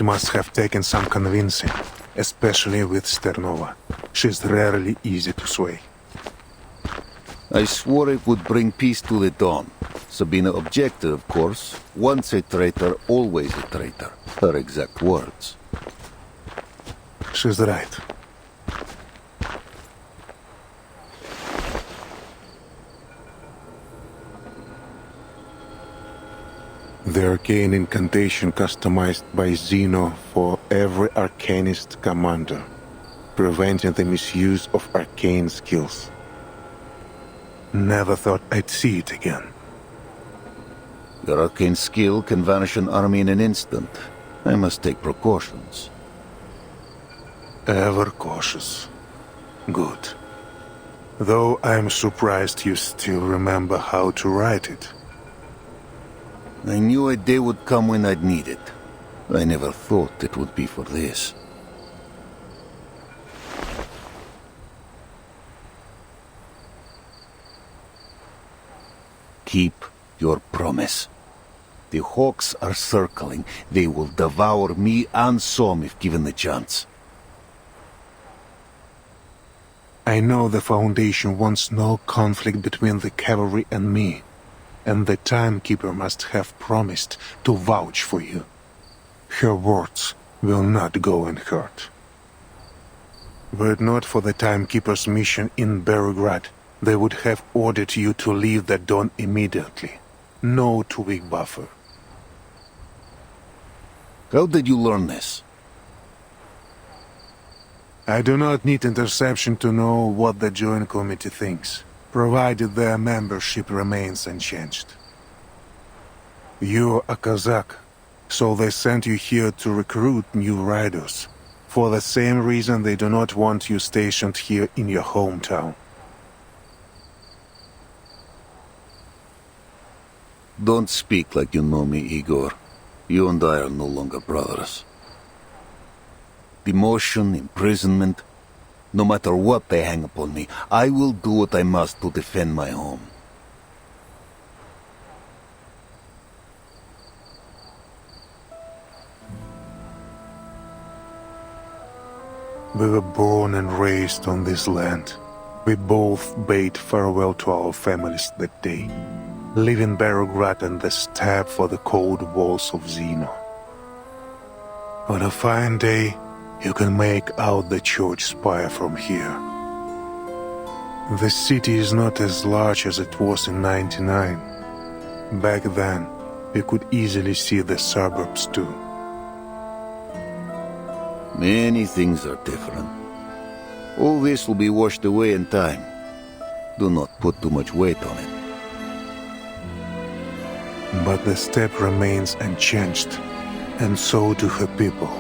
It must have taken some convincing, especially with Sternova. She's rarely easy to sway. I swore it would bring peace to the Dawn. Sabina objected, of course. Once a traitor, always a traitor. Her exact words. She's right. The arcane incantation customized by Zeno for every arcanist commander, preventing the misuse of arcane skills. Never thought I'd see it again. Your arcane skill can vanish an army in an instant. I must take precautions. Ever cautious. Good. Though I'm surprised you still remember how to write it. I knew a day would come when I'd need it. I never thought it would be for this. Keep your promise. The Hawks are circling. They will devour me and Som if given the chance. I know the Foundation wants no conflict between the cavalry and me, and the Timekeeper must have promised to vouch for you. Her words will not go unheard. Were it not for the Timekeeper's mission in Beograd, they would have ordered you to leave the Dawn immediately. No two-week buffer. How did you learn this? I do not need interception to know what the Joint Committee thinks, provided their membership remains unchanged. You're a Kazakh, so they sent you here to recruit new riders, for the same reason they do not want you stationed here in your hometown. Don't speak like you know me, Igor. You and I are no longer brothers. Demotion, imprisonment, no matter what they hang upon me, I will do what I must to defend my home. We were born and raised on this land. We both bade farewell to our families that day, leaving Beograd and the steppe for the cold walls of Zeno. On a fine day, you can make out the church spire from here. The city is not as large as it was in '99. Back then, we could easily see the suburbs too. Many things are different. All this will be washed away in time. Do not put too much weight on it. But the steppe remains unchanged, and so do her people.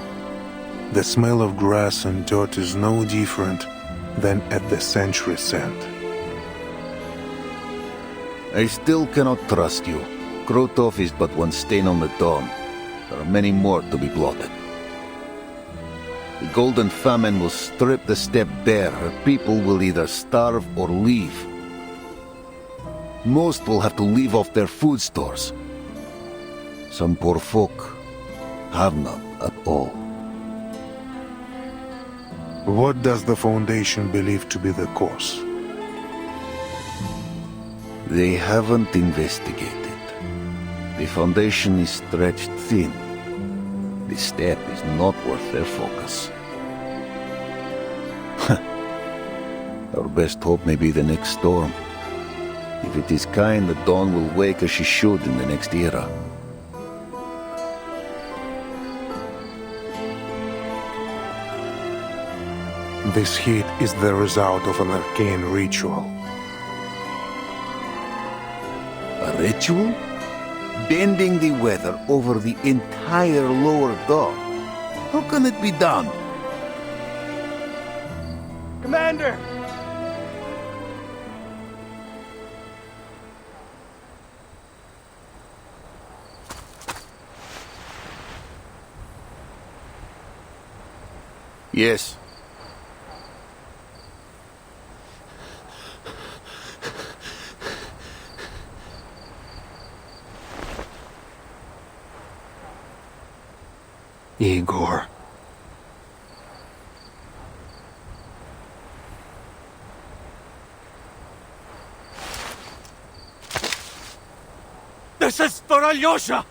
The smell of grass and dirt is no different than at the century's end. I still cannot trust you. Krotov is but one stain on the Dawn. There are many more to be blotted. The Golden Famine will strip the steppe bare. Her people will either starve or leave. Most will have to leave off their food stores. Some poor folk have none at all. What does the Foundation believe to be the cause? They haven't investigated. The Foundation is stretched thin. The steppe is not worth their focus. Our best hope may be the next storm. If it is kind, the Dawn will wake as she should in the next era. This heat is the result of an arcane ritual. A ritual? Bending the weather over the entire lower Dawn. How can it be done? Commander! Yes. Igor. This is for Alyosha!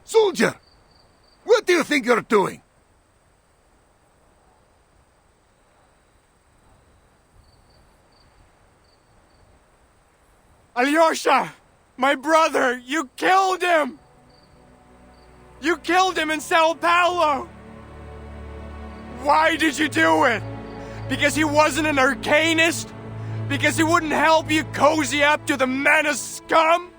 Soldier! What do you think you're doing? Alyosha! My brother! You killed him! You killed him in Sao Paulo! Why did you do it? Because he wasn't an Arcanist? Because he wouldn't help you cozy up to the Menace scum?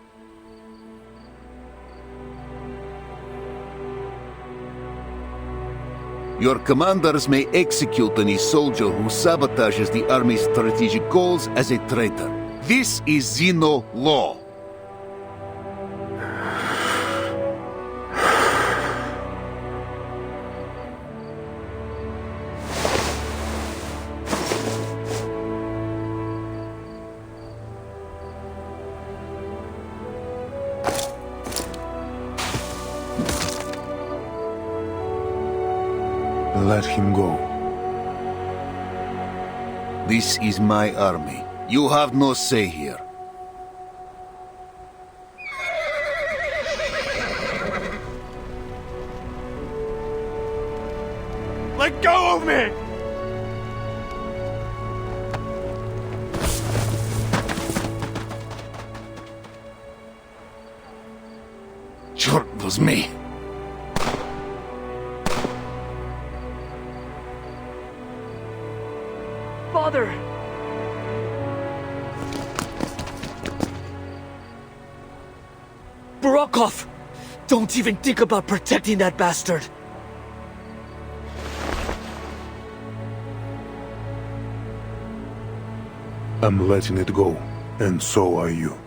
Your commanders may execute any soldier who sabotages the army's strategic goals as a traitor. This is Xeno law. Let him go. This is my army. You have no say here. Let go of me! Sure, it was me. Father! Burakov! Don't even think about protecting that bastard! I'm letting it go, and so are you.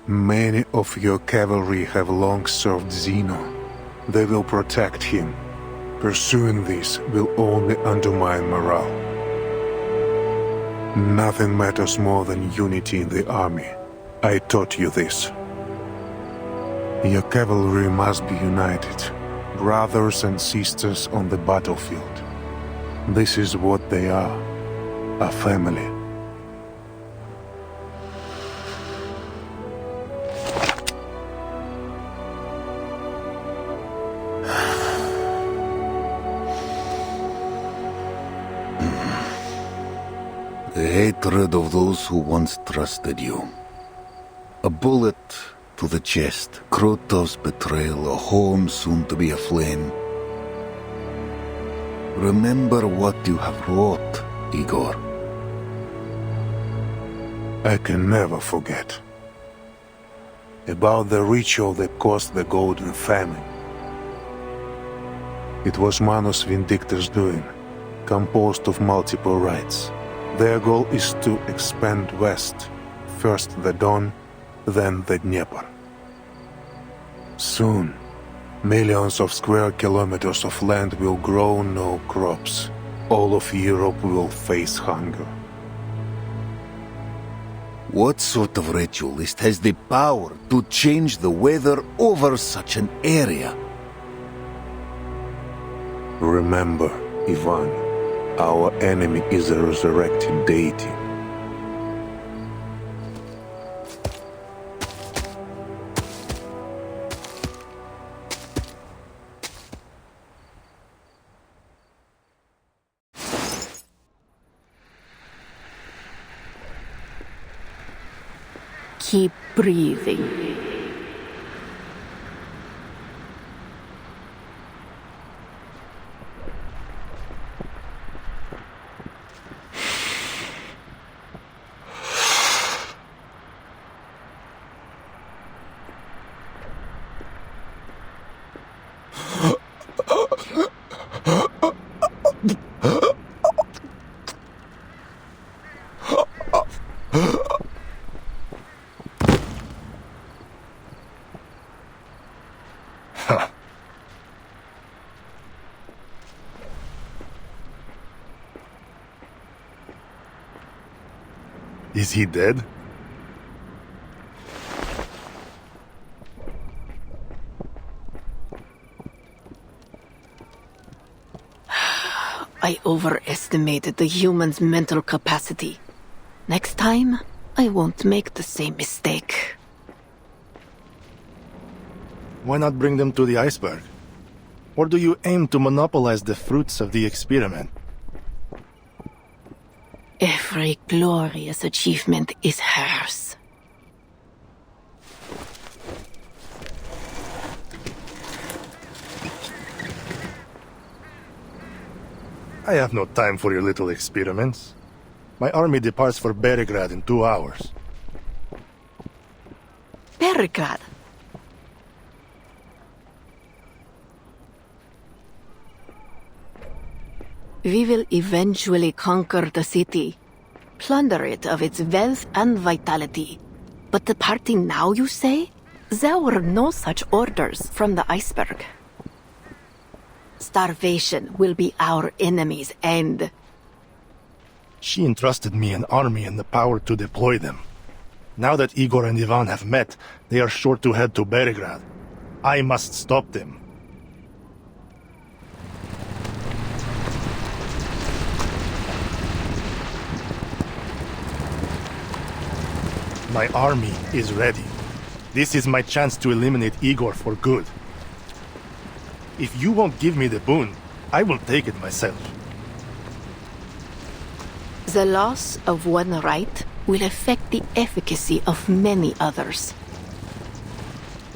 Many of your cavalry have long served Zeno. They will protect him. Pursuing this will only undermine morale. Nothing matters more than unity in the army. I taught you this. Your cavalry must be united, brothers and sisters on the battlefield. This is what they are, a family. The hatred of those who once trusted you. A bullet to the chest, Krotov's betrayal, a home soon to be aflame. Remember what you have wrought, Igor. I can never forget. About the ritual that caused the Golden Famine. It was Manus Vindictor's doing, composed of multiple rites. Their goal is to expand west, first the Don, then the Dnieper. Soon, millions of square kilometers of land will grow no crops. All of Europe will face hunger. What sort of ritualist has the power to change the weather over such an area? Remember, Ivan, our enemy is a resurrected deity. Keep breathing. Is he dead? I overestimated the human's mental capacity. Next time, I won't make the same mistake. Why not bring them to the iceberg? Or do you aim to monopolize the fruits of the experiment? Every glorious achievement is hers. I have no time for your little experiments. My army departs for Beregrad in 2 hours. Beregrad. We will eventually conquer the city, plunder it of its wealth and vitality. But departing now, you say? There were no such orders from the iceberg. Starvation will be our enemy's end. She entrusted me an army and the power to deploy them. Now that Igor and Ivan have met, they are sure to head to Beregrad. I must stop them. My army is ready. This is my chance to eliminate Igor for good. If you won't give me the boon, I will take it myself. The loss of one right will affect the efficacy of many others.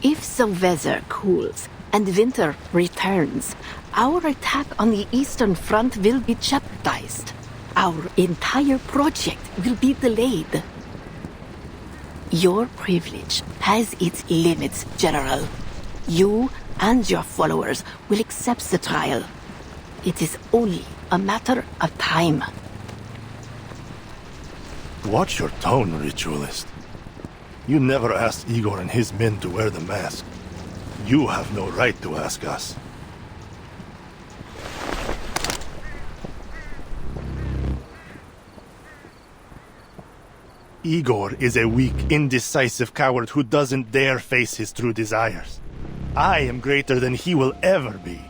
If the weather cools and winter returns, our attack on the Eastern Front will be jeopardized. Our entire project will be delayed. Your privilege has its limits, General. You and your followers will accept the trial. It is only a matter of time. Watch your tone, Ritualist. You never asked Igor and his men to wear the mask. You have no right to ask us. Igor is a weak, indecisive coward who doesn't dare face his true desires. I am greater than he will ever be.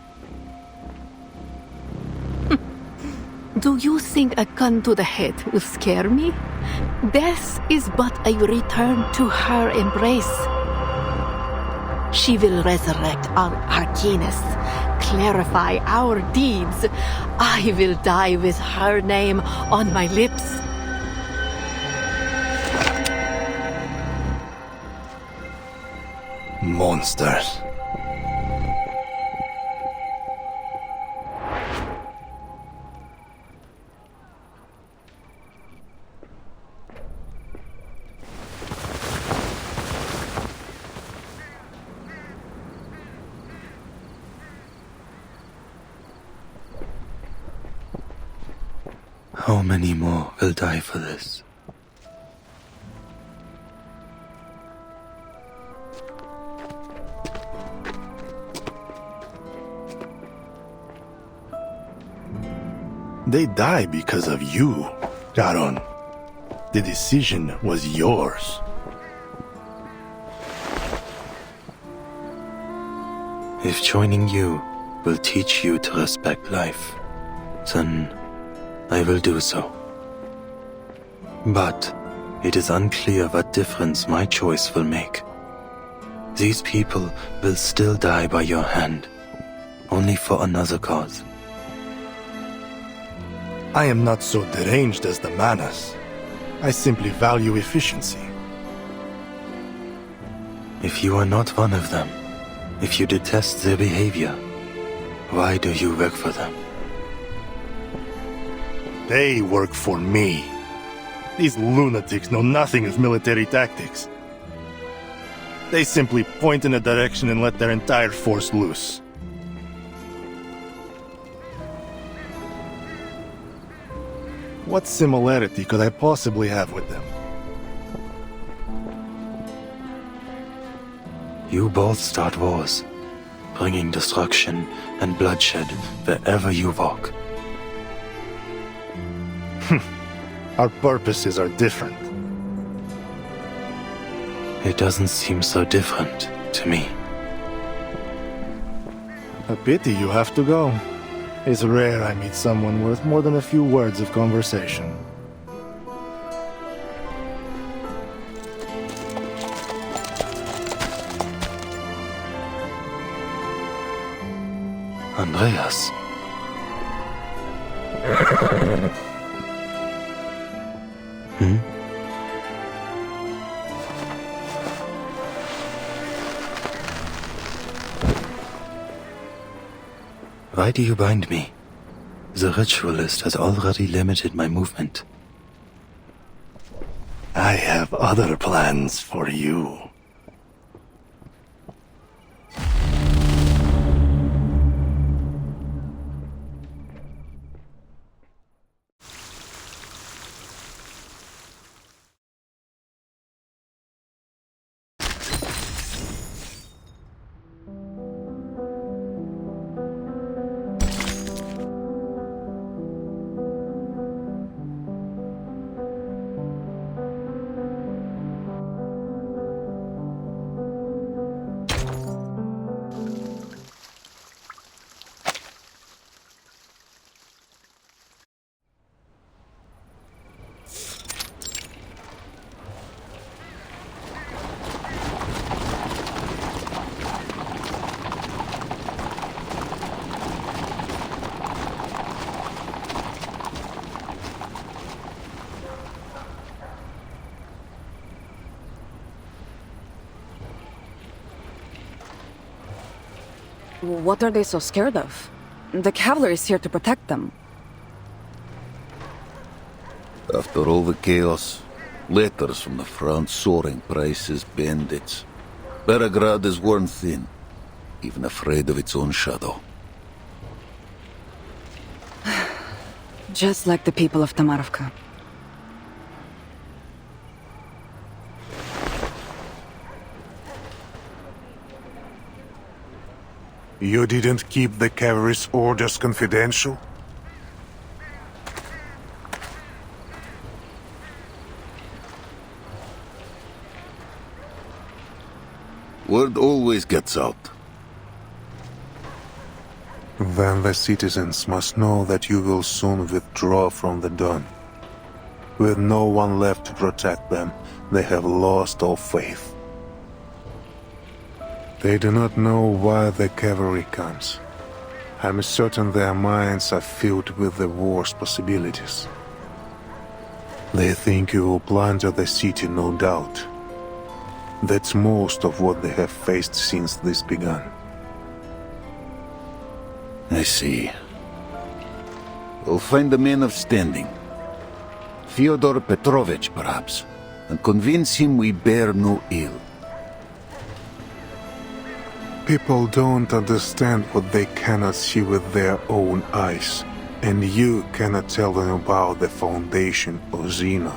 Do you think a gun to the head will scare me? Death is but a return to her embrace. She will resurrect our arcanists, clarify our deeds. I will die with her name on my lips. Monsters. How many more will die for this? They die because of you, Garon. The decision was yours. If joining you will teach you to respect life, then I will do so. But it is unclear what difference my choice will make. These people will still die by your hand, only for another cause. I am not so deranged as the Manas. I simply value efficiency. If you are not one of them, if you detest their behavior, why do you work for them? They work for me. These lunatics know nothing of military tactics. They simply point in a direction and let their entire force loose. What similarity could I possibly have with them? You both start wars, bringing destruction and bloodshed wherever you walk. Our purposes are different. It doesn't seem so different to me. A pity you have to go. It's rare I meet someone worth more than a few words of conversation. Andreas. Hmm? Why do you bind me? The ritualist has already limited my movement. I have other plans for you. What are they so scared of? The cavalry is here to protect them. After all the chaos, letters from the front, soaring prices, bandits. Beregrad is worn thin, even afraid of its own shadow. Just like the people of Tamarovka. You didn't keep the cavalry's orders confidential? Word always gets out. Then the citizens must know that you will soon withdraw from the Don. With no one left to protect them, they have lost all faith. They do not know why the cavalry comes. I'm certain their minds are filled with the war's possibilities. They think you will plunder the city, no doubt. That's most of what they have faced since this began. I see. We'll find a man of standing. Fyodor Petrovich, perhaps, and convince him we bear no ill. People don't understand what they cannot see with their own eyes, and you cannot tell them about the foundation of Xena.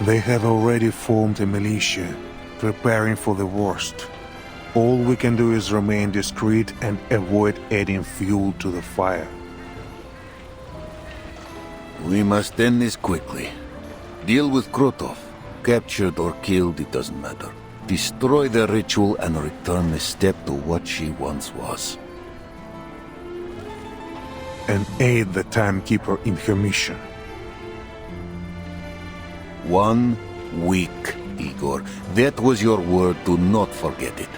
They have already formed a militia, preparing for the worst. All we can do is remain discreet and avoid adding fuel to the fire. We must end this quickly. Deal with Krotov. Captured or killed, it doesn't matter. Destroy the ritual and return the steppe to what she once was. And aid the timekeeper in her mission. 1 week, Igor. That was your word. Do not forget it.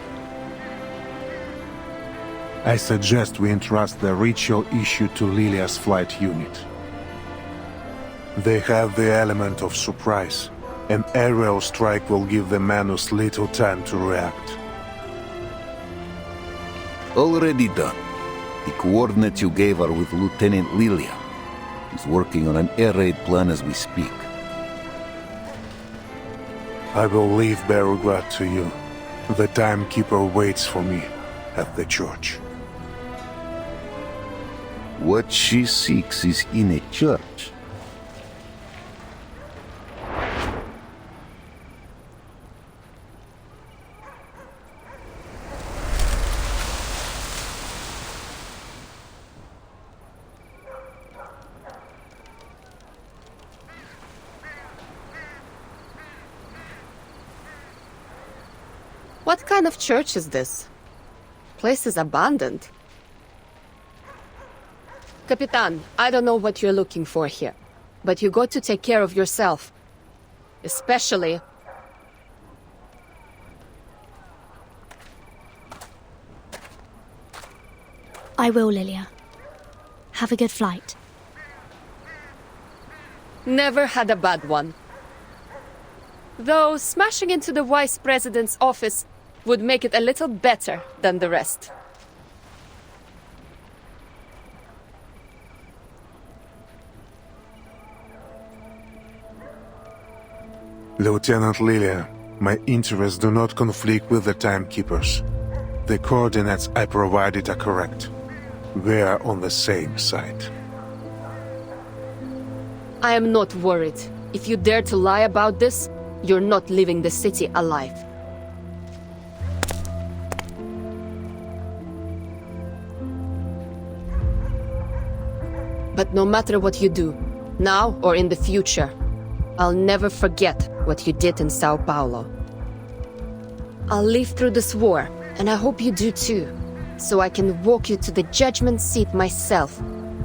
I suggest we entrust the ritual issue to Lilia's flight unit. They have the element of surprise. An aerial strike will give the Manus little time to react. Already done. The coordinates you gave are with Lieutenant Lilia. He's working on an air raid plan as we speak. I will leave Beregrad to you. The timekeeper waits for me at the church. What she seeks is in a church. What kind of church is this? Place is abandoned. Capitan, I don't know what you're looking for here, but you got to take care of yourself. Especially... I will, Lilia. Have a good flight. Never had a bad one. Though smashing into the Vice President's office would make it a little better than the rest. Lieutenant Lilia, my interests do not conflict with the timekeepers. The coordinates I provided are correct. We are on the same side. I am not worried. If you dare to lie about this, you're not leaving the city alive. But no matter what you do, now or in the future, I'll never forget what you did in Sao Paulo. I'll live through this war, and I hope you do too, so I can walk you to the judgment seat myself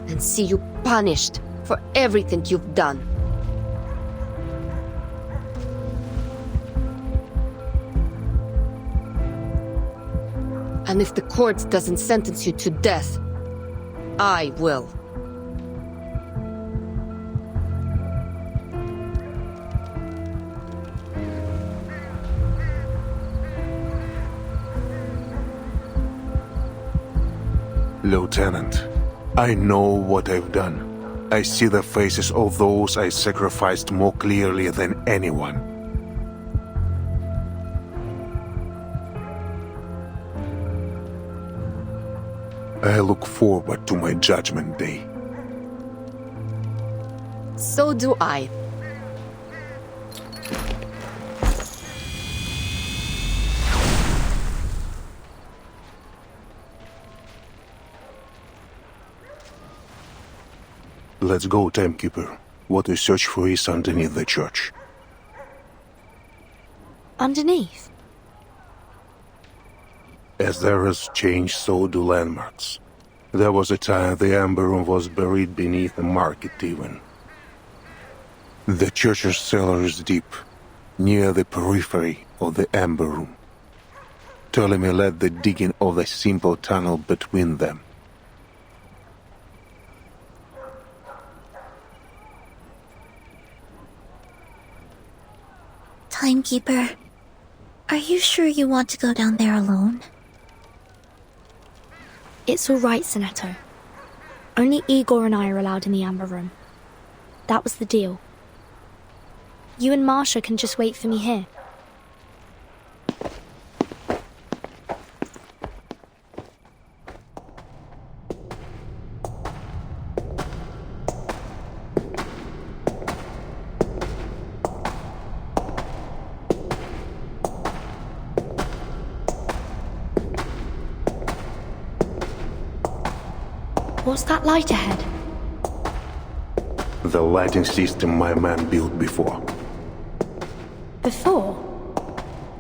and see you punished for everything you've done. And if the court doesn't sentence you to death, I will. Lieutenant, I know what I've done. I see the faces of those I sacrificed more clearly than anyone. I look forward to my judgment day. So do I. Let's go, Timekeeper. What we search for is underneath the church. Underneath? As there is change, so do landmarks. There was a time the Amber Room was buried beneath the market even. The church's cellar is deep, near the periphery of the Amber Room. Ptolemy led the digging of the simple tunnel between them. Timekeeper, are you sure you want to go down there alone? It's all right, Sinetto. Only Igor and I are allowed in the Amber Room. That was the deal. You and Marsha can just wait for me here. What's that light ahead? The lighting system my man built before. Before?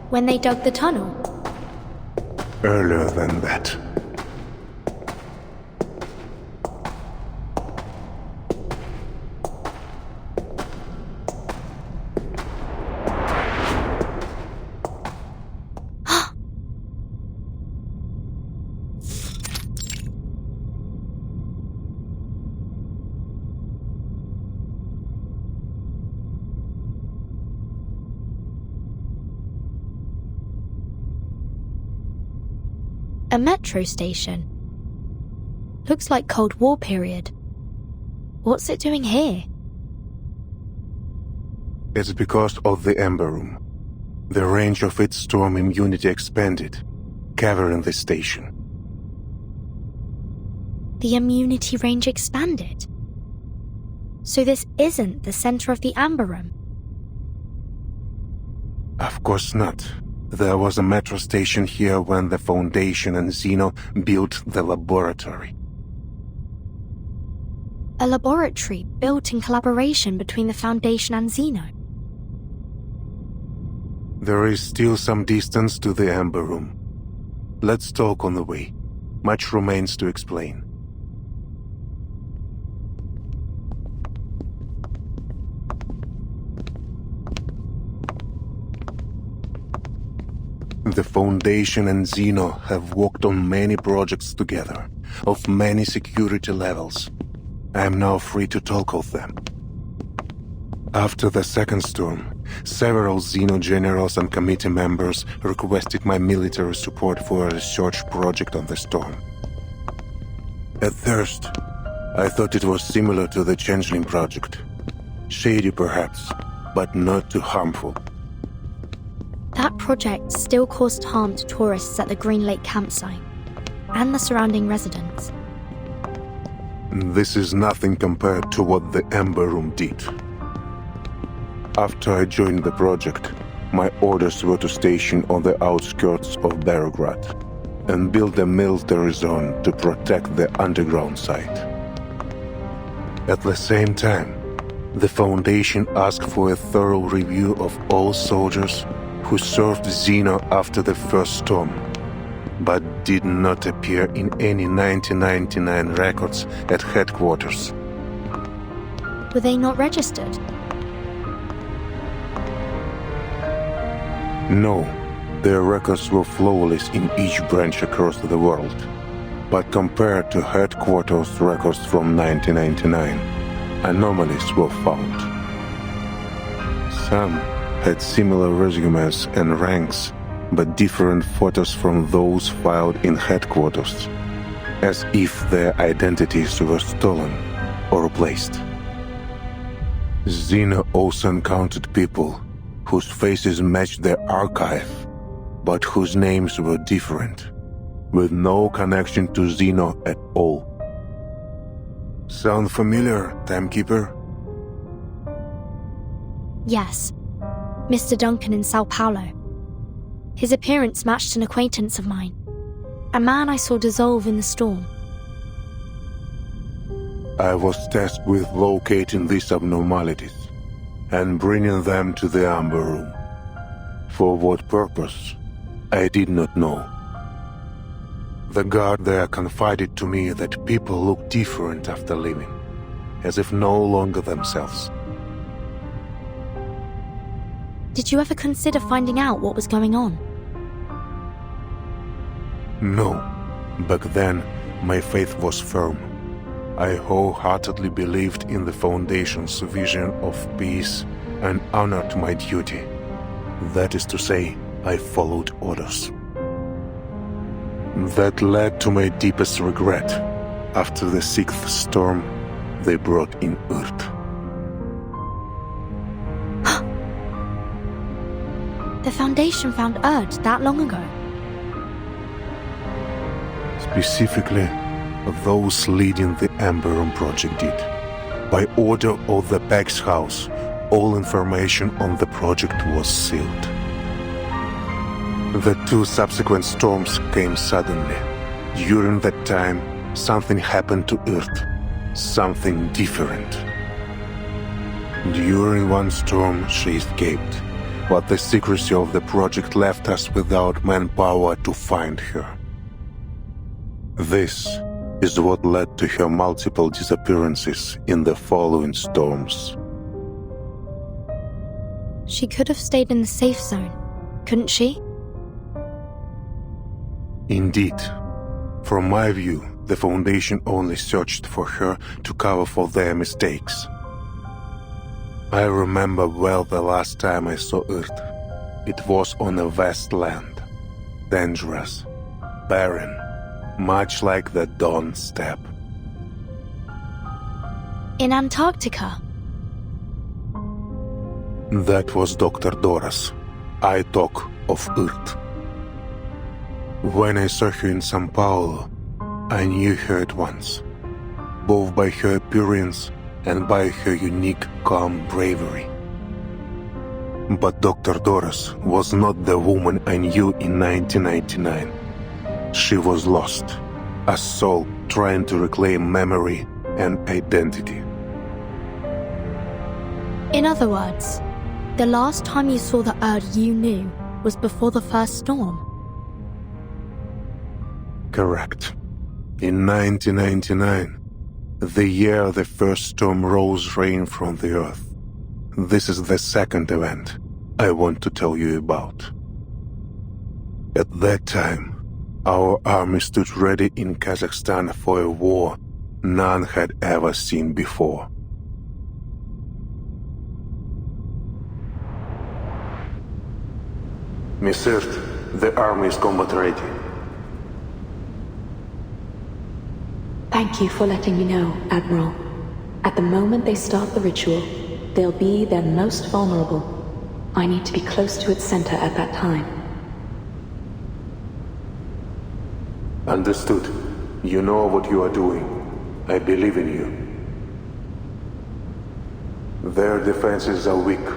When they dug the tunnel? Earlier than that. A metro station. Looks like Cold War period. What's it doing here? It's because of the Amber Room. The range of its storm immunity expanded, covering the station. The immunity range expanded? So this isn't the center of the Amber Room? Of course not. There was a metro station here when the Foundation and Zeno built the laboratory. A laboratory built in collaboration between the Foundation and Zeno? There is still some distance to the Amber Room. Let's talk on the way. Much remains to explain. The Foundation and Zeno have worked on many projects together, of many security levels. I am now free to talk of them. After the second storm, several Zeno generals and committee members requested my military support for a research project on the storm. At first, I thought it was similar to the Changeling project. Shady perhaps, but not too harmful. That project still caused harm to tourists at the Green Lake campsite and the surrounding residents. This is nothing compared to what the Amber Room did. After I joined the project, my orders were to station on the outskirts of Barograd and build a military zone to protect the underground site. At the same time, the Foundation asked for a thorough review of all soldiers who served Zeno after the first storm, but did not appear in any 1999 records at headquarters. Were they not registered? No, their records were flawless in each branch across the world, but compared to headquarters records from 1999, anomalies were found. Some had similar resumes and ranks, but different photos from those filed in headquarters, as if their identities were stolen or replaced. Zeno also encountered people whose faces matched their archive, but whose names were different, with no connection to Zeno at all. Sound familiar, Timekeeper? Yes. Mr. Duncan in Sao Paulo. His appearance matched an acquaintance of mine, a man I saw dissolve in the storm. I was tasked with locating these abnormalities and bringing them to the Amber Room. For what purpose, I did not know. The guard there confided to me that people look different after leaving, as if no longer themselves. Did you ever consider finding out what was going on? No. Back then, my faith was firm. I wholeheartedly believed in the Foundation's vision of peace and honored my duty. That is to say, I followed orders. That led to my deepest regret. After the sixth storm, they brought in Urt. The Foundation found Urt that long ago. Specifically, those leading the Amber Room project did. By order of the Pax House, all information on the project was sealed. The two subsequent storms came suddenly. During that time, something happened to Earth. Something different. During one storm, she escaped, but the secrecy of the project left us without manpower to find her. This is what led to her multiple disappearances in the following storms. She could have stayed in the safe zone, couldn't she? Indeed. From my view, the Foundation only searched for her to cover for their mistakes. I remember well the last time I saw Earth. It was on a vast land, dangerous, barren, much like the Dawn Steppe. In Antarctica? That was Dr. Doras. I talk of Earth. When I saw her in Sao Paulo, I knew her at once, both by her appearance and by her unique, calm bravery. But Dr. Doras was not the woman I knew in 1999. She was lost, a soul trying to reclaim memory and identity. In other words, The last time you saw the Erd you knew was before the first storm. Correct. In 1999, the year the first storm rose rain from the earth. This is the second event I want to tell you about. At that time, our army stood ready in Kazakhstan for a war none had ever seen before. Miss Irt, the army is combat ready. Thank you for letting me know, Admiral. At the moment they start the ritual, they'll be their most vulnerable. I need to be close to its center at that time. Understood. You know what you are doing. I believe in you. Their defenses are weak.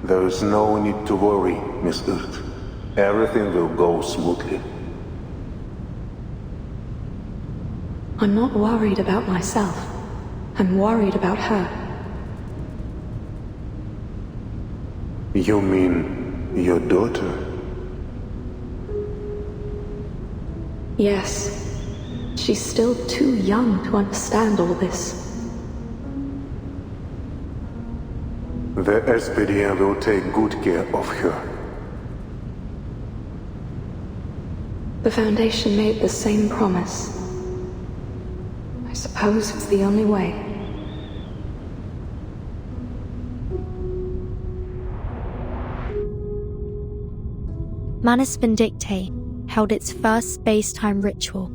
There is no need to worry, Miss Irt. Everything will go smoothly. I'm not worried about myself. I'm worried about her. You mean your daughter? Yes. She's still too young to understand all this. The SPDM will take good care of her. The Foundation made the same promise. I suppose it's the only way. Manus Vindictae held its first space-time ritual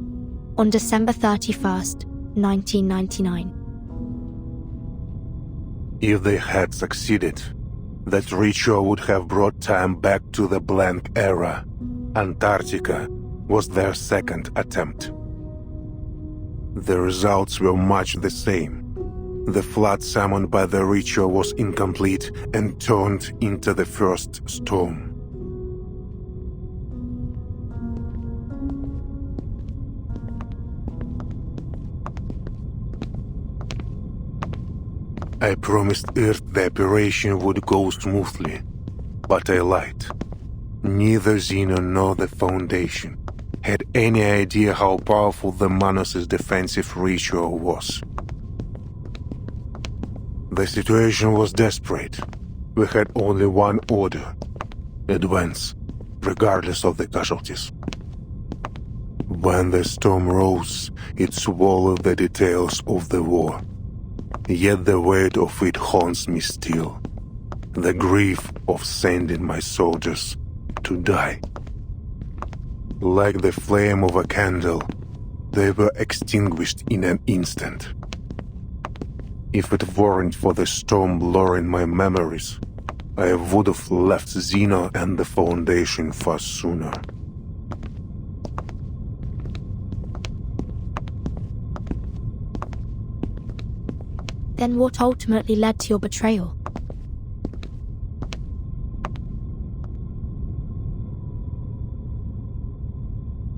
on December 31st, 1999. If they had succeeded, that ritual would have brought time back to the blank era. Antarctica was their second attempt. The results were much the same. The flood summoned by the ritual was incomplete and turned into the first storm. I promised Earth the operation would go smoothly, but I lied. Neither Xeno nor the Foundation had any idea how powerful the Manus' defensive ritual was. The situation was desperate. We had only one order: advance, regardless of the casualties. When the storm rose, it swallowed the details of the war. Yet the weight of it haunts me still. The grief of sending my soldiers to die. Like the flame of a candle, they were extinguished in an instant. If it weren't for the storm blurring my memories, I would have left Xeno and the Foundation far sooner. Then what ultimately led to your betrayal?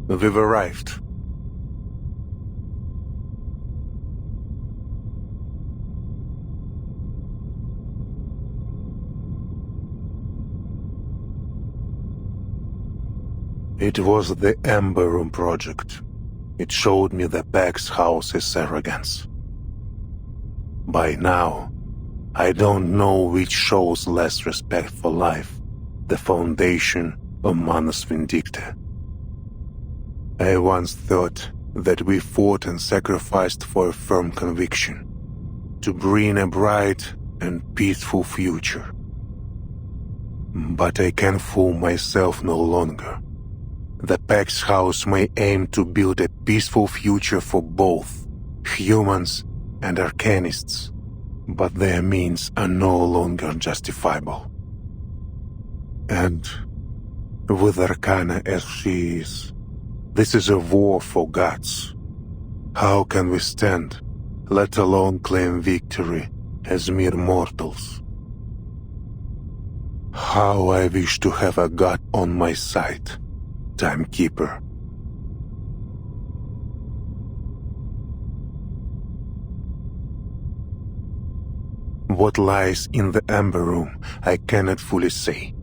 We've arrived. It was the Ember Room project. It showed me the Pax House's arrogance. By now, I don't know which shows less respect for life, the Foundation or Manus Vindictae. I once thought that we fought and sacrificed for a firm conviction, to bring a bright and peaceful future. But I can fool myself no longer. The Pax House may aim to build a peaceful future for both humans and Arcanists, but their means are no longer justifiable. And with Arcana as she is, this is a war for gods. How can we stand, let alone claim victory as mere mortals? How I wish to have a god on my side, Timekeeper. What lies in the Amber Room, I cannot fully say.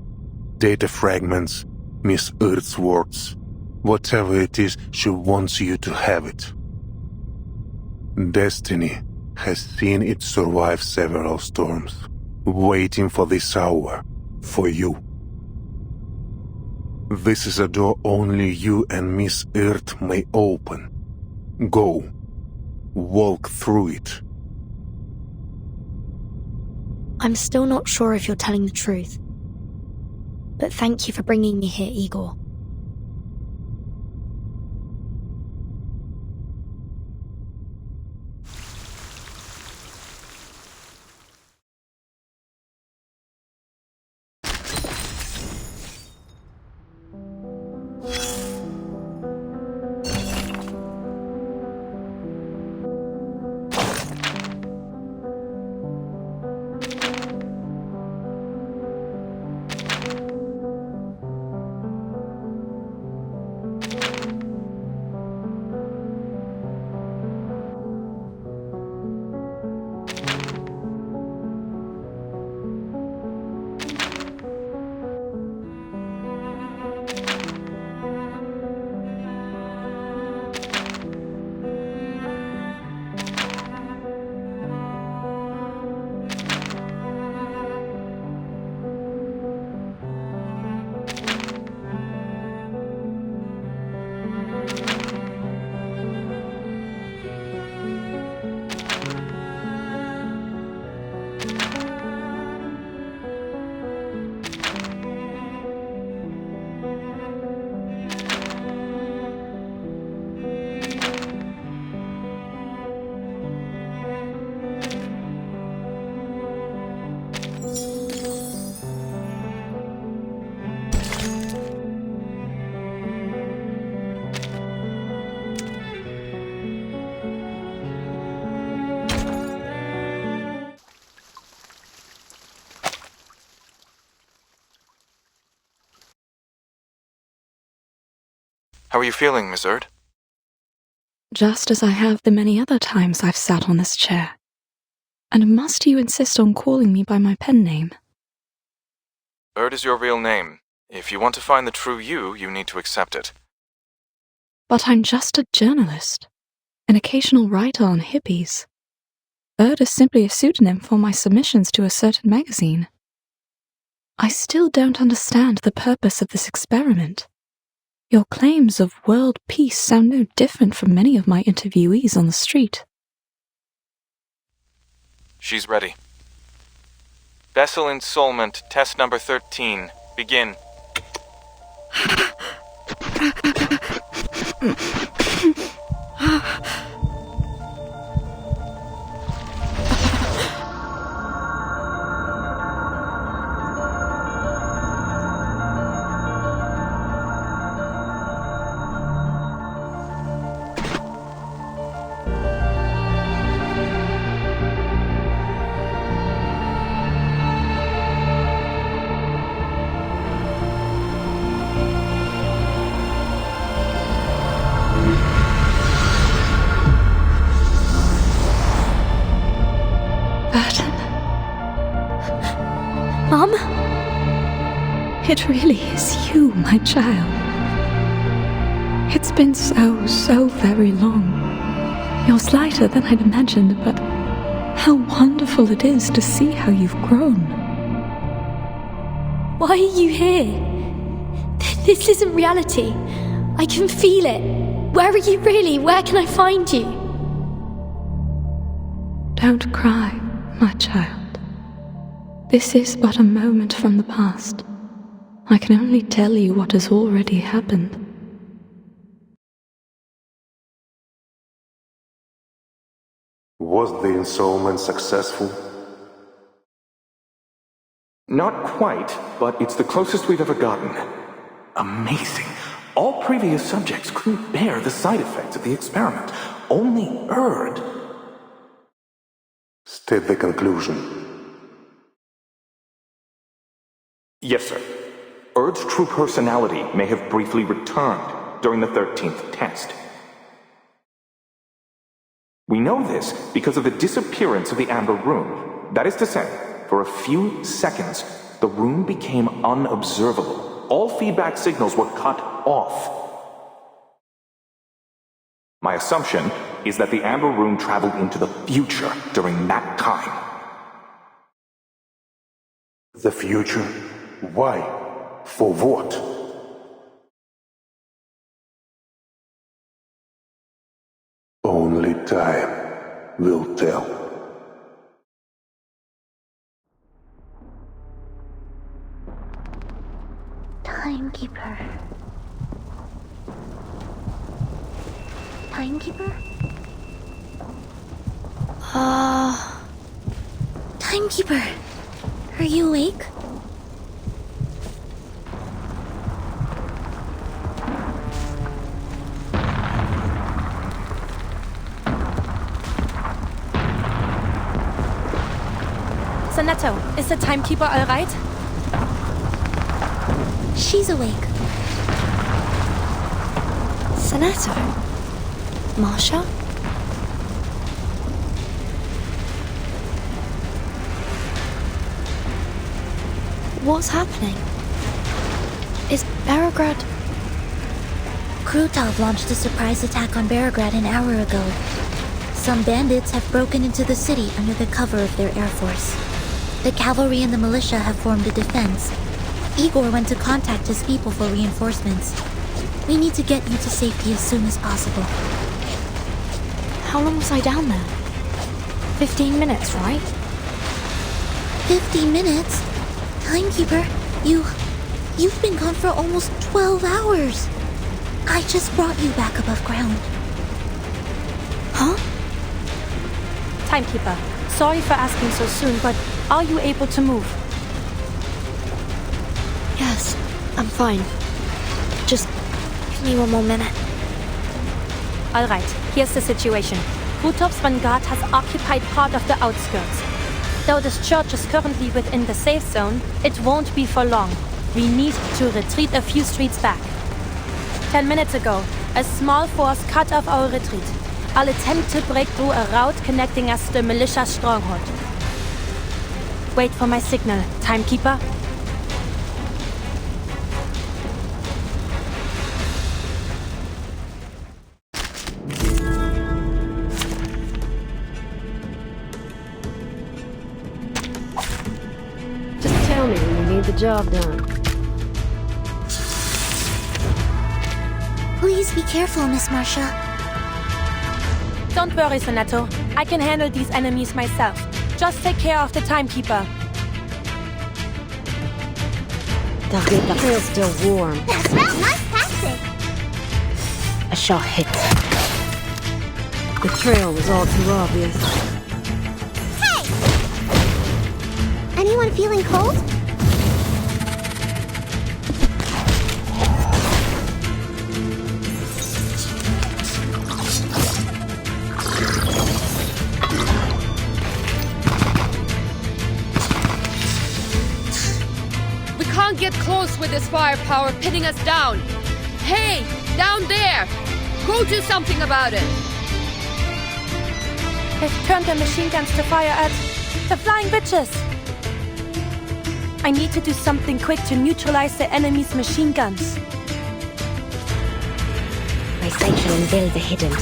Data fragments, Miss Earth's words. Whatever it is, she wants you to have it. Destiny has seen it survive several storms, waiting for this hour, for you. This is a door only you and Miss Earth may open. Go. Walk through it. I'm still not sure if you're telling the truth. But thank you for bringing me here, Igor. How are you feeling, Miss Erd? Just as I have the many other times I've sat on this chair. And must you insist on calling me by my pen name? Erd is your real name. If you want to find the true you, you need to accept it. But I'm just a journalist, an occasional writer on hippies. Erd is simply a pseudonym for my submissions to a certain magazine. I still don't understand the purpose of this experiment. Your claims of world peace sound no different from many of my interviewees on the street. She's ready. Vessel ensoulment, test number 13. Begin. Mom? It really is you, my child. It's been so very long. You're slighter than I'd imagined, but how wonderful it is to see how you've grown. Why are you here? This isn't reality. I can feel it. Where are you really? Where can I find you? Don't cry, my child. This is but a moment from the past. I can only tell you what has already happened. Was the ensoulment successful? Not quite, but it's the closest we've ever gotten. Amazing. All previous subjects couldn't bear the side effects of the experiment. Only Erd. State the conclusion. Yes, sir. Erd's true personality may have briefly returned during the 13th test. We know this because of the disappearance of the Amber Room. That is to say, for a few seconds, the room became unobservable. All feedback signals were cut off. My assumption is that the Amber Room traveled into the future during that time. The future? Why? For what? Only time will tell. Timekeeper. Timekeeper? Timekeeper! Are you awake? Sonetto, is the Timekeeper all right? She's awake. Sonetto? Marsha? What's happening? Is Beograd... Krutov launched a surprise attack on Beograd an hour ago. Some bandits have broken into the city under the cover of their air force. The cavalry and the militia have formed a defense. Igor went to contact his people for reinforcements. We need to get you to safety as soon as possible. How long was I down there? 15 minutes, right? 15 minutes? Timekeeper, you've been gone for almost 12 hours. I just brought you back above ground. Huh? Timekeeper, sorry for asking so soon, but are you able to move? Yes, I'm fine. Just give me one more minute. All right, here's the situation. Krutov's vanguard has occupied part of the outskirts. Though this church is currently within the safe zone, it won't be for long. We need to retreat a few streets back. 10 minutes ago, a small force cut off our retreat. I'll attempt to break through a route connecting us to the militia stronghold. Wait for my signal, Timekeeper. Just tell me when you need the job done. Please be careful, Miss Marsha. Don't worry, Sonetto. I can handle these enemies myself. Just take care of the Timekeeper. The trail's still warm. That's right, nice tactic. A shot hit. The trail was all too obvious. Hey! Anyone feeling cold? Get close with this firepower pinning us down. Hey, down there! Go do something about it! They've turned their machine guns to fire at the flying witches. I need to do something quick to neutralize the enemy's machine guns. My sight shall unveil the hidden.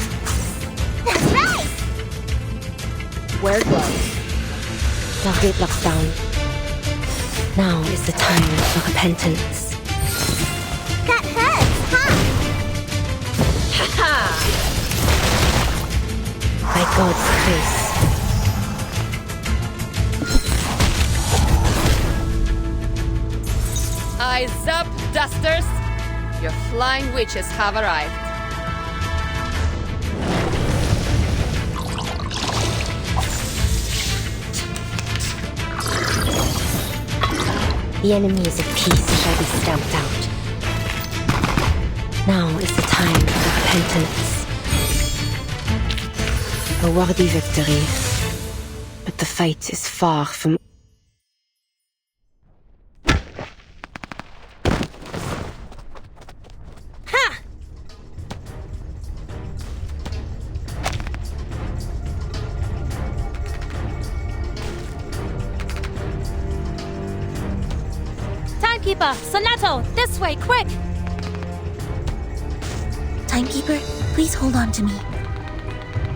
That's right! Wear gloves. The gate locks down. Now is the time for repentance. That hurts, huh? Ha-ha! By God's grace. Eyes up, dusters! Your flying witches have arrived. The enemies of peace shall be stamped out. Now is the time for repentance. A worthy victory, but the fight is far from... Ha! Timekeeper! Sonato! This way, quick! Timekeeper, please hold on to me.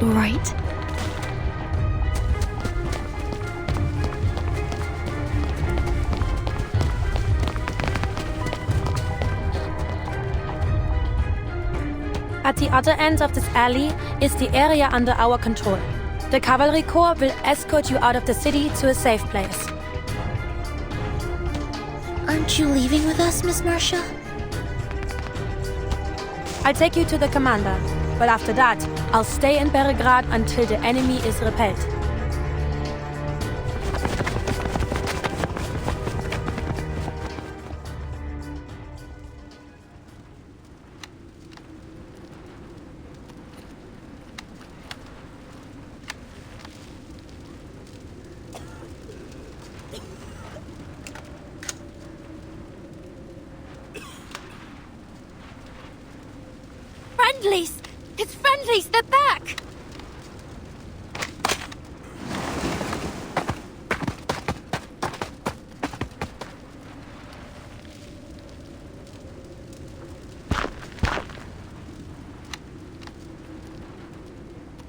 Right. At the other end of this alley is the area under our control. The Cavalry Corps will escort you out of the city to a safe place. Aren't you leaving with us, Miss Marcia? I'll take you to the commander, but after that, I'll stay in Beregrad until the enemy is repelled. Friendlies! It's friendlies! They're back!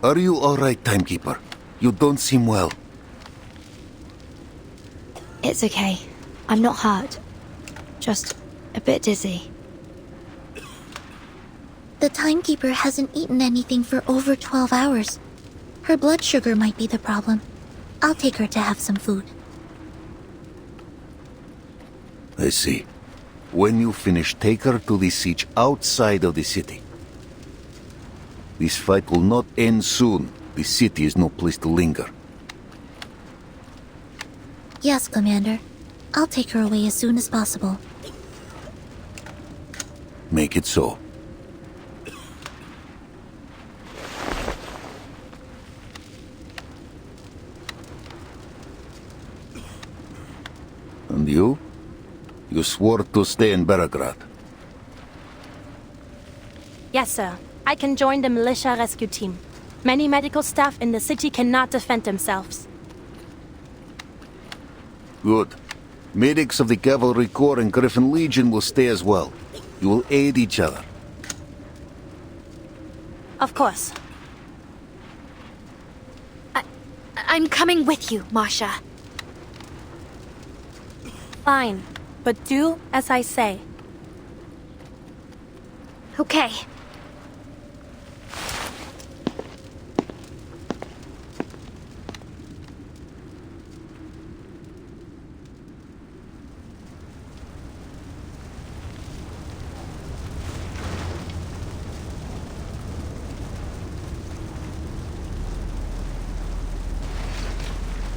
Are you all right, Timekeeper? You don't seem well. It's okay. I'm not hurt. Just a bit dizzy. The Timekeeper hasn't eaten anything for over 12 hours. Her blood sugar might be the problem. I'll take her to have some food. I see. When you finish, take her to the siege outside of the city. This fight will not end soon. The city is no place to linger. Yes, Commander. I'll take her away as soon as possible. Make it so. And you? You swore to stay in Beregrad. Yes, sir. I can join the militia rescue team. Many medical staff in the city cannot defend themselves. Good. Medics of the Cavalry Corps and Griffin Legion will stay as well. You will aid each other. Of course. I'm coming with you, Marcia. Fine, but do as I say. Okay.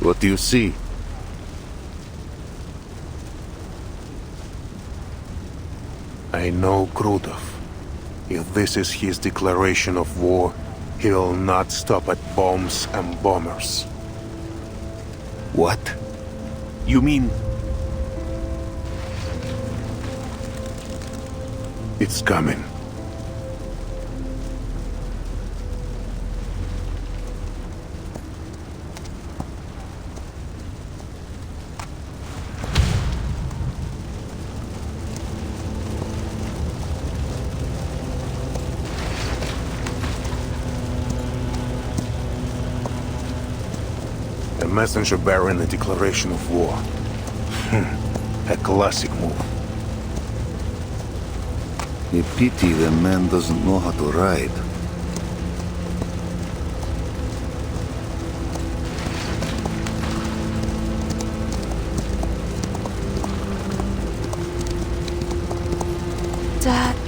What do you see? I know Krutov. If this is his declaration of war, he will not stop at bombs and bombers. What? You mean... It's coming. A messenger bearing a declaration of war. A classic move. A pity the man doesn't know how to ride. That's...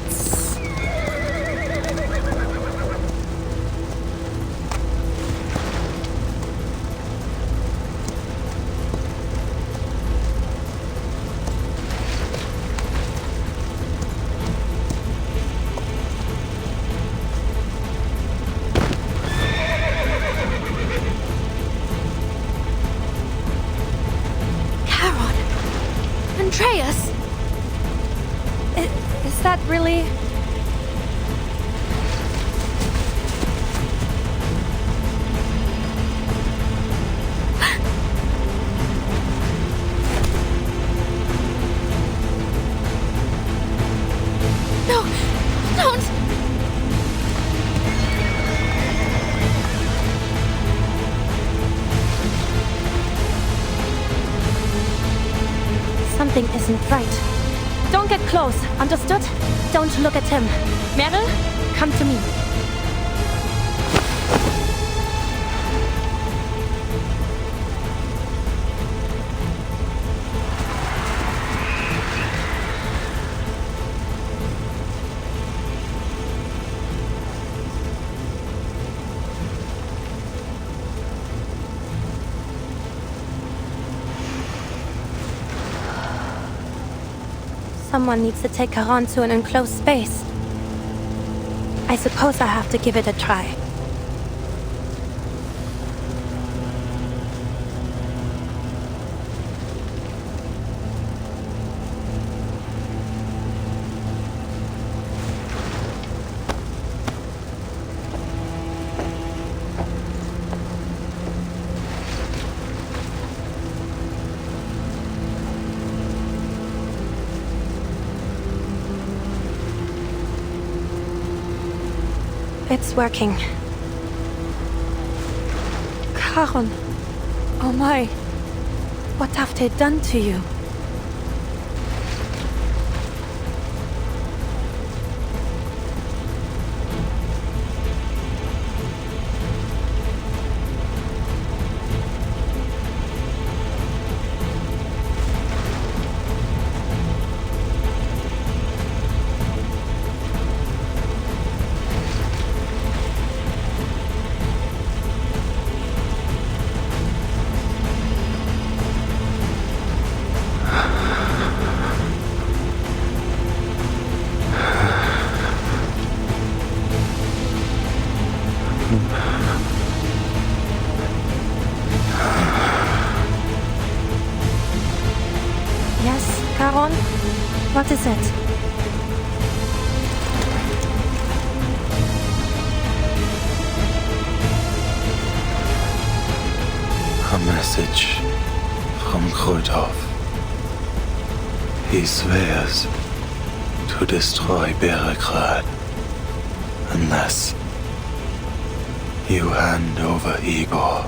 isn't right. Don't get close, understood? Don't look at him. Meryl, come to me. Someone needs to take her on to an enclosed space. I suppose I have to give it a try. It's working. Charon. Oh my. What have they done to you? Yes, Charon? What is it? A message from Krutov. He swears to destroy Beregrad unless you hand over Igor.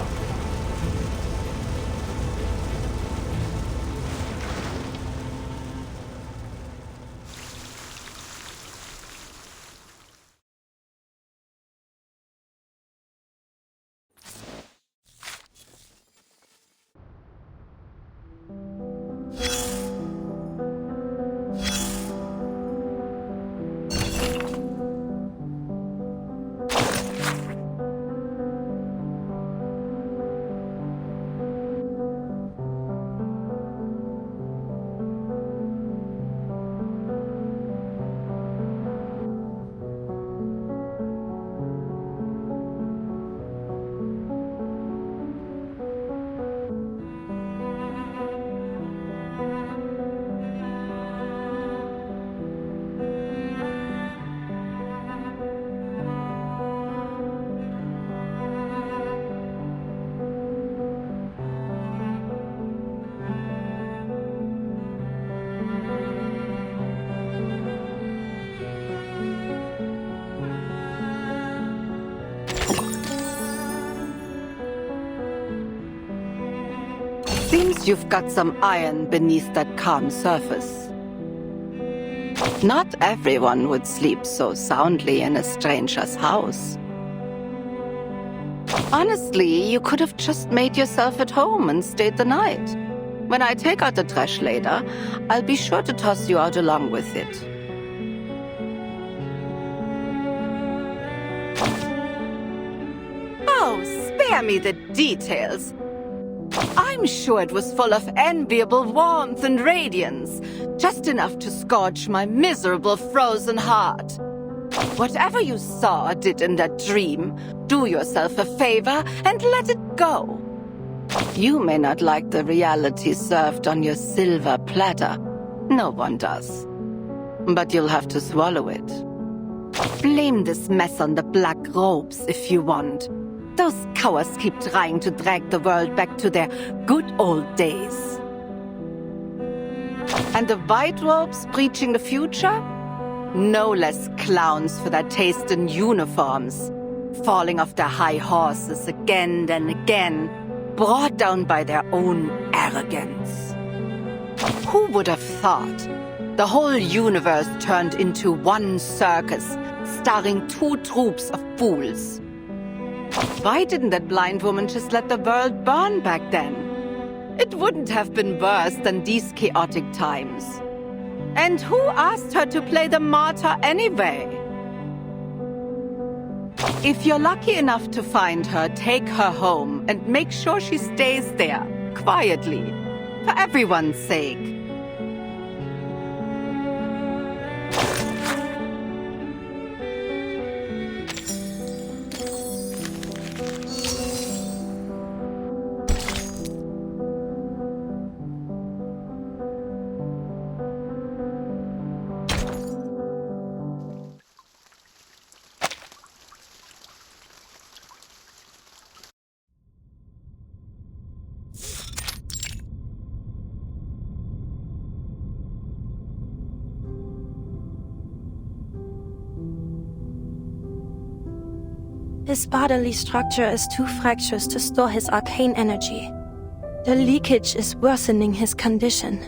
Seems you've got some iron beneath that calm surface. Not everyone would sleep so soundly in a stranger's house. Honestly, you could have just made yourself at home and stayed the night. When I take out the trash later, I'll be sure to toss you out along with it. Oh, spare me the details. I'm sure it was full of enviable warmth and radiance, just enough to scorch my miserable frozen heart. Whatever you saw or did in that dream, do yourself a favor and let it go. You may not like the reality served on your silver platter. No one does. But you'll have to swallow it. Blame this mess on the Black Robes if you want. Those cowards keep trying to drag the world back to their good old days. And the White Robes preaching the future? No less clowns for their taste in uniforms, falling off their high horses again and again, brought down by their own arrogance. Who would have thought? The whole universe turned into one circus, starring two troops of fools. Why didn't that blind woman just let the world burn back then? It wouldn't have been worse than these chaotic times. And who asked her to play the martyr anyway? If you're lucky enough to find her, take her home and make sure she stays there, quietly, for everyone's sake. His bodily structure is too fractious to store his arcane energy. The leakage is worsening his condition.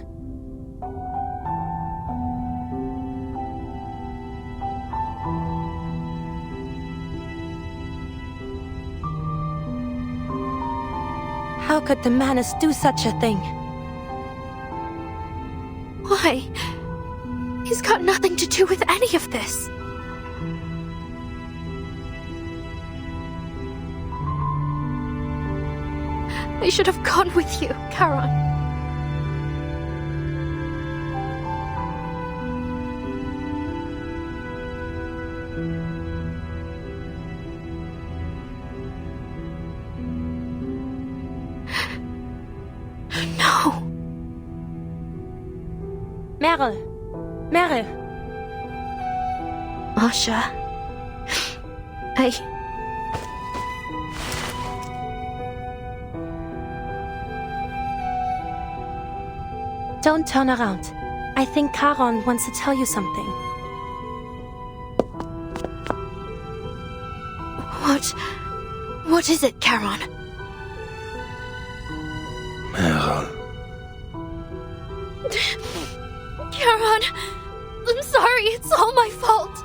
How could the Manus do such a thing? Why? He's got nothing to do with any of this. I should have gone with you, Charon. No. Meryl. Marsha. Don't turn around. I think Charon wants to tell you something. What is it, Charon? Meryl. Charon, I'm sorry, it's all my fault.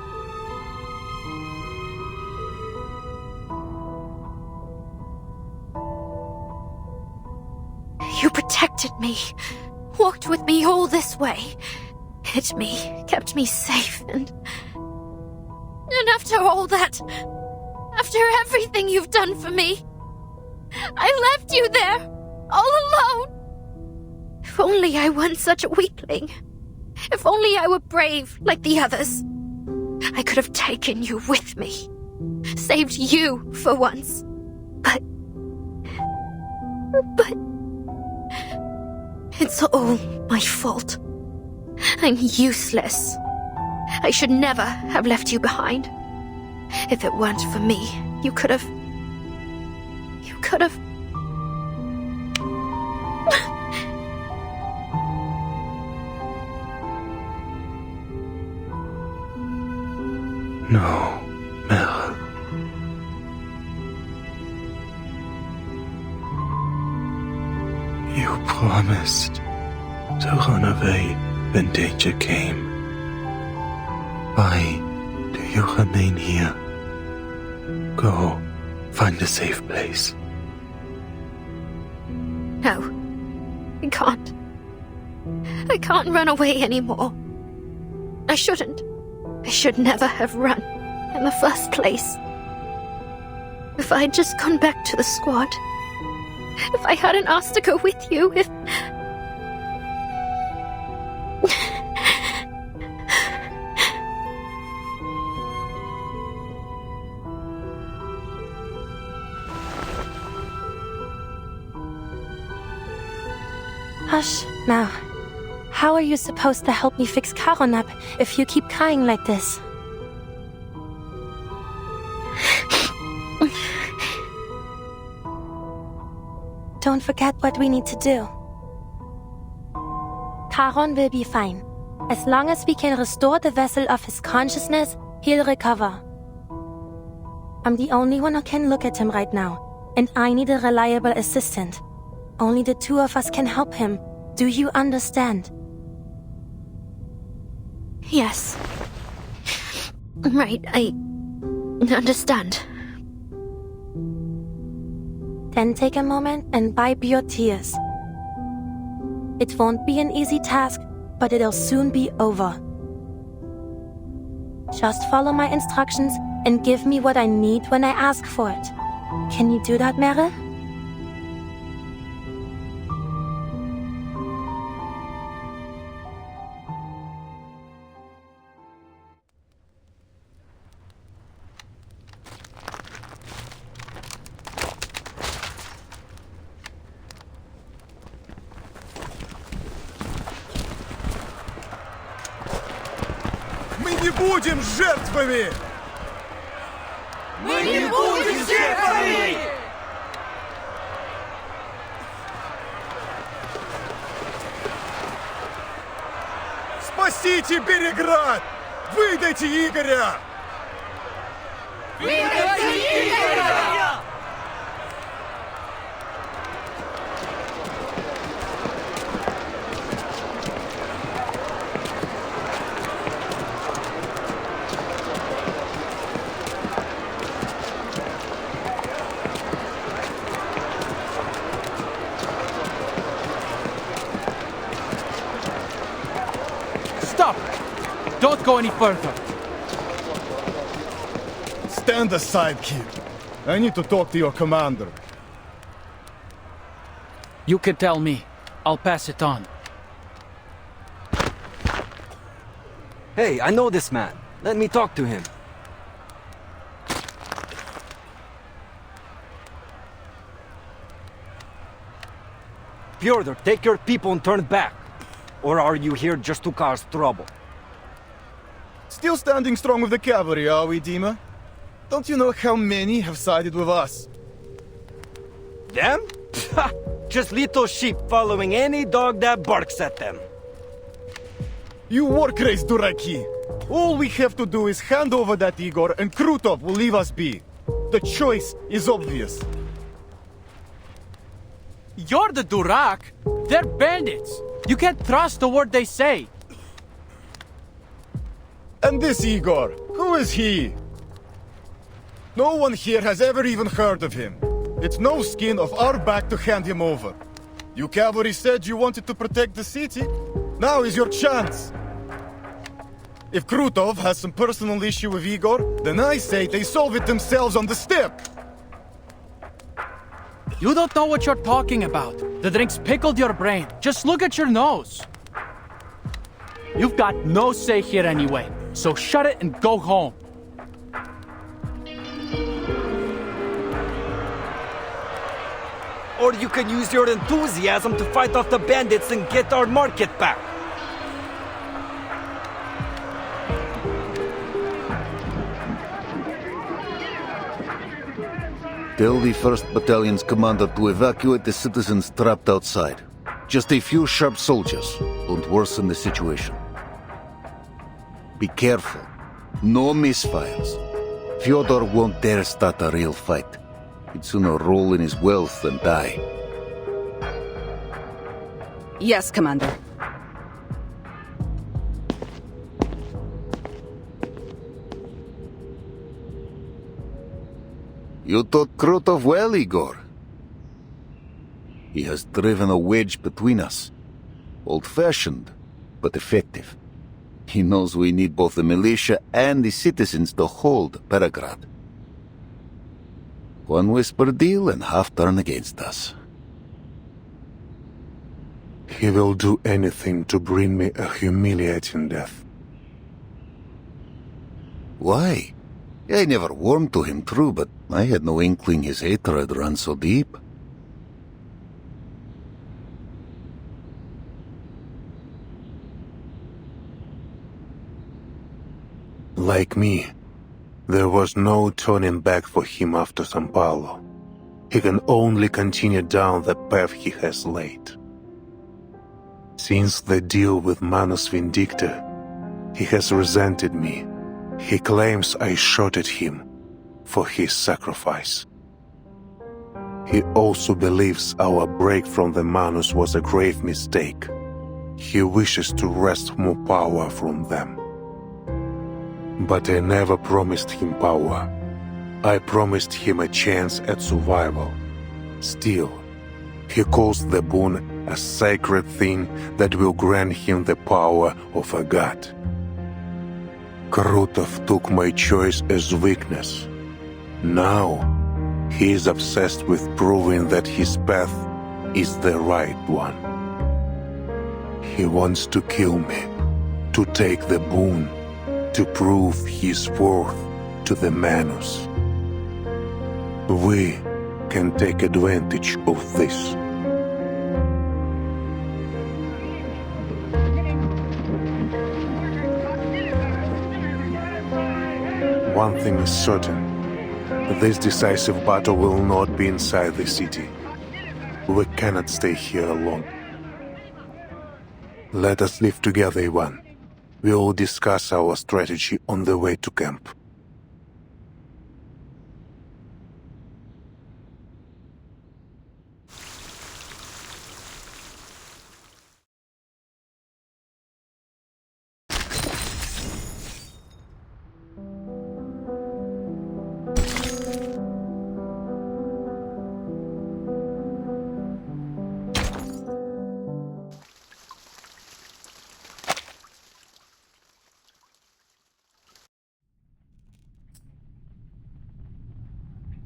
You protected me. Walked with me all this way. Hid me, kept me safe, and after all that, after everything you've done for me, I left you there, all alone. If only I weren't such a weakling. If only I were brave like the others. I could have taken you with me. Saved you for once. But it's all my fault. I'm useless. I should never have left you behind. If it weren't for me, you could have... No, Meryl. You promised to run away when danger came. Why do you remain here? Go, find a safe place. No, I can't. I can't run away anymore. I shouldn't. I should never have run in the first place. If I'd just gone back to the squad. If I hadn't asked to go with you, if... Hush, now. How are you supposed to help me fix Charon up if you keep crying like this? Don't forget what we need to do. Charon will be fine. As long as we can restore the vessel of his consciousness, he'll recover. I'm the only one who can look at him right now, and I need a reliable assistant. Only the two of us can help him. If I had asked to go with you, if... No. I can't. I can't run away anymore. I shouldn't. I should never have run in the first place. If I'd just gone back to the squad. If I hadn't asked to go with you, if... Don't forget what we need to do. Charon will be fine. As long as we can restore the vessel of his consciousness, he'll recover. I'm the only one who can look at him right now, and I need a reliable assistant. Only the two of us can help him. Do you understand? Yes. Right, I understand. Then take a moment and wipe your tears. It won't be an easy task, but it'll soon be over. Just follow my instructions and give me what I need when I ask for it. Can you do that, Mere? Мы не будем жертвами! Мы не будем жертвами! Спасите Береград! Выдайте Игоря! Выдайте Игоря! Stop! Don't go any further. Stand aside, kid. I need to talk to your commander. You can tell me. I'll pass it on. Hey, I know this man. Let me talk to him. Pyotr, take your people and turn back. Or are you here just to cause trouble? Still standing strong with the cavalry, are we, Dima? Don't you know how many have sided with us? Them? Just little sheep following any dog that barks at them. You war-crazed duraki! All we have to do is hand over that Igor and Krutov will leave us be. The choice is obvious. You're the Durak. They're bandits. You can't trust a word they say. And this Igor, who is he? No one here has ever even heard of him. It's no skin of our back to hand him over. You cavalry said you wanted to protect the city. Now is your chance. If Krutov has some personal issue with Igor, then I say they solve it themselves on the steppe. You don't know what you're talking about. The drinks pickled your brain. Just look at your nose. You've got no say here anyway, so shut it and go home. Or you can use your enthusiasm to fight off the bandits and get our market back. Tell the 1st Battalion's commander to evacuate the citizens trapped outside. Just a few sharp soldiers won't worsen the situation. Be careful. No misfires. Fyodor won't dare start a real fight. He'd sooner roll in his wealth than die. Yes, Commander. You taught Krutov well, Igor. He has driven a wedge between us. Old-fashioned, but effective. He knows we need both the militia and the citizens to hold Peregrad. One whisper deal and half turn against us. He will do anything to bring me a humiliating death. Why? I never warmed to him, true, but I had no inkling his hatred ran so deep. Like me, there was no turning back for him after San Paulo. He can only continue down the path he has laid. Since the deal with Manus Vindicta, he has resented me. He claims I shot at him for his sacrifice. He also believes our break from the Manus was a grave mistake. He wishes to wrest more power from them. But I never promised him power. I promised him a chance at survival. Still, he calls the boon a sacred thing that will grant him the power of a god. Krutov took my choice as weakness. Now, he is obsessed with proving that his path is the right one. He wants to kill me, to take the boon, to prove his worth to the Manus. We can take advantage of this. One thing is certain. This decisive battle will not be inside the city. We cannot stay here alone. Let us live together, Ivan. We will discuss our strategy on the way to camp.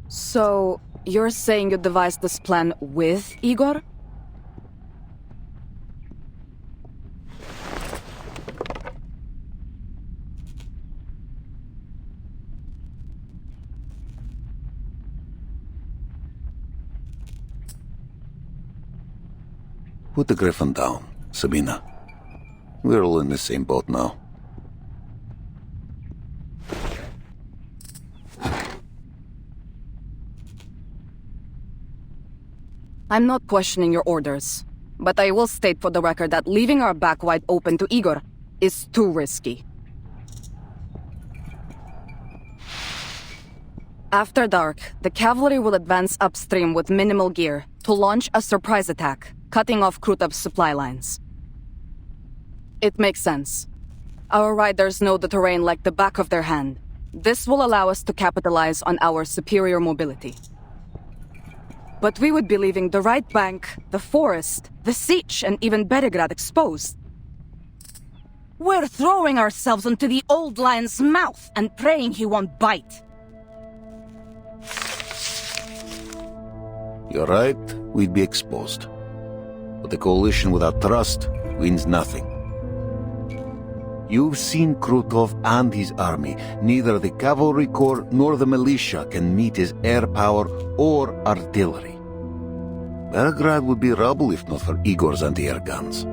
So, you're saying you devised this plan with Igor? Put the Griffin down, Sabina. We're all in the same boat now. I'm not questioning your orders, but I will state for the record that leaving our back wide open to Igor is too risky. After dark, the cavalry will advance upstream with minimal gear to launch a surprise attack, cutting off Krutov's supply lines. It makes sense. Our riders know the terrain like the back of their hand. This will allow us to capitalize on our superior mobility. But we would be leaving the right bank, the forest, the Sich, and even Beregrad exposed. We're throwing ourselves into the old lion's mouth and praying he won't bite. You're right, we'd be exposed. But the coalition without trust wins nothing. You've seen Krutov and his army. Neither the cavalry corps nor the militia can meet his air power or artillery. Belgrade would be rubble if not for Igor's anti-air guns.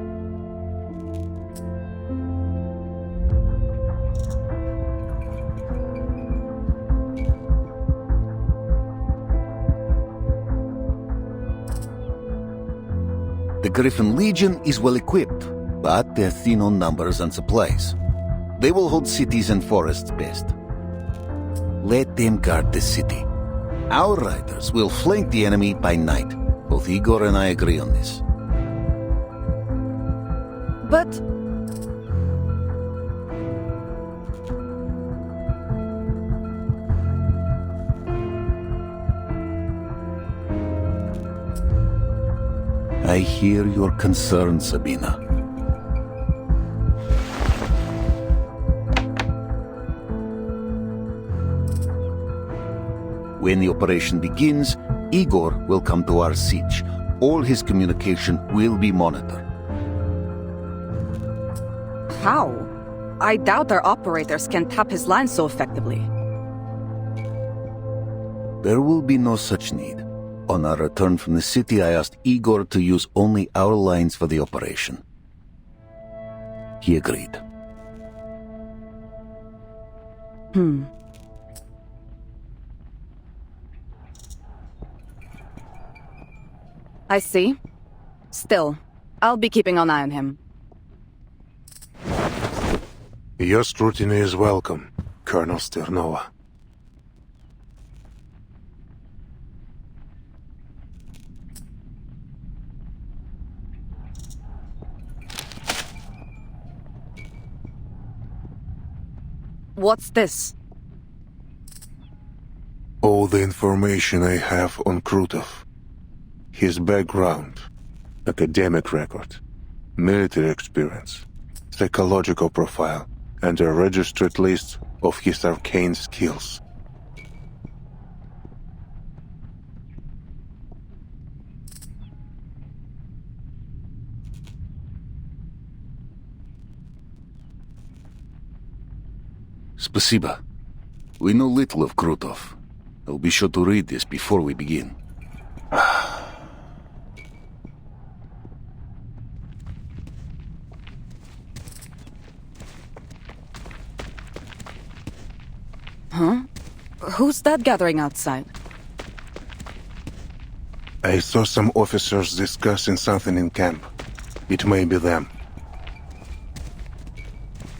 The Griffin Legion is well equipped, but they're thin on numbers and supplies. They will hold cities and forests best. Let them guard the city. Our riders will flank the enemy by night. Both Igor and I agree on this. But... I hear your concern, Sabina. When the operation begins, Igor will come to our siege. All his communication will be monitored. how? I doubt our operators can tap his line so effectively. There will be no such need. On our return from the city, I asked Igor to use only our lines for the operation. He agreed. I see. Still, I'll be keeping an eye on him. Your scrutiny is welcome, Colonel Sternova. What's this? All the information I have on Krutov. His background, academic record, military experience, psychological profile, and a registered list of his arcane skills. Spasiba. We know little of Krutov. I'll be sure to read this before we begin. Huh? Who's that gathering outside? I saw some officers discussing something in camp. It may be them.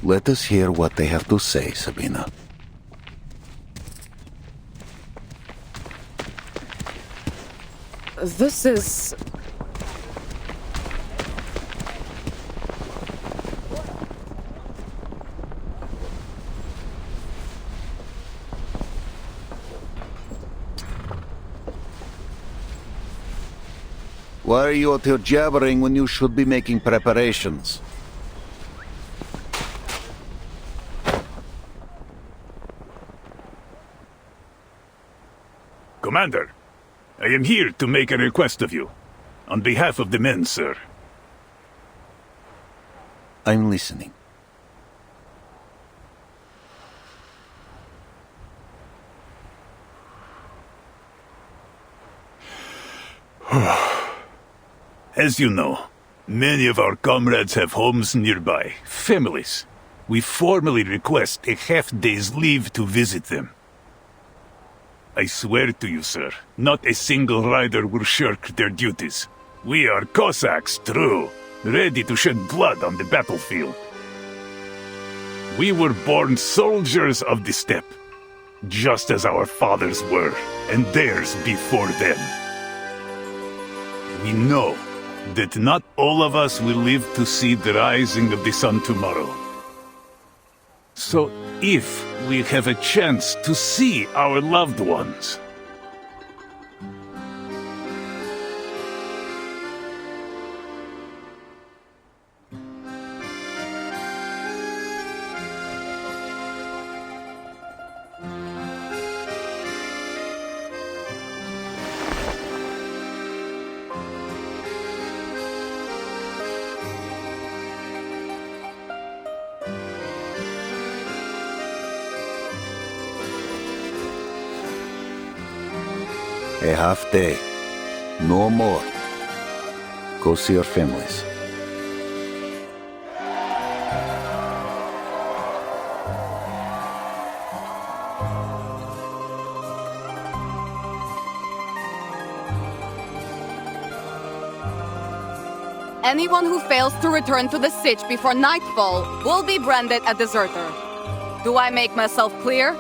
Let us hear what they have to say, Sabina. This is... Why are you out here jabbering when you should be making preparations? Commander, I am here to make a request of you. On behalf of the men, sir. I'm listening. As you know, many of our comrades have homes nearby, families. We formally request a half-day's leave to visit them. I swear to you, sir, not a single rider will shirk their duties. We are Cossacks, true, ready to shed blood on the battlefield. We were born soldiers of the steppe, just as our fathers were, and theirs before them. We know that not all of us will live to see the rising of the sun tomorrow. So if we have a chance to see our loved ones, A half day. No more. Go see your families. Anyone who fails to return to the Sich before nightfall will be branded a deserter. Do I make myself clear?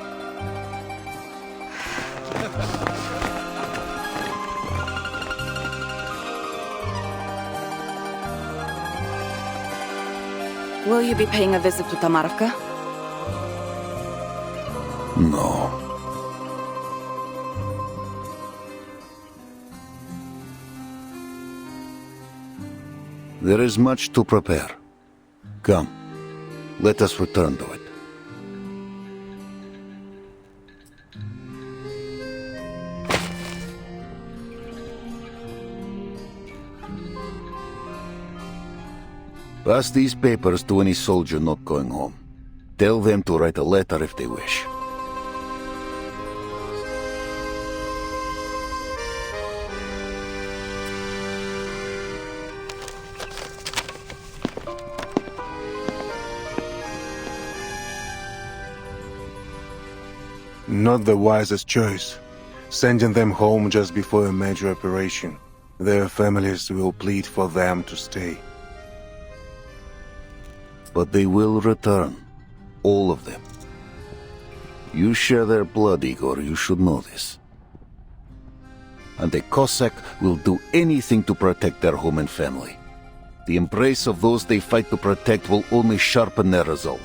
Will you be paying a visit to Tamarivka? No. There is much to prepare. Come, let us return to it. Pass these papers to any soldier not going home. Tell them to write a letter if they wish. Not the wisest choice. Sending them home just before a major operation. Their families will plead for them to stay. But they will return. All of them. You share their blood, Igor, you should know this. And a Cossack will do anything to protect their home and family. The embrace of those they fight to protect will only sharpen their resolve.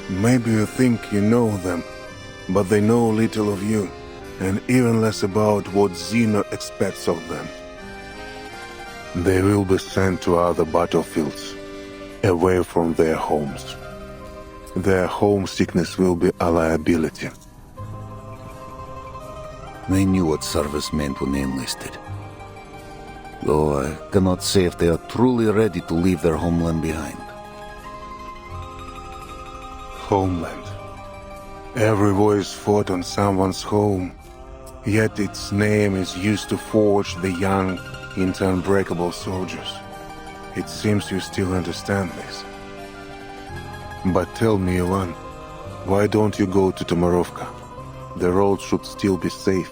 Maybe you think you know them, but they know little of you, and even less about what Zeno expects of them. They will be sent to other battlefields, away from their homes. Their homesickness will be a liability. They knew what service meant when they enlisted. Though I cannot say if they are truly ready to leave their homeland behind. Homeland. Every war is fought on someone's home, yet its name is used to forge the young into unbreakable soldiers. It seems you still understand this. But tell me, Ivan, why don't you go to Tomarovka? The road should still be safe.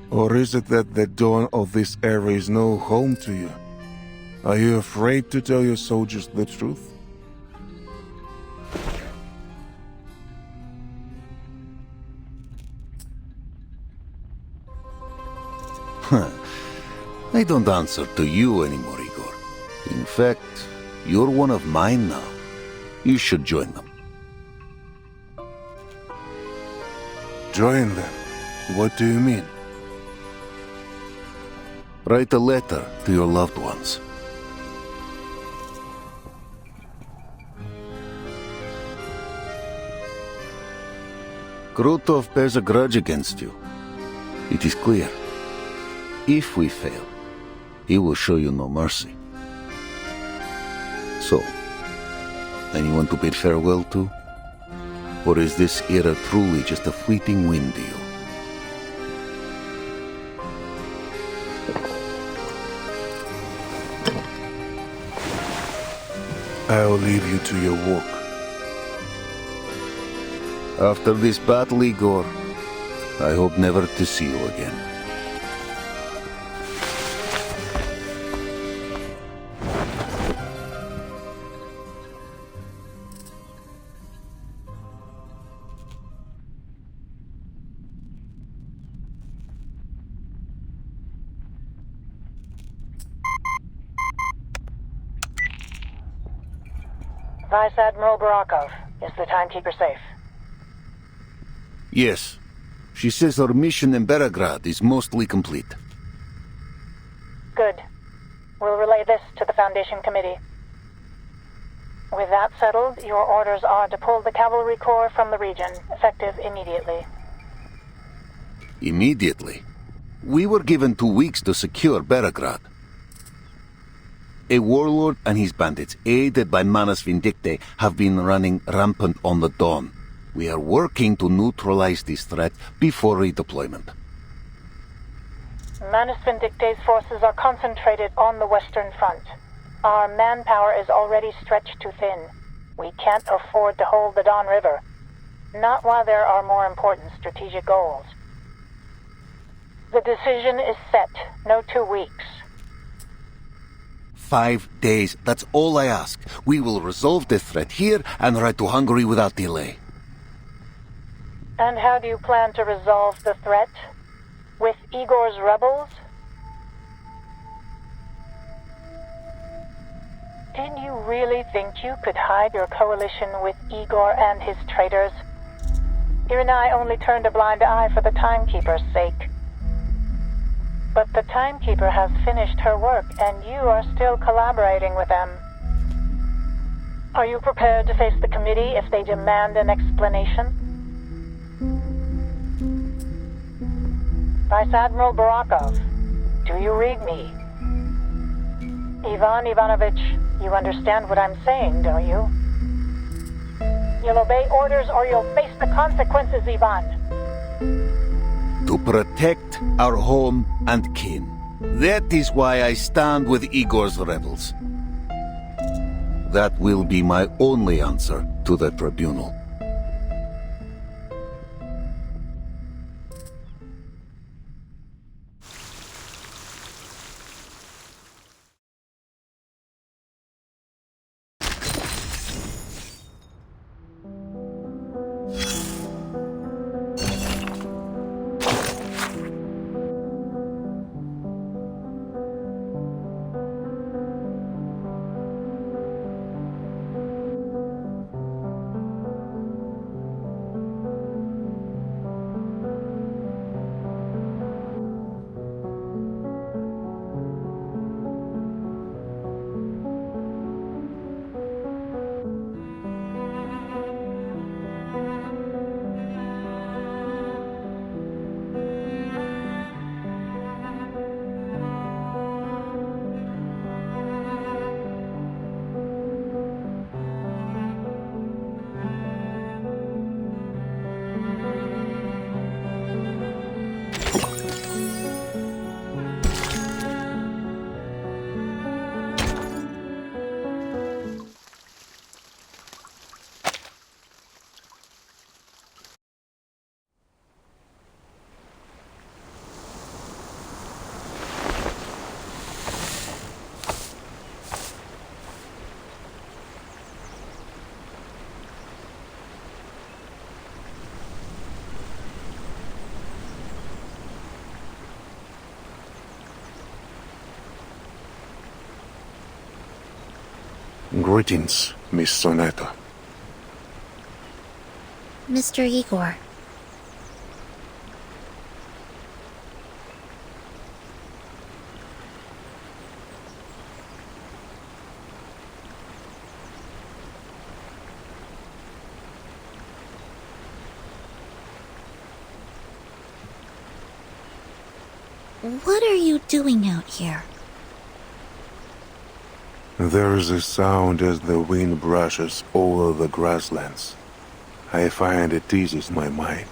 Or is it that the dawn of this era is no home to you? Are you afraid to tell your soldiers the truth? I don't answer to you anymore, Igor. In fact, you're one of mine now. You should join them. Join them? What do you mean? Write a letter to your loved ones. Krutov bears a grudge against you. It is clear. If we fail, he will show you no mercy. So, anyone to bid farewell to? Or is this era truly just a fleeting whim to you? I'll leave you to your work. After this battle, Igor, I hope never to see you again. Vice Admiral Barakov, is the timekeeper safe? Yes. She says our mission in Belgrade is mostly complete. Good. We'll relay this to the Foundation Committee. With that settled, your orders are to pull the Cavalry Corps from the region, effective immediately. Immediately? We were given 2 weeks to secure Belgrade. A warlord and his bandits, aided by Manus Vindictae, have been running rampant on the Don. We are working to neutralize this threat before redeployment. Manus Vindictae's forces are concentrated on the Western Front. Our manpower is already stretched too thin. We can't afford to hold the Don River. Not while there are more important strategic goals. The decision is set. No 2 weeks. 5 days, that's all I ask. We will resolve the threat here and ride to Hungary without delay. And how do you plan to resolve the threat? With Igor's rebels? Did you really think you could hide your coalition with Igor and his traitors? You and I only turned a blind eye for the Timekeeper's sake. But the Timekeeper has finished her work, and you are still collaborating with them. Are you prepared to face the committee if they demand an explanation? Vice Admiral Barakov, do you read me? Ivan Ivanovich, you understand what I'm saying, don't you? You'll obey orders or you'll face the consequences, Ivan. To protect our home and kin. That is why I stand with Igor's rebels. That will be my only answer to the tribunal. Greetings, Miss Sonata. Mr. Igor. What are you doing out here? There is a sound as the wind brushes over the grasslands. I find it eases my mind.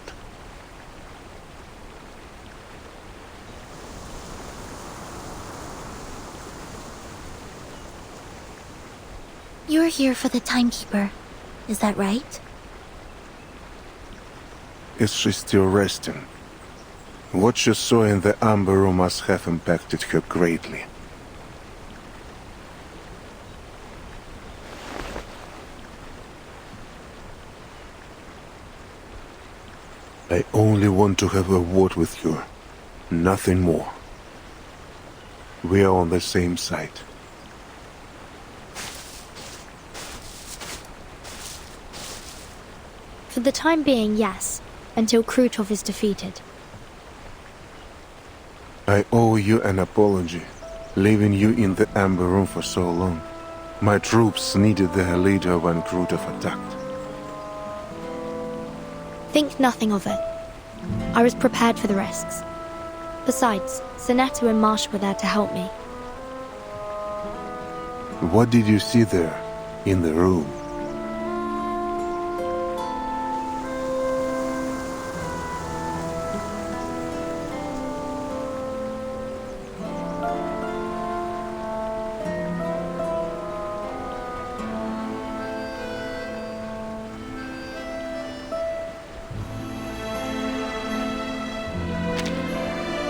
You're here for the timekeeper. Is that right? Is she still resting? What she saw in the amber room must have impacted her greatly. I only want to have a word with you, nothing more. We are on the same side. For the time being, yes, until Krutov is defeated. I owe you an apology, leaving you in the amber room for so long. My troops needed their leader when Krutov attacked. Think nothing of it. I was prepared for the risks. Besides, Zanetto and Marsh were there to help me. What did you see there, in the room?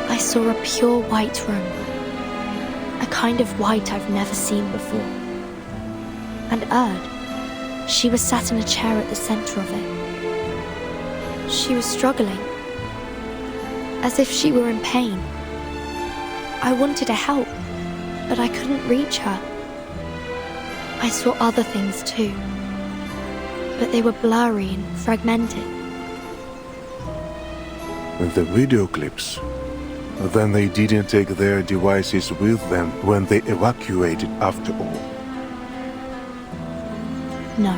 I saw a pure white room. A kind of white I've never seen before. And Erd, she was sat in a chair at the center of it. She was struggling, as if she were in pain. I wanted to help, but I couldn't reach her. I saw other things too, but they were blurry and fragmented. The video clips. Then they didn't take their devices with them when they evacuated after all. No.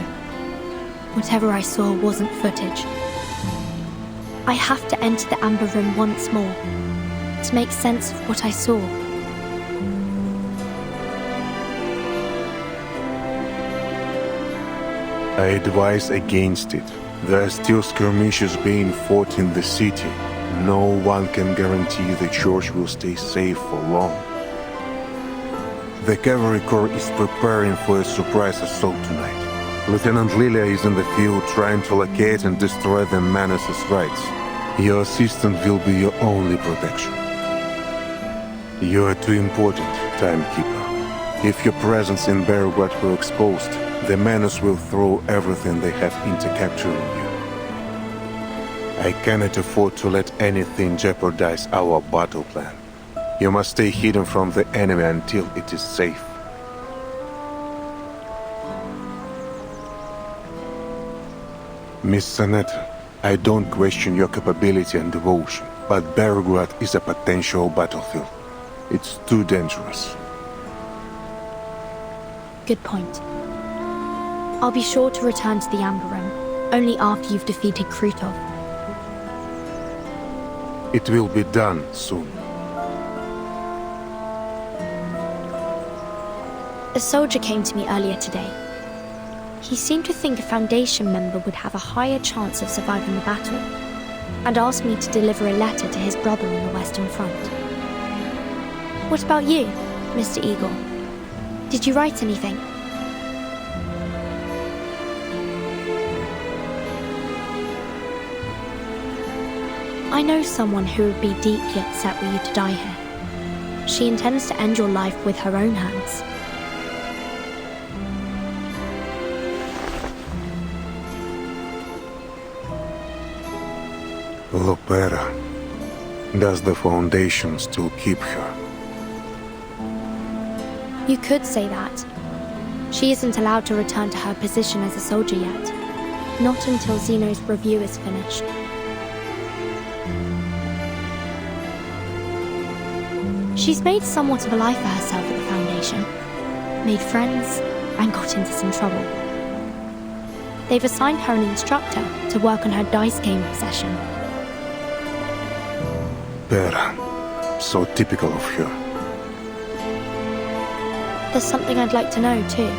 Whatever I saw wasn't footage. I have to enter the amber room once more to make sense of what I saw. I advise against it. There are still skirmishes being fought in the city. No one can guarantee the church will stay safe for long. The cavalry corps is preparing for a surprise assault tonight. Lieutenant Lilia is in the field trying to locate and destroy the Manus' rights. Your assistant will be your only protection. You are too important, Timekeeper. If your presence in Belgrade were exposed, the Manus will throw everything they have into capturing you. I cannot afford to let anything jeopardize our battle plan. You must stay hidden from the enemy until it is safe. Miss Sonata, I don't question your capability and devotion, but Belgrade is a potential battlefield. It's too dangerous. Good point. I'll be sure to return to the Amber Room, only after you've defeated Krutov. It will be done soon. A soldier came to me earlier today. He seemed to think a Foundation member would have a higher chance of surviving the battle, and asked me to deliver a letter to his brother on the Western Front. What about you, Mr. Igor? Did you write anything? I know someone who would be deeply upset were you to die here. She intends to end your life with her own hands. Lopera. Does the Foundation still keep her? You could say that. She isn't allowed to return to her position as a soldier yet. Not until Zeno's review is finished. She's made somewhat of a life for herself at the Foundation. Made friends, and got into some trouble. They've assigned her an instructor to work on her dice game obsession. Bera. So typical of her. There's something I'd like to know, too.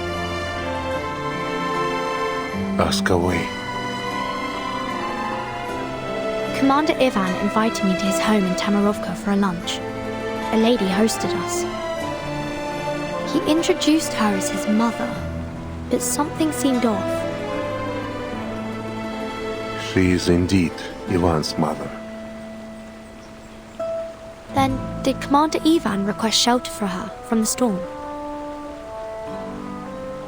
Ask away. Commander Ivan invited me to his home in Tamarovka for a lunch. A lady hosted us. He introduced her as his mother, but something seemed off. She is indeed Ivan's mother. Then, did Commander Ivan request shelter for her from the storm?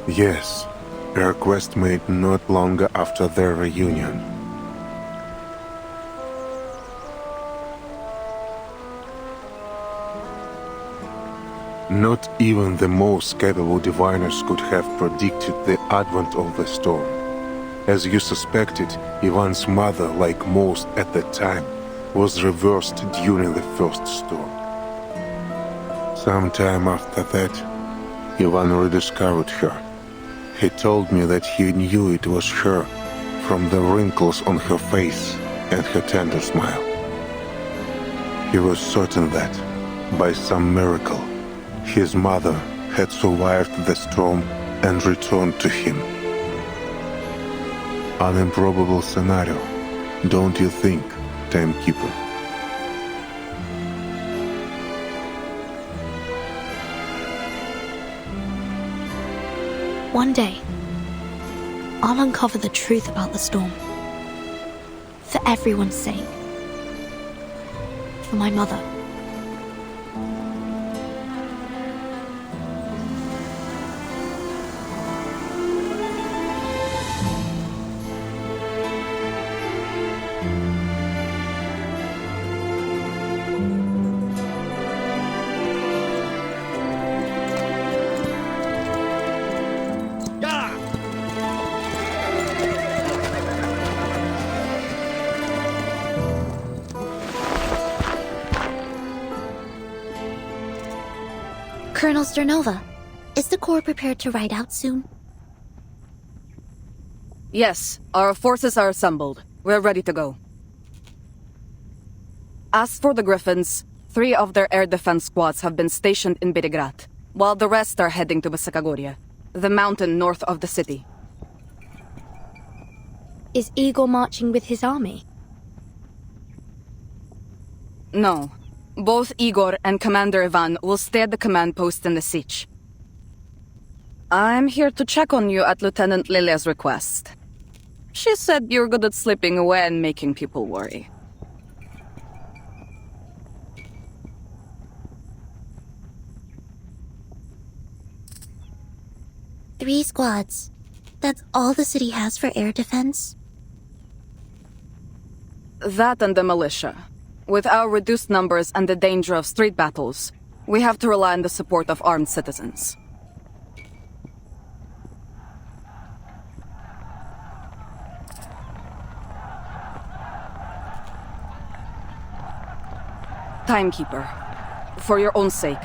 Yes, a request made not long after their reunion. Not even the most capable diviners could have predicted the advent of the storm. As you suspected, Ivan's mother, like most at the time, was reversed during the first storm. Sometime after that, Ivan rediscovered her. He told me that he knew it was her from the wrinkles on her face and her tender smile. He was certain that, by some miracle, his mother had survived the storm and returned to him. An improbable scenario, don't you think, Timekeeper? One day, I'll uncover the truth about the storm. For everyone's sake. For my mother. Colonel Sternova, is the Corps prepared to ride out soon? Yes, our forces are assembled. We're ready to go. As for the Griffins, 3 of their air defense squads have been stationed in Berigrad, while the rest are heading to Besakagoria, the mountain north of the city. Is Igor marching with his army? No. Both Igor and Commander Ivan will stay at the command post in the siege. I'm here to check on you at Lieutenant Lilia's request. She said you're good at slipping away and making people worry. Three squads. That's all the city has for air defense? That and the militia. With our reduced numbers and the danger of street battles, we have to rely on the support of armed citizens. Timekeeper, for your own sake,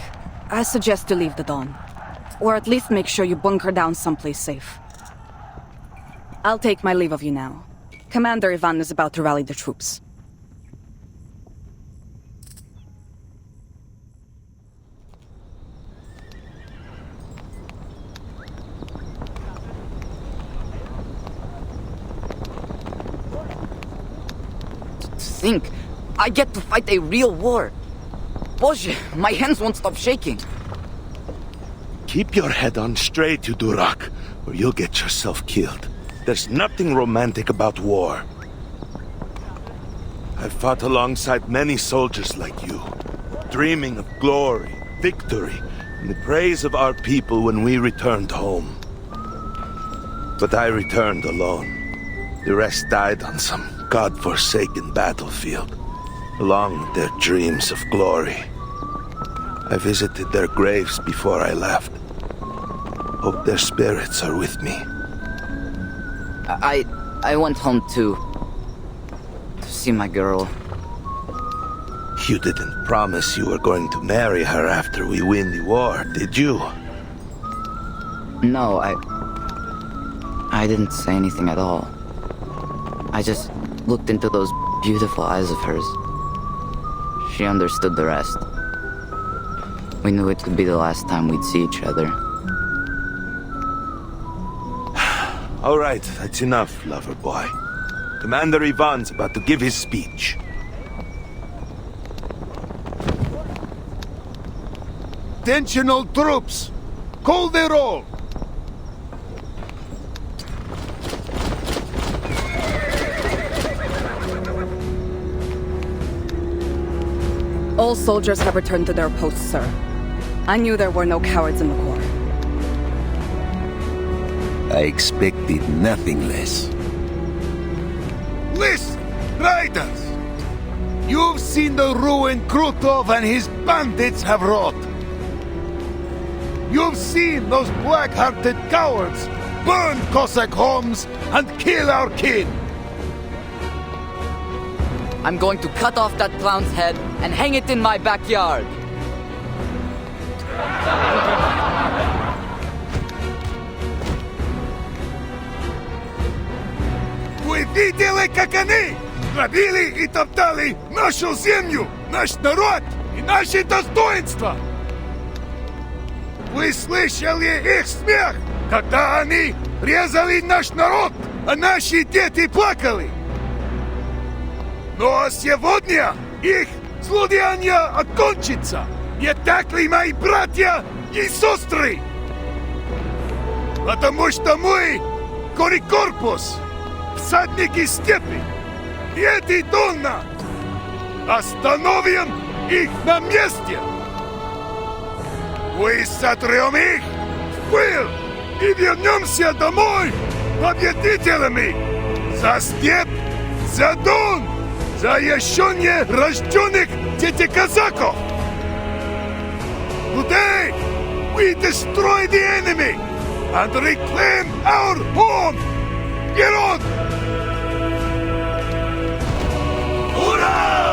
I suggest you leave the Dawn. Or at least make sure you bunker down someplace safe. I'll take my leave of you now. Commander Ivan is about to rally the troops. Think I get to fight a real war. Boże, my hands won't stop shaking. Keep your head on straight, you Durak, or you'll get yourself killed. There's nothing romantic about war. I've fought alongside many soldiers like you, dreaming of glory, victory, and the praise of our people when we returned home. But I returned alone. The rest died on some God-forsaken battlefield, along with their dreams of glory. I visited their graves before I left, Hope their spirits are with me. I went home to see my girl. You didn't promise you were going to marry her after we win the war, did you? No, I didn't say anything at all. I just looked into those beautiful eyes of hers. She understood the rest. We knew it could be the last time we'd see each other. All right, that's enough, lover boy. Commander Ivan's about to give his speech. Attention all troops! Call the roll! All soldiers have returned to their posts, sir. I knew there were no cowards in the Corps. I expected nothing less. Listen, riders! You've seen the ruin Krutov and his bandits have wrought. You've seen those black-hearted cowards burn Cossack homes and kill our kin. I'm going to cut off that clown's head and hang it in my backyard. Вы видели, как они грабили и топтали нашу землю, наш народ и наши достоинства? Вы слышали их смех, когда они резали наш народ, а наши дети плакали? Но сегодня их злодеяние окончится. Не так ли, мои братья и сестры? Потому что мы, Корикорпус, всадники степи, и эти Донна, остановим их на месте. Мы сотрем их в пыль и вернемся домой победителями. За степь, за Дон, за еще не рожденных детей казаков. Today, we destroy the enemy and reclaim our home. Get on! Hurrah!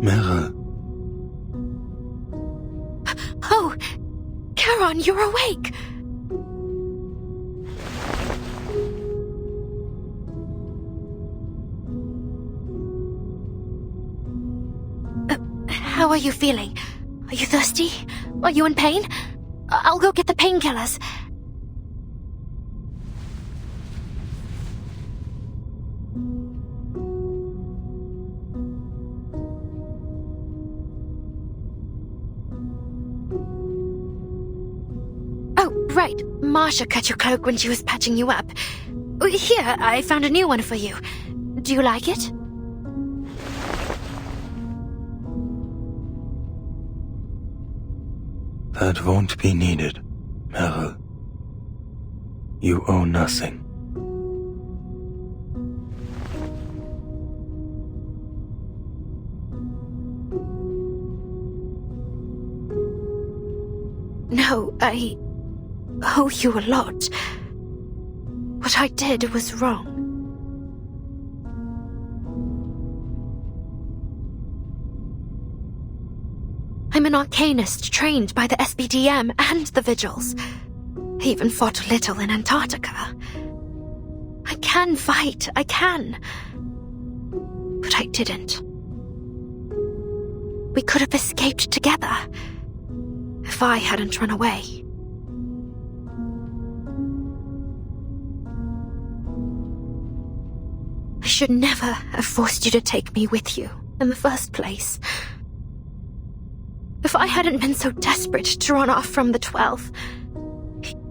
Mère. Oh, Carol! on, you're awake! How are you feeling? Are you thirsty? Are you in pain? I'll go get the painkillers. Oh, right. Marsha cut your cloak when she was patching you up. Here, I found a new one for you. Do you like it? That won't be needed, Meryl. You owe nothing. No, I owe you a lot. What I did was wrong. I'm an arcanist trained by the SBDM and the Vigils. I even fought a little in Antarctica. I can fight, I can. But I didn't. We could have escaped together if I hadn't run away. I should never have forced you to take me with you in the first place. If I hadn't been so desperate to run off from the 12th,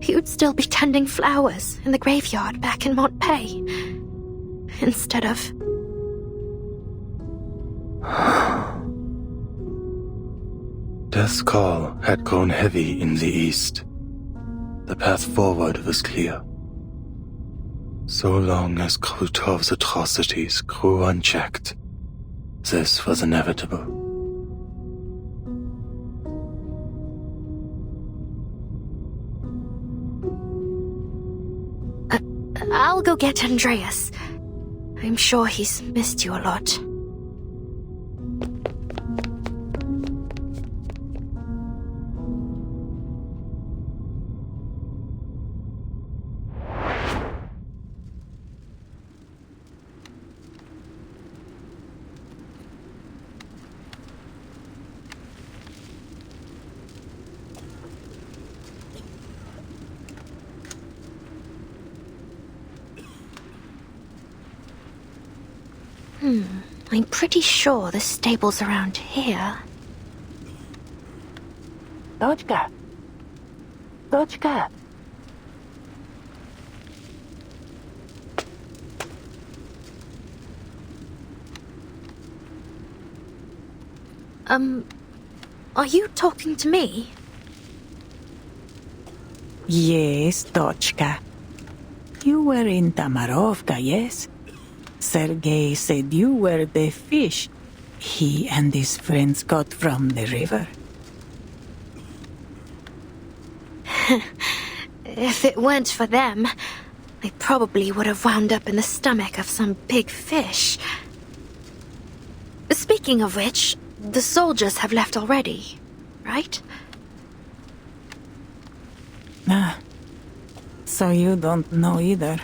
you'd still be tending flowers in the graveyard back in Montpay. Instead of... Death's call had grown heavy in the east. The path forward was clear. So long as Krutov's atrocities grew unchecked, this was inevitable. I'll go get Andreas. I'm sure he's missed you a lot. I'm pretty sure the stable's around here. Дочка! Дочка! Are you talking to me? Yes, Dochka. You were in Tamarovka, yes? Sergei said you were the fish he and his friends got from the river. If it weren't for them, I probably would have wound up in the stomach of some big fish. Speaking of which, the soldiers have left already, right? Ah, so you don't know either.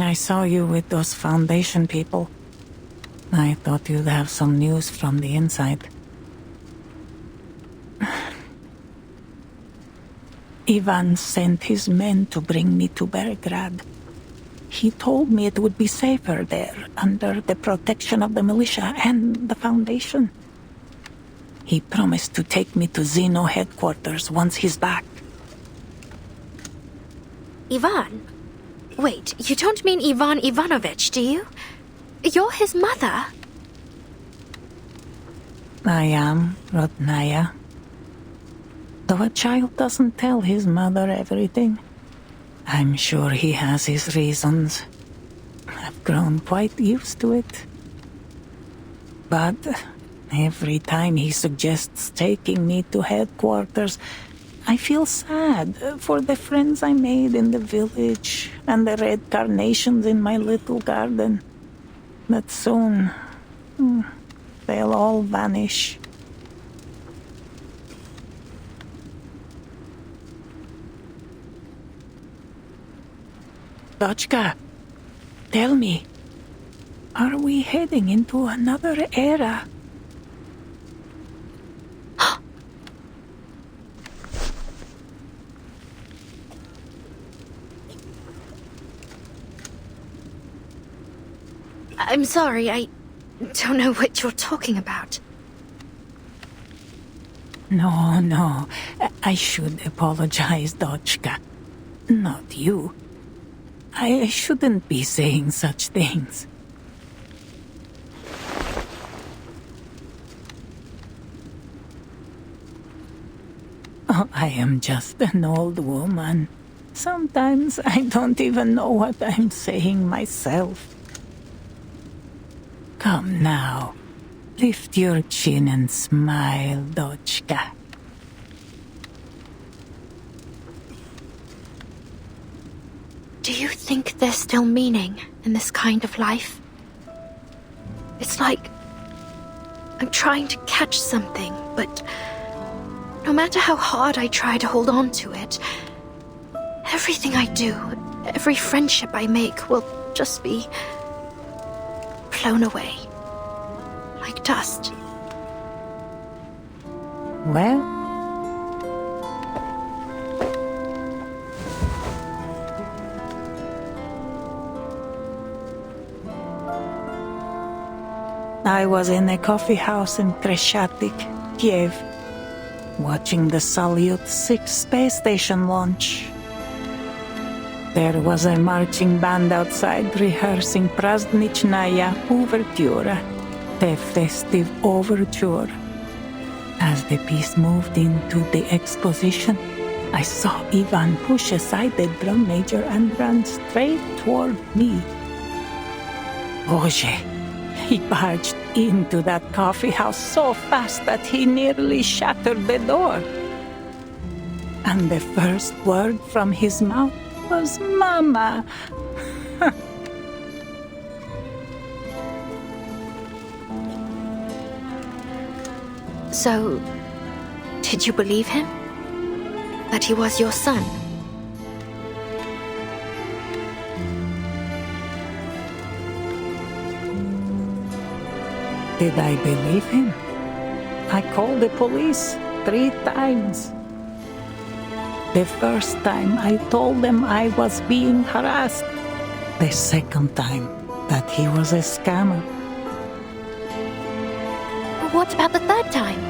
I saw you with those Foundation people. I thought you'd have some news from the inside. Ivan sent his men to bring me to Belgrade. He told me it would be safer there, under the protection of the militia and the Foundation. He promised to take me to Zeno headquarters once he's back. Ivan? Wait, you don't mean Ivan Ivanovich, do you? You're his mother. I am, Rodnaya. Though a child doesn't tell his mother everything, I'm sure he has his reasons. I've grown quite used to it. But every time he suggests taking me to headquarters, I feel sad for the friends I made in the village and the red carnations in my little garden. That soon they'll all vanish. Dotchka, tell me, are we heading into another era? I'm sorry, I don't know what you're talking about. No, I should apologize, Dotchka. Not you. I shouldn't be saying such things. Oh, I am just an old woman. Sometimes I don't even know what I'm saying myself. Come now. Lift your chin and smile, Dotchka. Do you think there's still meaning in this kind of life? It's like I'm trying to catch something, but no matter how hard I try to hold on to it, everything I do, every friendship I make will just be blown away. Like dust. Well, I was in a coffee house in Kreshatik, Kiev, watching the Salyut 6 space station launch. There was a marching band outside rehearsing Prazdnichnaya Overture, the festive overture. As the piece moved into the exposition, I saw Ivan push aside the drum major and run straight toward me. Boże, he barged into that coffee house so fast that he nearly shattered the door. And the first word from his mouth was Mama. So, did you believe him? That he was your son? Did I believe him? I called the police 3 times. The first time I told them I was being harassed. The second time that he was a scammer. What about the third time?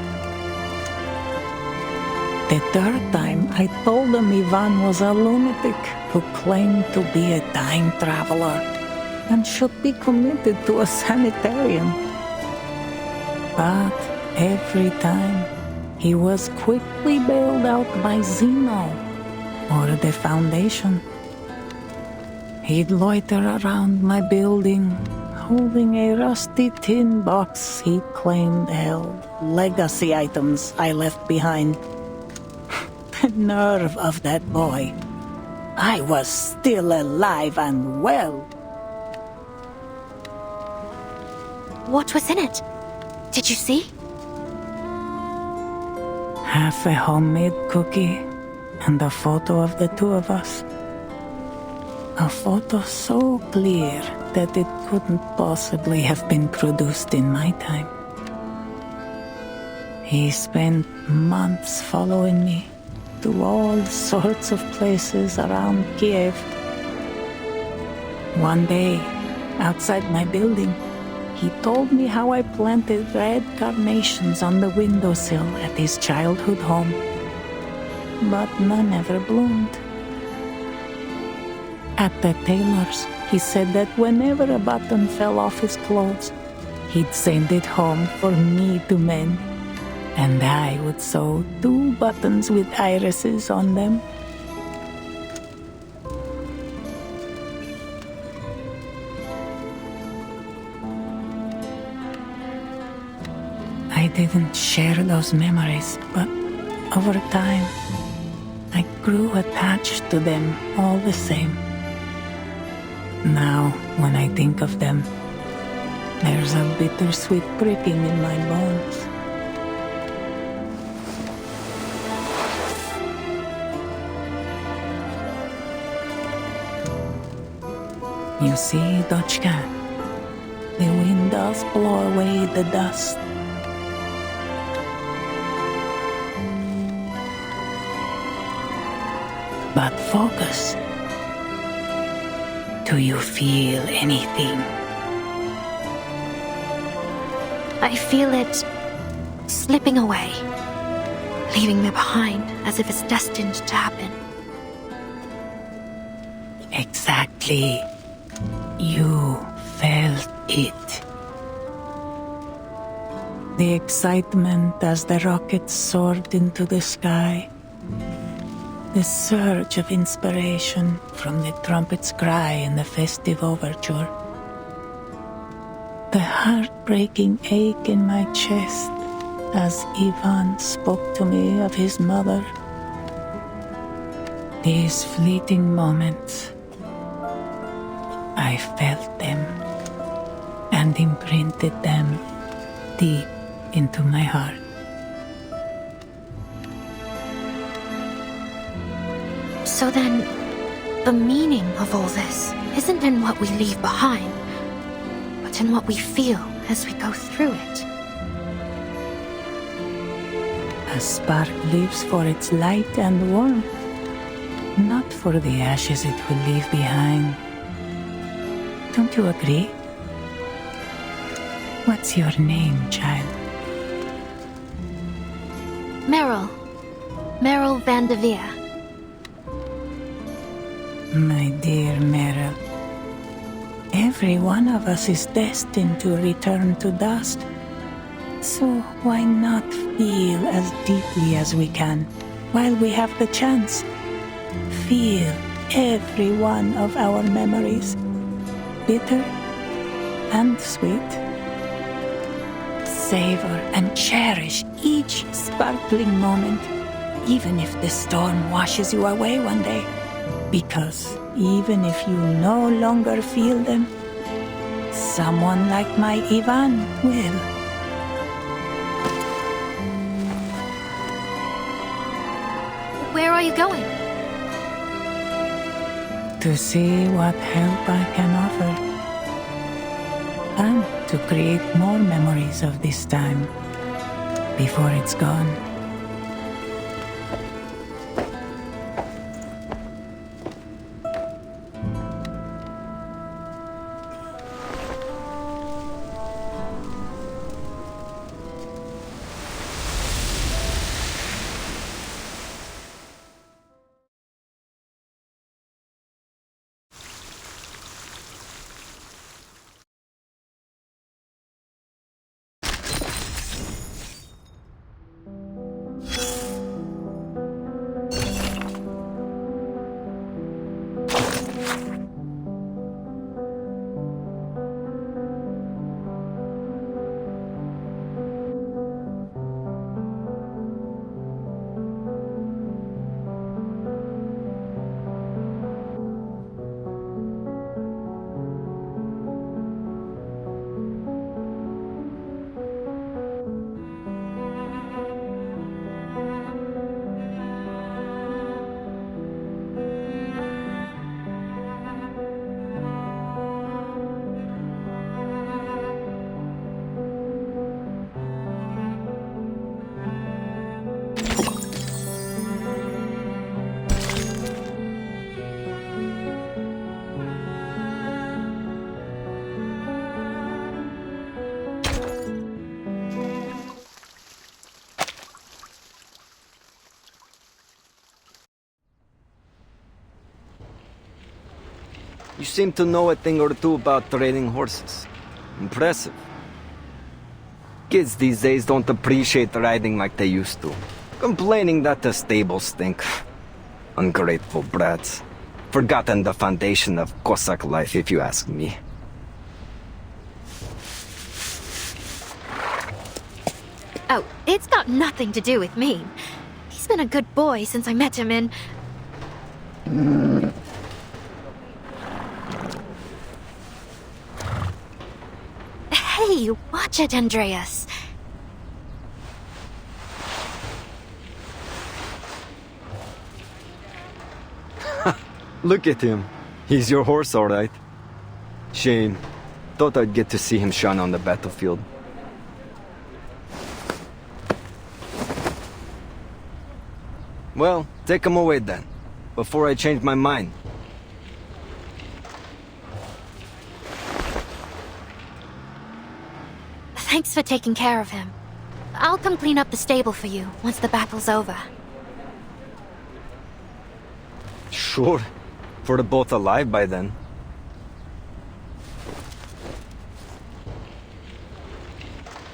The third time I told them Ivan was a lunatic who claimed to be a time traveler and should be committed to a sanitarium. But every time, he was quickly bailed out by Zeno or the Foundation. He'd loiter around my building, holding a rusty tin box he claimed held legacy items I left behind. The nerve of that boy. I was still alive and well. What was in it? Did you see? Half a homemade cookie and a photo of the 2 of us. A photo so clear that it couldn't possibly have been produced in my time. He spent months following me to all sorts of places around Kiev. One day, outside my building, he told me how I planted red carnations on the windowsill at his childhood home. But none ever bloomed. At the tailor's, he said that whenever a button fell off his clothes, he'd send it home for me to mend, and I would sew 2 buttons with irises on them. I didn't share those memories, but over time, I grew attached to them all the same. Now, when I think of them, There's a bittersweet pricking in my bones. You see, Dochka, the wind does blow away the dust. But focus. Do you feel anything? I feel it slipping away, leaving me behind as if it's destined to happen. Exactly. You felt it. The excitement as the rockets soared into the sky. The surge of inspiration from the trumpet's cry in the festive overture. The heartbreaking ache in my chest as Ivan spoke to me of his mother. These fleeting moments, I felt them and imprinted them deep into my heart. So then, the meaning of all this isn't in what we leave behind, but in what we feel as we go through it. A spark lives for its light and warmth, not for the ashes it will leave behind. Don't you agree? What's your name, child? Meryl. Meryl Van de Veer. My dear Meryl, every one of us is destined to return to dust. So why not feel as deeply as we can while we have the chance? Feel every one of our memories, bitter and sweet. Savor and cherish each sparkling moment, even if the storm washes you away one day. Because even if you no longer feel them, someone like my Ivan will. Where are you going? To see what help I can offer. And to create more memories of this time before it's gone. You seem to know a thing or two about training horses. Impressive. Kids these days don't appreciate riding like they used to. Complaining that the stables stink. Ungrateful brats. Forgotten the foundation of Cossack life, if you ask me. Oh, it's got nothing to do with me. He's been a good boy since I met him in... Watch it, Andreas. Look at him. He's your horse, all right. Shame. Thought I'd get to see him shine on the battlefield. Well, take him away then, before I change my mind. Thanks for taking care of him. I'll come clean up the stable for you once the battle's over. Sure. If we're both alive by then.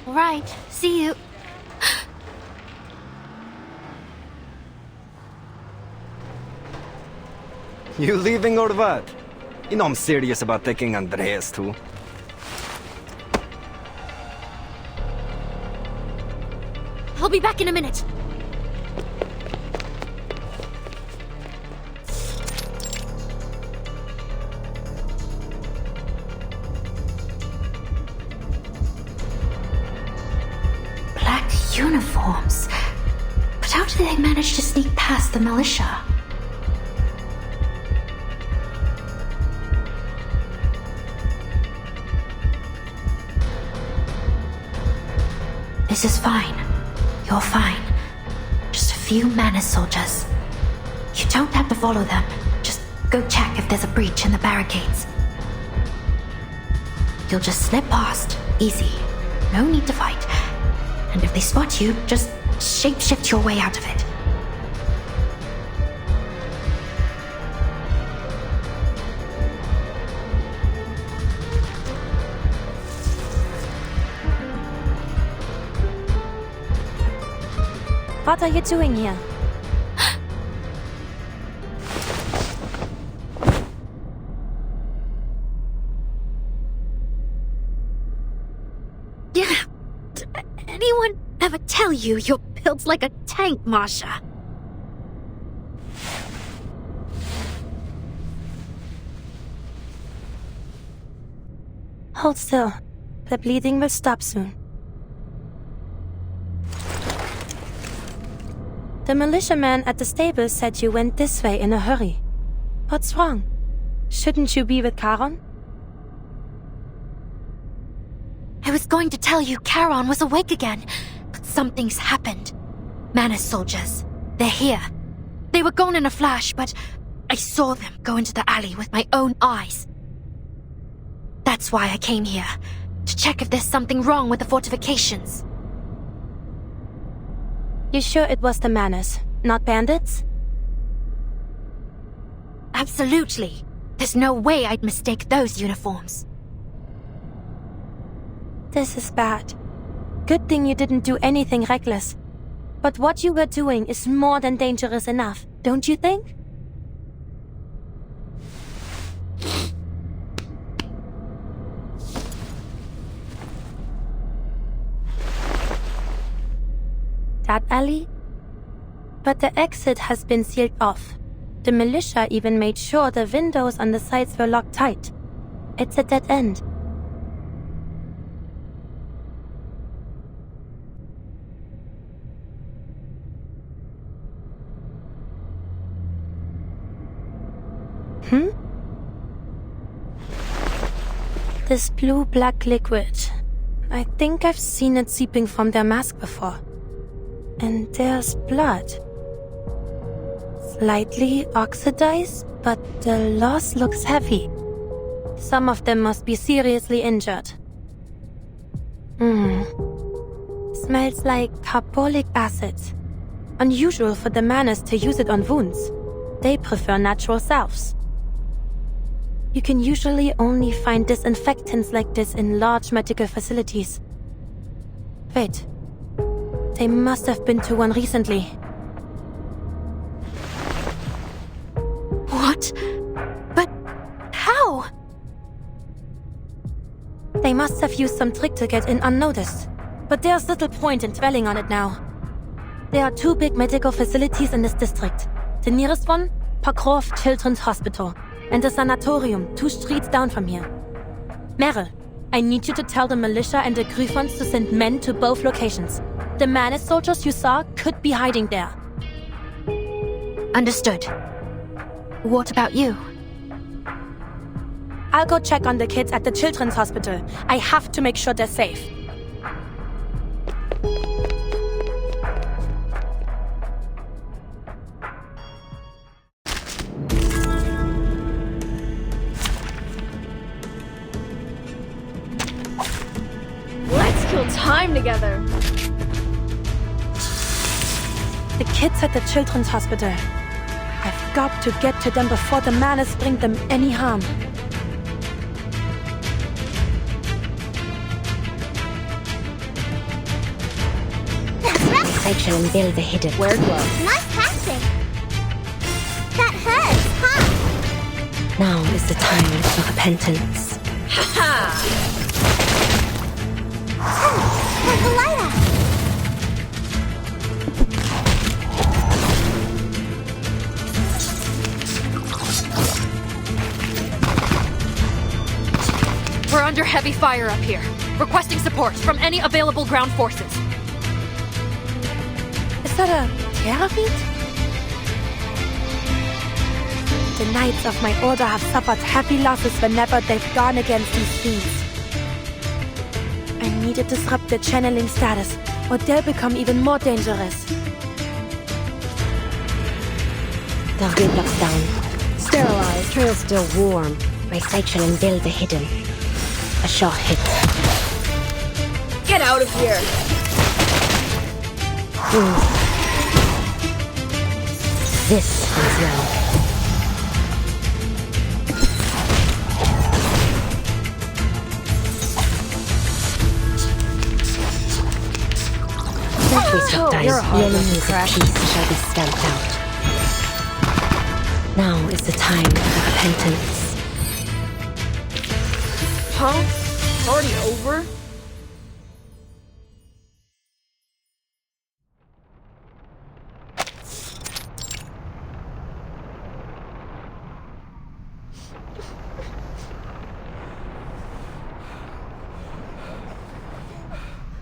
All right, see you. You leaving or what? You know I'm serious about taking Andreas too. I'll be back in a minute. Black uniforms. But how did they manage to sneak past the militia? This is fine. You're fine. Just a few Manus soldiers. You don't have to follow them. Just go check if there's a breach in the barricades. You'll just slip past. Easy. No need to fight. And if they spot you, just shapeshift your way out of it. What are you doing here? Yeah. Did anyone ever tell you you're built like a tank, Masha? Hold still. The bleeding will stop soon. The militiaman at the stable said you went this way in a hurry. What's wrong? Shouldn't you be with Charon? I was going to tell you Charon was awake again, but something's happened. Manus soldiers. They're here. They were gone in a flash, but I saw them go into the alley with my own eyes. That's why I came here, to check if there's something wrong with the fortifications. You sure it was the Manus, not bandits? Absolutely. There's no way I'd mistake those uniforms. This is bad. Good thing you didn't do anything reckless. But what you were doing is more than dangerous enough, don't you think? That alley? But the exit has been sealed off. The militia even made sure the windows on the sides were locked tight. It's a dead end. This blue-black liquid. I think I've seen it seeping from their mask before. And there's blood. Slightly oxidized, but the loss looks heavy. Some of them must be seriously injured. Smells like carbolic acid. Unusual for the Manus to use it on wounds. They prefer natural salves. You can usually only find disinfectants like this in large medical facilities. Wait. They must have been to one recently. What? But how? They must have used some trick to get in unnoticed. But there's little point in dwelling on it now. There are 2 big medical facilities in this district. The nearest one, Pokrov Children's Hospital, and the sanatorium 2 streets down from here. Meryl, I need you to tell the militia and the Griffons to send men to both locations. The Manus soldiers you saw could be hiding there. Understood. What about you? I'll go check on the kids at the children's hospital. I have to make sure they're safe. Let's kill time together. The kids at the children's hospital. I've got to get to them before the Manus bring them any harm. Section and build the hidden. Wear gloves. Nice tactic. That hurts, huh? Now is the time for repentance. Ha like a lighter. We're under heavy fire up here. Requesting support from any available ground forces. Is that a Terravit? The Knights of my order have suffered heavy losses whenever they've gone against these thieves. I need to disrupt their channeling status, or they'll become even more dangerous. Target locked down. Sterilized. Trail still warm. My section and build the hidden. A shot hit. Get out of here. This is now. Sentry stock dies. The enemy's peace shall be stamped out. Now is the time for repentance. Huh? It's already over?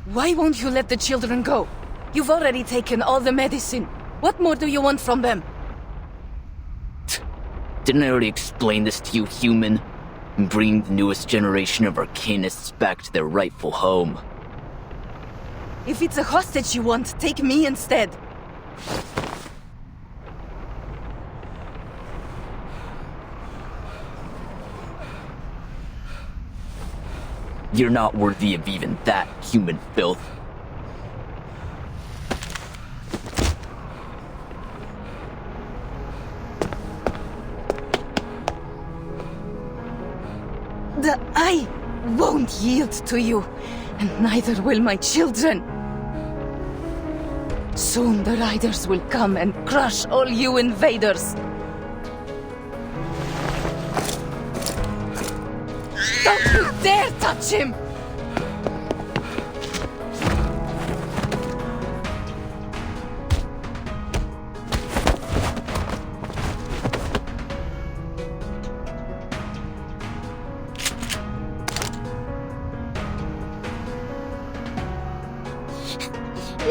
Why won't you let the children go? You've already taken all the medicine. What more do you want from them? Didn't I already explain this to you, human? Bringing the newest generation of Arcanists back to their rightful home. If it's a hostage you want, take me instead. You're not worthy of even that, human filth. I won't yield to you, and neither will my children. Soon the riders will come and crush all you invaders. Don't you dare touch him!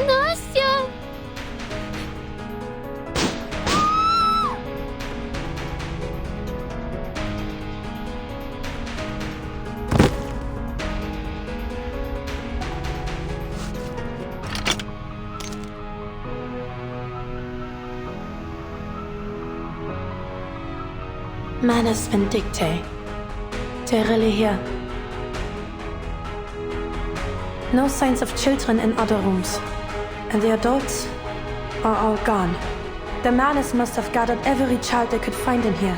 Настя! Manus Vindictae. They're really here. No signs of children in other rooms. And the adults are all gone. The Manus must have gathered every child they could find in here.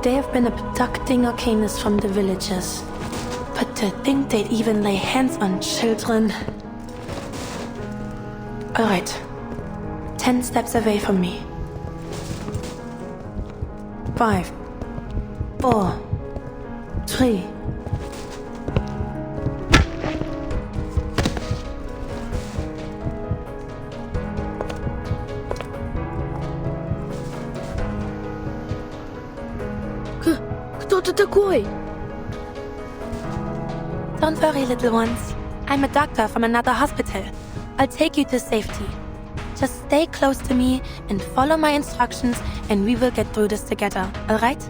They have been abducting Arcanists from the villages. But to think they'd even lay hands on children. Alright. 10 steps away from me. 5, 4, 3, Что ты такой? Don't worry, little ones. I'm a doctor from another hospital. I'll take you to safety. Just stay close to me and follow my instructions, and we will get through this together, alright?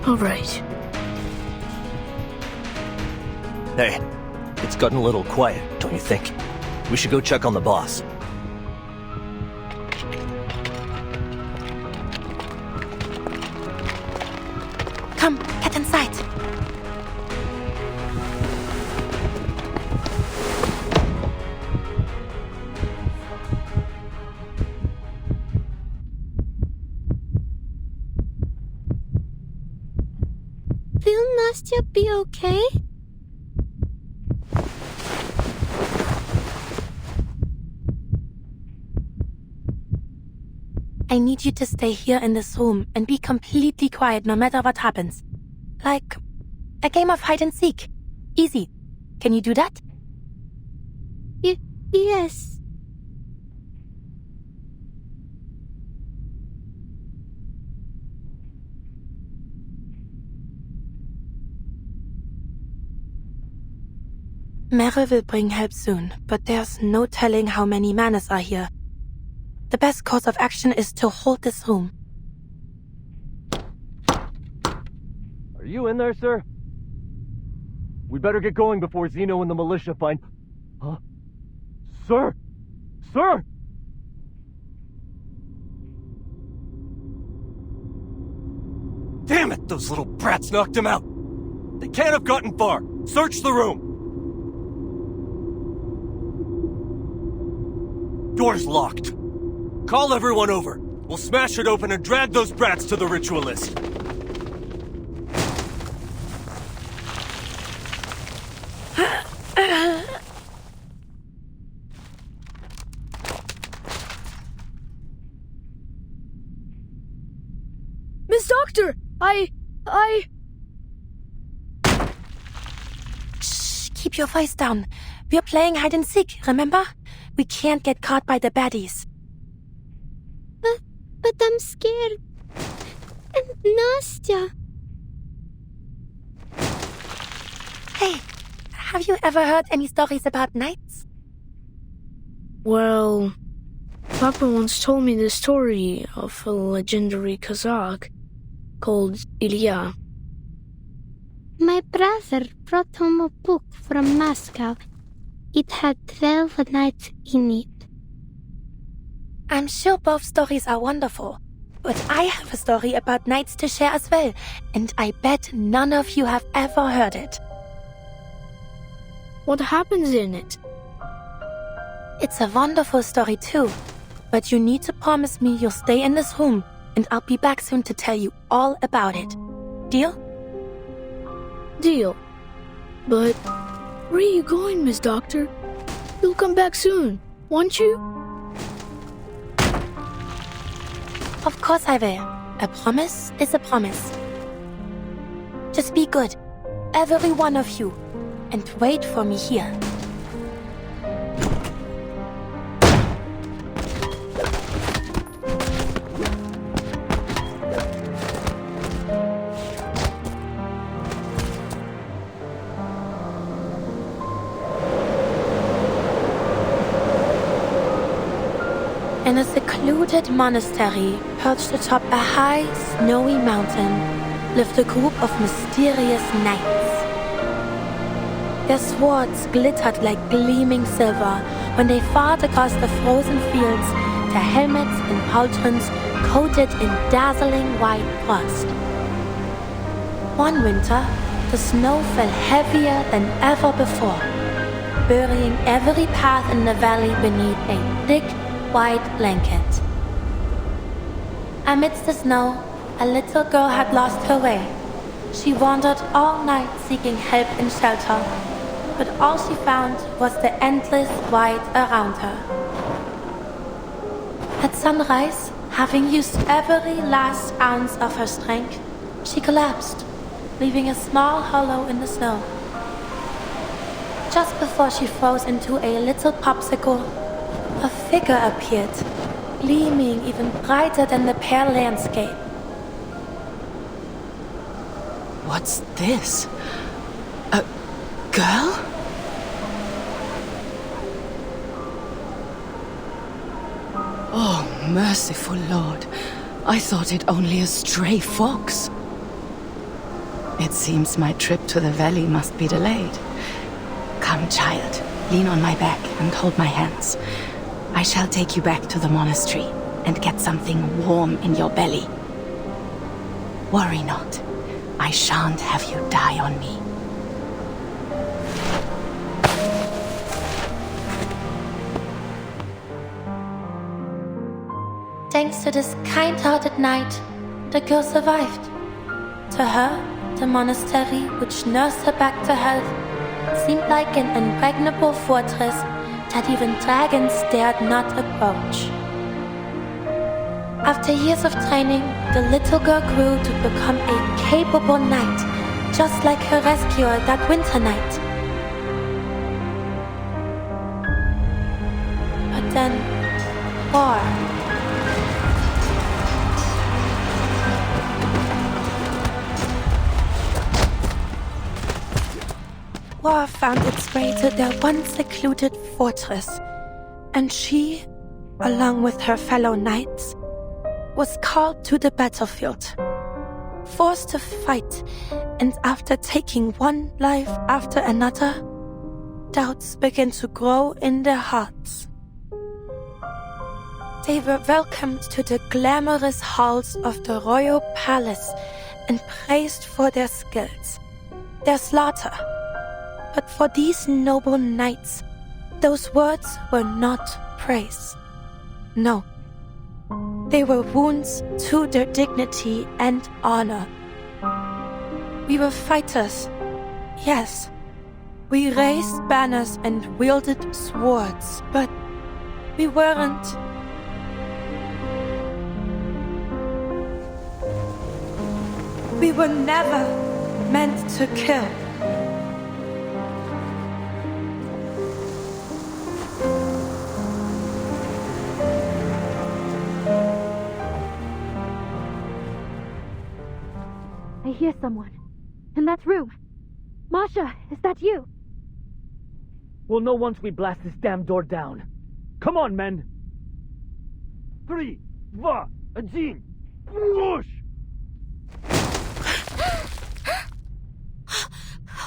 Alright. Hey, it's gotten a little quiet, don't you think? We should go check on the boss. Come, get inside. Will Nastya be okay? I need you to stay here in this room and be completely quiet no matter what happens. Like a game of hide and seek. Easy. Can you do that? Yes. Meryl will bring help soon, but there's no telling how many Manas are here. The best course of action is to hold this room. Are you in there, sir? We better get going before Zeno and the militia find... Huh? Sir! Sir! Damn it! Those little brats knocked him out! They can't have gotten far! Search the room! Door's locked. Call everyone over. We'll smash it open and drag those brats to the ritualist. Miss Doctor! Shh, keep your voice down. We're playing hide and seek, remember? We can't get caught by the baddies. But I'm scared. And Nastya. Hey, have you ever heard any stories about knights? Well, Papa once told me the story of a legendary Kazakh called Ilya. My brother brought home a book from Moscow. It had 12 nights in it. I'm sure both stories are wonderful, but I have a story about knights to share as well, and I bet none of you have ever heard it. What happens in it? It's a wonderful story too, but you need to promise me you'll stay in this room, and I'll be back soon to tell you all about it. Deal? Deal. But where are you going, Miss Doctor? You'll come back soon, won't you? Of course I will. A promise is a promise. Just be good, every one of you, and wait for me here. In a secluded monastery perched atop a high, snowy mountain lived a group of mysterious knights. Their swords glittered like gleaming silver when they fought across the frozen fields, their helmets and pauldrons coated in dazzling white frost. One winter, the snow fell heavier than ever before, burying every path in the valley beneath a thick, white blanket. Amidst the snow, a little girl had lost her way. She wandered all night seeking help and shelter, but all she found was the endless white around her. At sunrise, having used every last ounce of her strength, she collapsed, leaving a small hollow in the snow. just before she froze into a little popsicle, a figure appeared, gleaming even brighter than the pale landscape. What's this? A girl? Oh, merciful Lord. I thought it only a stray fox. It seems my trip to the valley must be delayed. Come, child, lean on my back and hold my hands. I shall take you back to the monastery and get something warm in your belly. Worry not. I shan't have you die on me. Thanks to this kind-hearted knight, the girl survived. To her, the monastery, which nursed her back to health, seemed like an impregnable fortress that even dragons dared not approach. After years of training, the little girl grew to become a capable knight, just like her rescuer that winter night. But then, war. War found its way to their once secluded fortress, and she, along with her fellow knights, was called to the battlefield, forced to fight, and after taking one life after another, doubts began to grow in their hearts. They were welcomed to the glamorous halls of the royal palace and praised for their skills, their slaughter. But for these noble knights, those words were not praise. No. They were wounds to their dignity and honor. We were fighters, yes. We raised banners and wielded swords, but we weren't. We were never meant to kill. I hear someone. In that room. Masha, is that you? We'll know once we blast this damn door down. Come on, men! 3, 2, 1, push!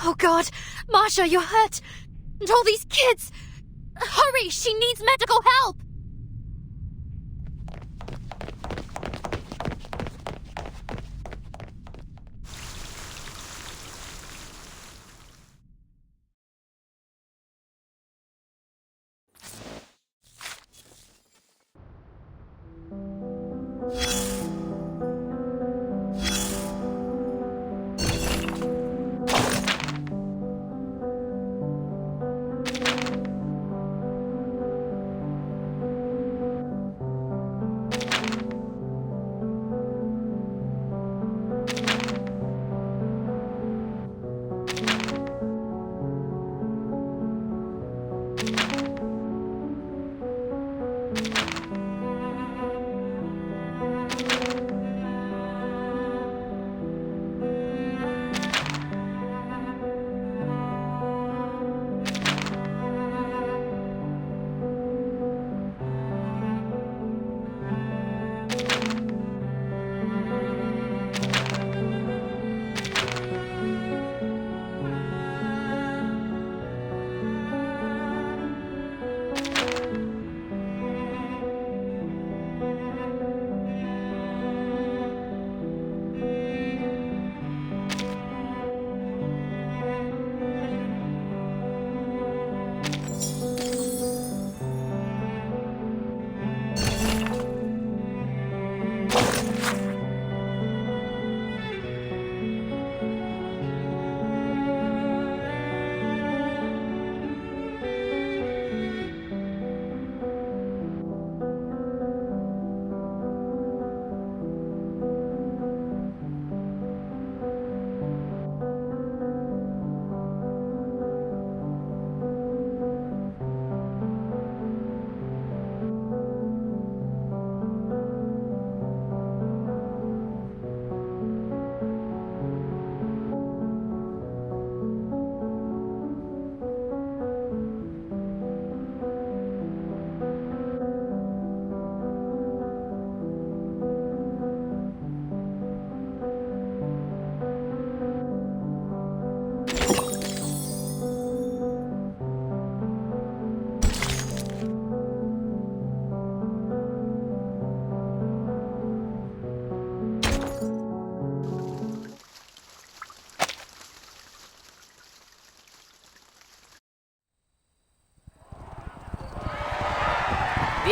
Oh God! Masha, you're hurt! And all these kids! Hurry! She needs medical help!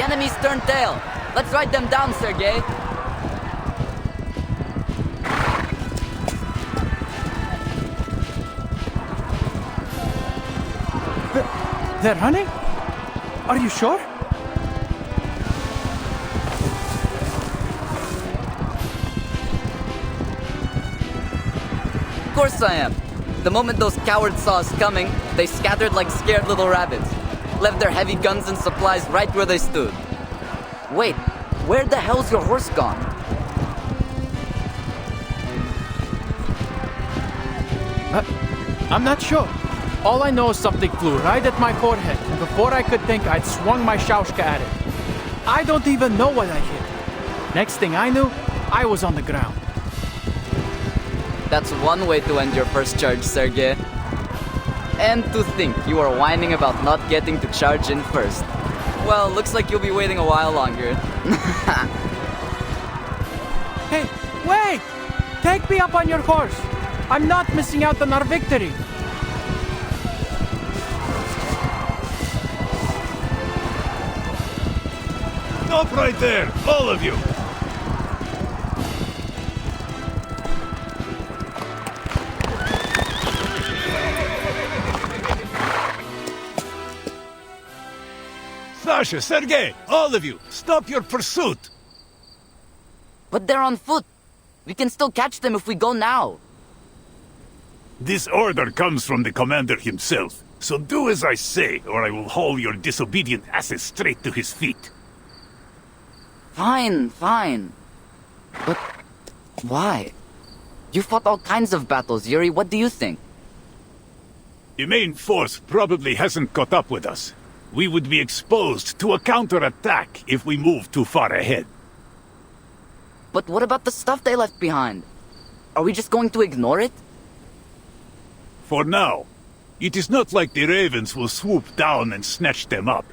The enemy's turned tail. Let's ride them down, Sergei. They're running? Are you sure? Of course I am. The moment those cowards saw us coming, they scattered like scared little rabbits. Left their heavy guns and supplies right where they stood. Wait, where the hell's your horse gone? I'm not sure. All I know is something flew right at my forehead, and before I could think, I'd swung my shaushka at it. I don't even know what I hit. Next thing I knew, I was on the ground. That's one way to end your first charge, Sergei. And to think you are whining about not getting to charge in first. Well, looks like you'll be waiting a while longer. Hey, wait! Take me up on your horse. I'm not missing out on our victory. Stop right there, all of you! Sasha, Sergei, all of you, stop your pursuit! But they're on foot. We can still catch them if we go now. This order comes from the commander himself, so do as I say, or I will haul your disobedient asses straight to his feet. Fine, fine. But why? You fought all kinds of battles, Yuri. What do you think? The main force probably hasn't caught up with us. We would be exposed to a counterattack if we move too far ahead. But what about the stuff they left behind? Are we just going to ignore it? For now, it is not like the Ravens will swoop down and snatch them up.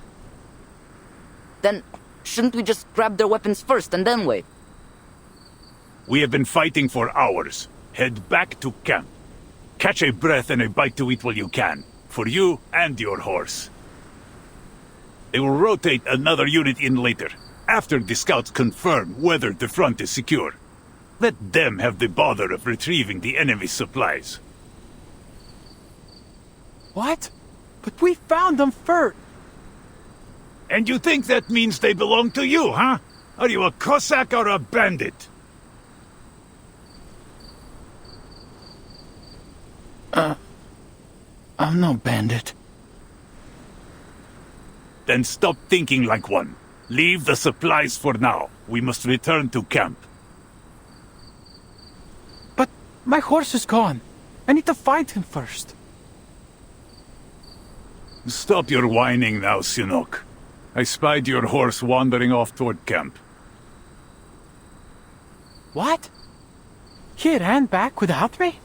Then shouldn't we just grab their weapons first and then wait? We have been fighting for hours. Head back to camp. Catch a breath and a bite to eat while you can. For you and your horse. They will rotate another unit in later, after the scouts confirm whether the front is secure. Let them have the bother of retrieving the enemy's supplies. What? But we found them first. And you think that means they belong to you, huh? Are you a Cossack or a bandit? I'm no bandit. Then stop thinking like one. Leave the supplies for now. We must return to camp. But my horse is gone. I need to find him first. Stop your whining now, Sinok. I spied your horse wandering off toward camp. What? He ran back without me?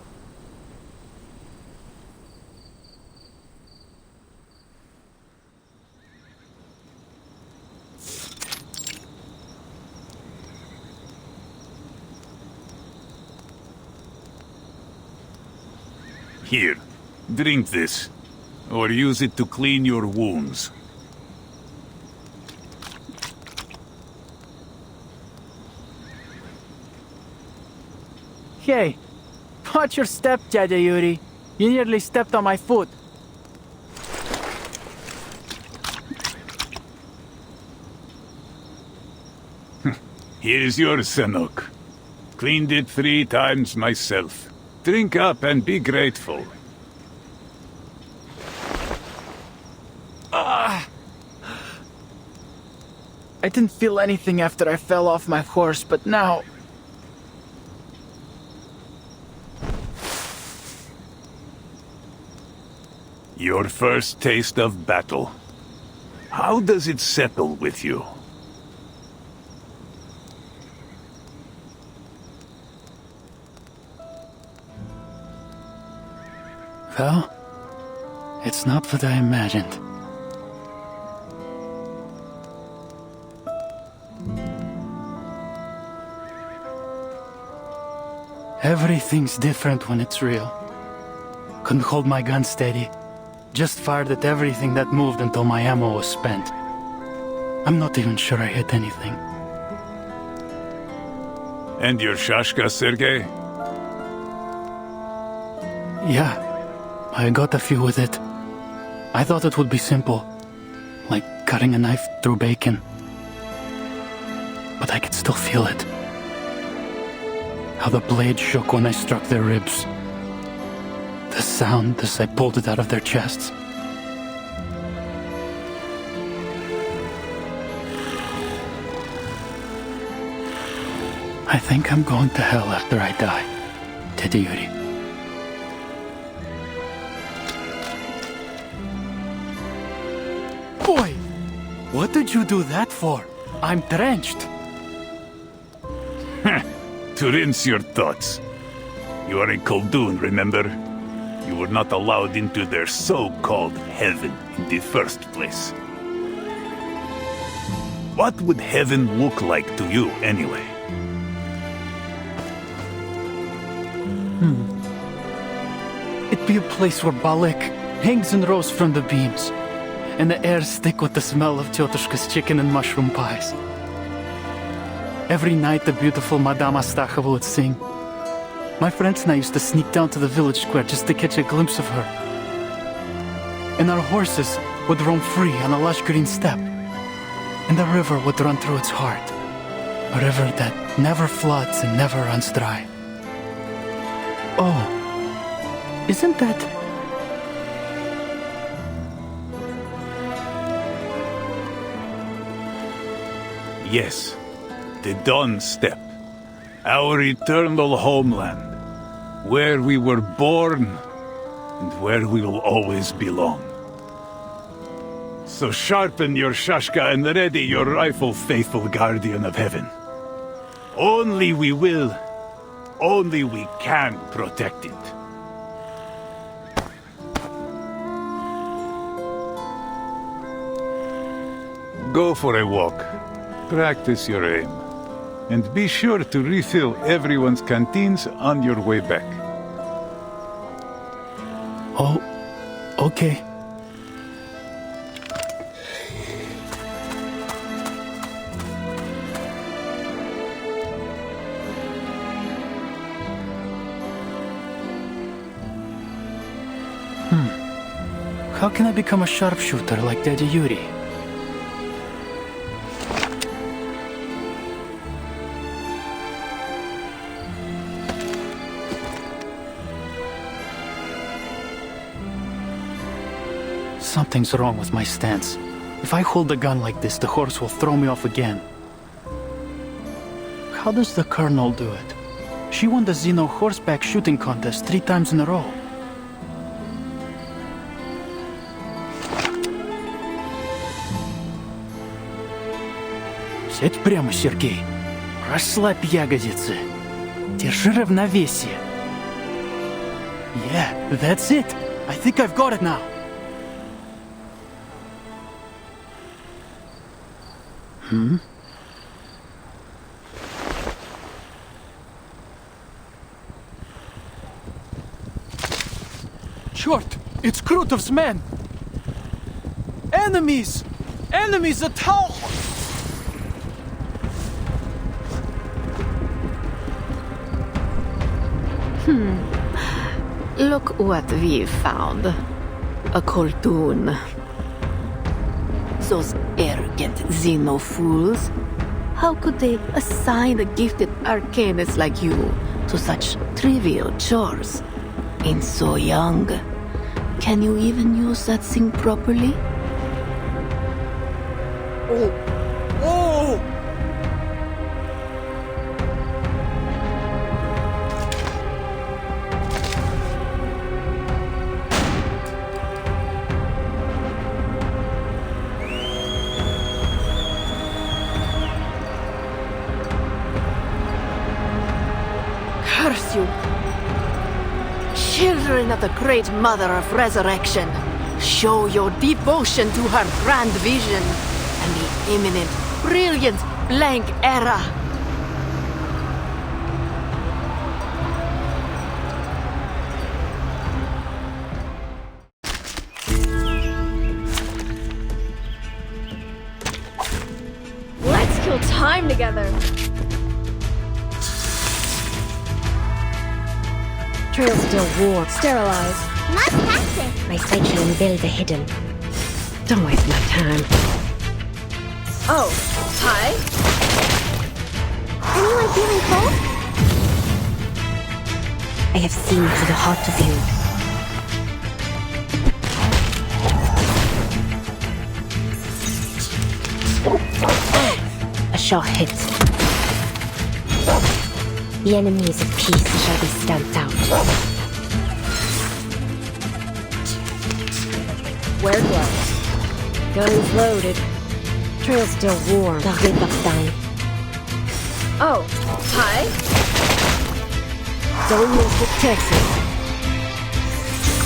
Here, drink this. Or use it to clean your wounds. Hey, watch your step, Dada Yuri. You nearly stepped on my foot. Here's your Sanok. Cleaned it 3 times myself. Drink up and be grateful. I didn't feel anything after I fell off my horse, but now... Your first taste of battle. How does it settle with you? Well, it's not what I imagined. Everything's different when it's real. Couldn't hold my gun steady. Just fired at everything that moved until my ammo was spent. I'm not even sure I hit anything. And your shashka, Sergei? Yeah, I got a few with it. I thought it would be simple, like cutting a knife through bacon. But I could still feel it. How the blade shook when I struck their ribs. The sound as I pulled it out of their chests. I think I'm going to hell after I die, Dede Yuri. Boy, what did you do that for? I'm drenched. To rinse your thoughts. You are a Koldun, remember? You were not allowed into their so-called heaven in the first place. What would heaven look like to you, anyway? It'd be a place where Balek hangs in rows from the beams, and the air's thick with the smell of Tyotushka's chicken and mushroom pies. Every night the beautiful Madame Astacheva would sing. My friends and I used to sneak down to the village square just to catch a glimpse of her. And our horses would roam free on a lush green steppe. And the river would run through its heart. A river that never floods and never runs dry. Oh, isn't that... Yes, the Dawn Steppe. Our eternal homeland. Where we were born, and where we will always belong. So sharpen your shashka and ready your rifle, faithful guardian of heaven. Only we will, only we can protect it. Go for a walk. Practice your aim. And be sure to refill everyone's canteens on your way back. Oh, okay. How can I become a sharpshooter like Dede Yuri? Something's wrong with my stance. If I hold a gun like this, the horse will throw me off again. How does the Colonel do it? She won the Xeno horseback shooting contest 3 times in a row. Сядь прямо, Сергей. Расслабь ягодицы. Держи равновесие. Yeah, that's it. I think I've got it now. Черт! It's Krutov's men! Enemies! Enemies at all! Look what we found. A Koldun. Those arrogant Xeno fools. How could they assign a gifted arcanist like you to such trivial chores? And so young. Can you even use that thing properly? Oh! Curse you! Children of the Great Mother of Resurrection, show your devotion to her grand vision and the imminent, brilliant blank era. time together. Trail's still warm. Sterilize. Must pass it. My sight shall unveil the hidden. Don't waste my time. Oh, hi. Anyone feeling cold? I have seen to the heart of you. A sure hit. The enemies of peace shall be stamped out. Wear gloves. Gun's loaded. Trail's still warm. Target locked down. Oh, hi. Don't miss with Texas.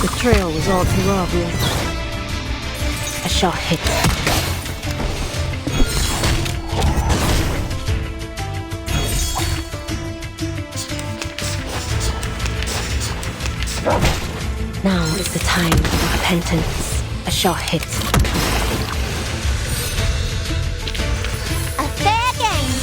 The trail was all too obvious. A sure hit. Now is the time for repentance. A sure hit. A fair game.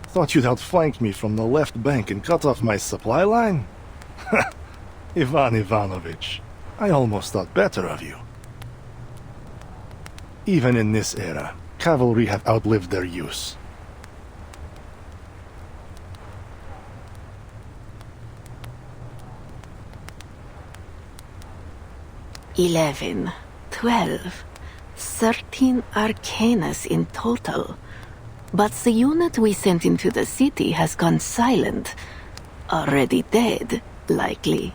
Thought you'd outflank me from the left bank and cut off my supply line? Ivan Ivanovich, I almost thought better of you. Even in this era, cavalry have outlived their use. $11, $12, $13 Arcanus in total. But the unit we sent into the city has gone silent. Already dead, likely.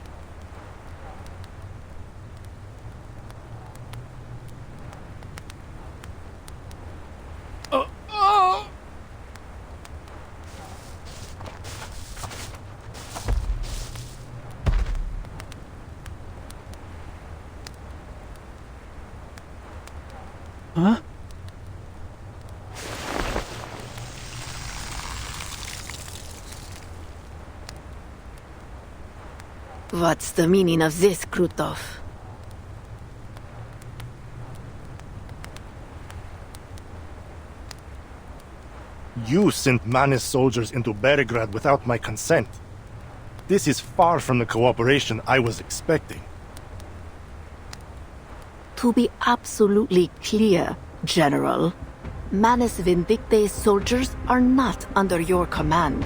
Huh? What's the meaning of this, Krutov? You sent Manis soldiers into Beregrad without my consent. This is far from the cooperation I was expecting. To be absolutely clear, General, Manus Vindicte's soldiers are not under your command.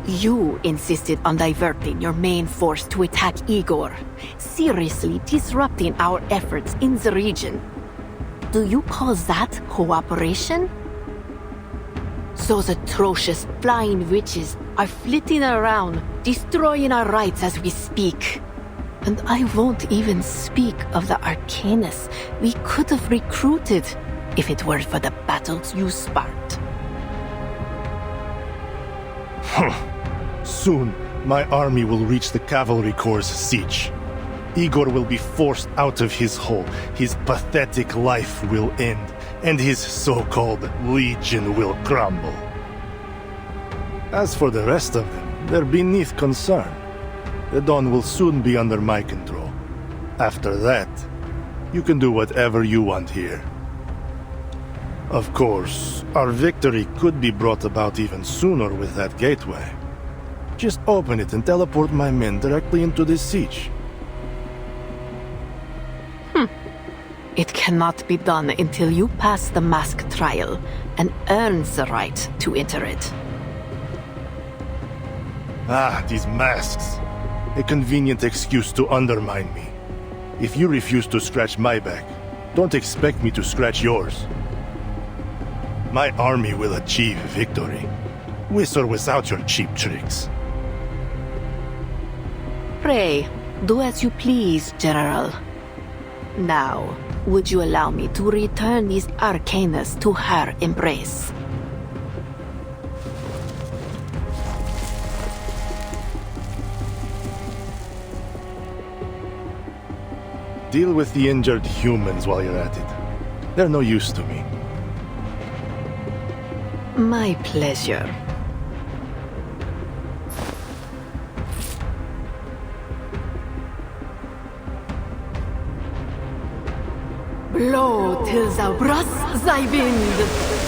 You insisted on diverting your main force to attack Igor, seriously disrupting our efforts in the region. Do you call that cooperation? Those atrocious flying witches are flitting around, destroying our rights as we speak. And I won't even speak of the Arcanus we could have recruited if it weren't for the battles you sparked. Soon, my army will reach the cavalry corps' siege. Igor will be forced out of his hole, his pathetic life will end, and his so-called legion will crumble. As for the rest of them, they're beneath concern. The Dawn will soon be under my control. After that, you can do whatever you want here. Of course, our victory could be brought about even sooner with that gateway. Just open it and teleport my men directly into this siege. It cannot be done until you pass the mask trial and earn the right to enter it. Ah, these masks. A convenient excuse to undermine me. If you refuse to scratch my back, don't expect me to scratch yours. My army will achieve victory, with or without your cheap tricks. Pray, do as you please, General. Now, would you allow me to return these Arcanus to her embrace? Deal with the injured humans while you're at it. They're no use to me. My pleasure. Blow till thou brast thy wind.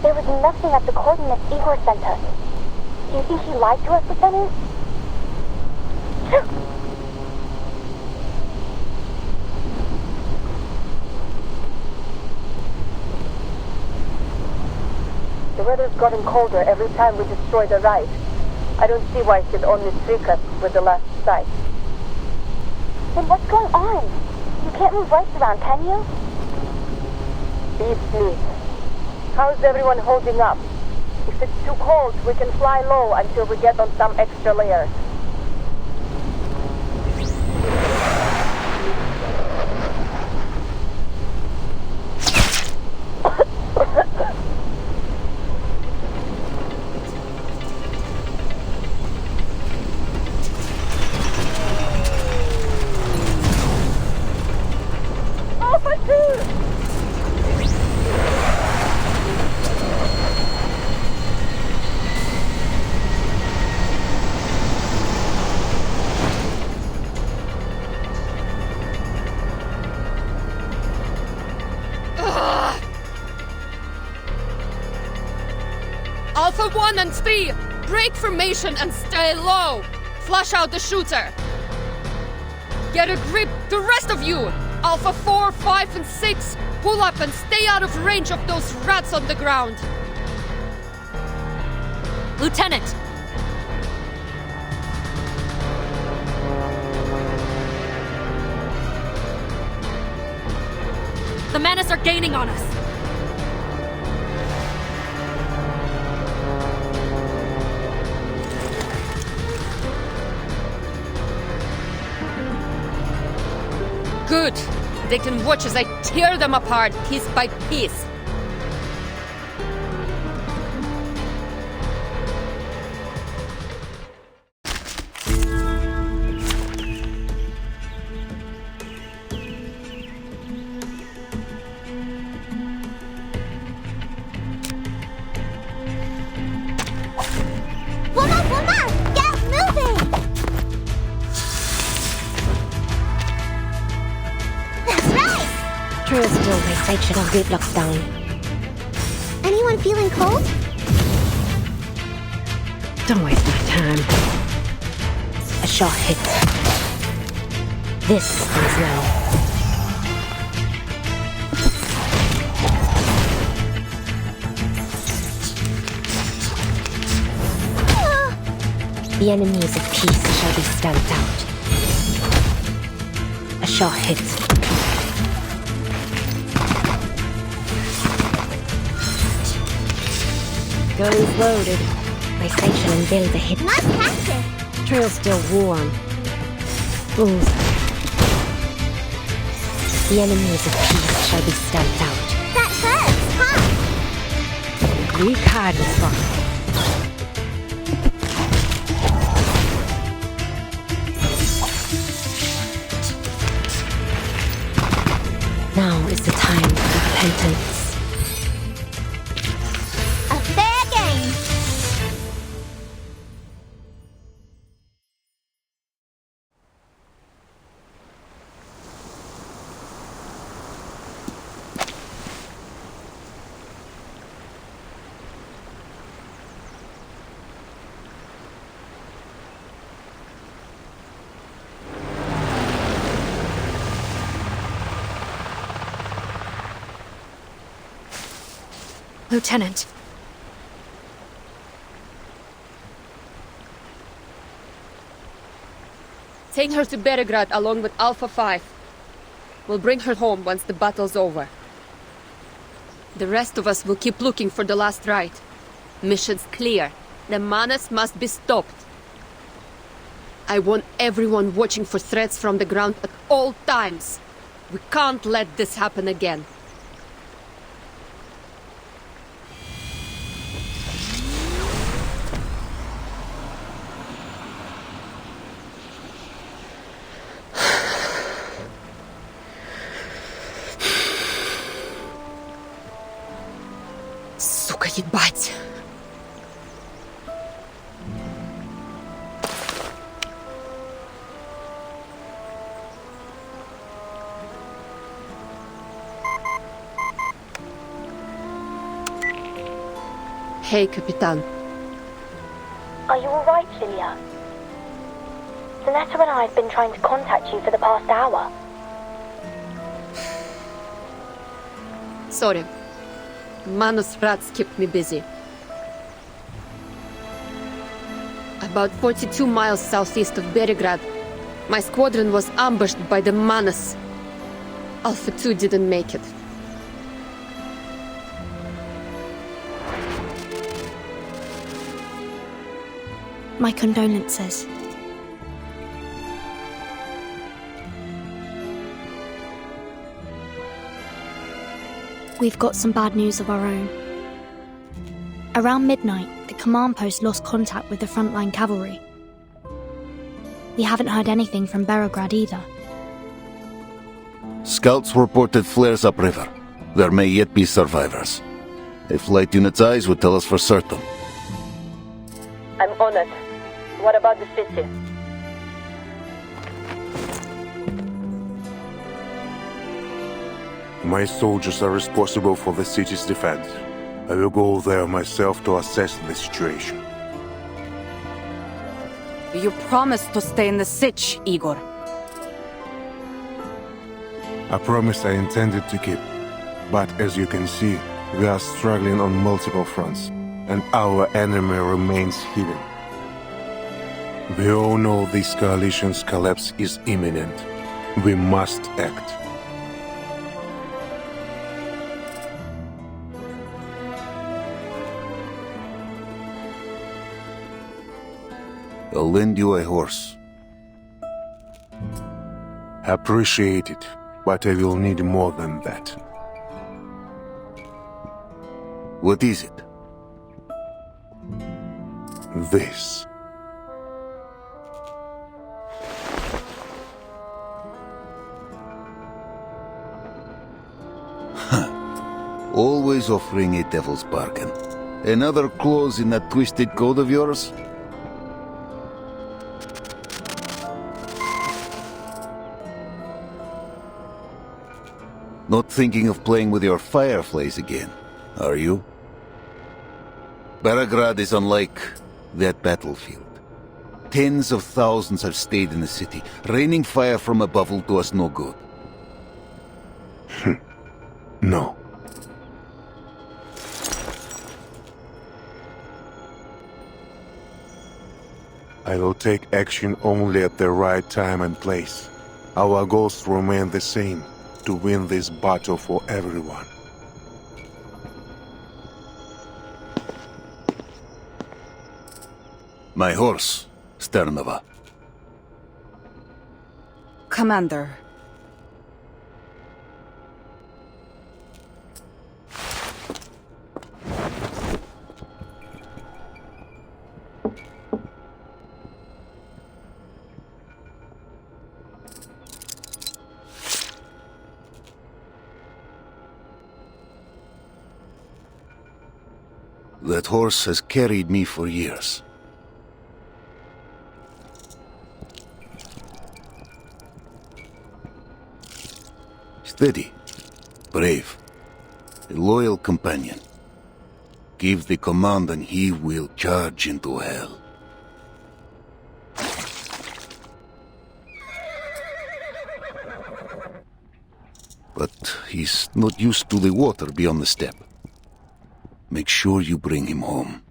There was nothing at the coordinates Igor sent us. Do you think he lied to us, Lieutenant? The weather's gotten colder every time we destroy the ride. I don't see why it should only trick us with the last sight. Then what's going on? You can't move lights around, can you? Eat, sleep. How's everyone holding up? If it's too cold, we can fly low until we get on some extra layers. Alpha 1 and 3, break formation and stay low. Flush out the shooter. Get a grip, the rest of you. Alpha 4, 5, and 6, pull up and stay out of range of those rats on the ground. Lieutenant! The Menace are gaining on us. Good. They can watch as I tear them apart piece by piece. Trail's still, my sight should all gate locked down. Anyone feeling cold? Don't waste my time. A shot hit. This stings now. The enemies of peace shall be stamped out. A shot hit. Guns loaded. My sight shall unveil the hidden. Nice practice. Trail's still warm. Ooh. The enemies of peace shall be stamped out. That hurts, huh? Weak hiding spot. Now is the time for repentance. A fair game. Lieutenant. Take her to Beregrad along with Alpha 5. We'll bring her home once the battle's over. The rest of us will keep looking for the last rite. Mission's clear. The Manus must be stopped. I want everyone watching for threats from the ground at all times. We can't let this happen again. Сука, ебать! Hey, Capitan. Are you alright, Lilia? Zanetta and I have been trying to contact you for the past hour. Sorry. Manus rats kept me busy. About 42 miles southeast of Beregrad, my squadron was ambushed by the Manus. Alpha 2 didn't make it. My condolences. We've got some bad news of our own. Around midnight, the command post lost contact with the frontline cavalry. We haven't heard anything from Beregrad either. Scouts reported flares upriver. There may yet be survivors. A flight unit's eyes would tell us for certain. I'm on it. What about the city? My soldiers are responsible for the city's defense. I will go there myself to assess the situation. You promised to stay in the Sich, Igor. A promise I intended to keep. But as you can see, we are struggling on multiple fronts, and our enemy remains hidden. We all know this coalition's collapse is imminent. We must act. I'll lend you a horse. Appreciate it, but I will need more than that. What is it? This. Always offering a devil's bargain. Another clause in that twisted code of yours? Not thinking of playing with your fireflies again, are you? Beograd is unlike that battlefield. Tens of thousands have stayed in the city. Raining fire from above will do us no good. No. I will take action only at the right time and place. Our goals remain the same, to win this battle for everyone. My horse, Sternova. Commander. That horse has carried me for years. Steady, brave, a loyal companion. Give the command and he will charge into hell. But he's not used to the water beyond the steppe. Make sure you bring him home.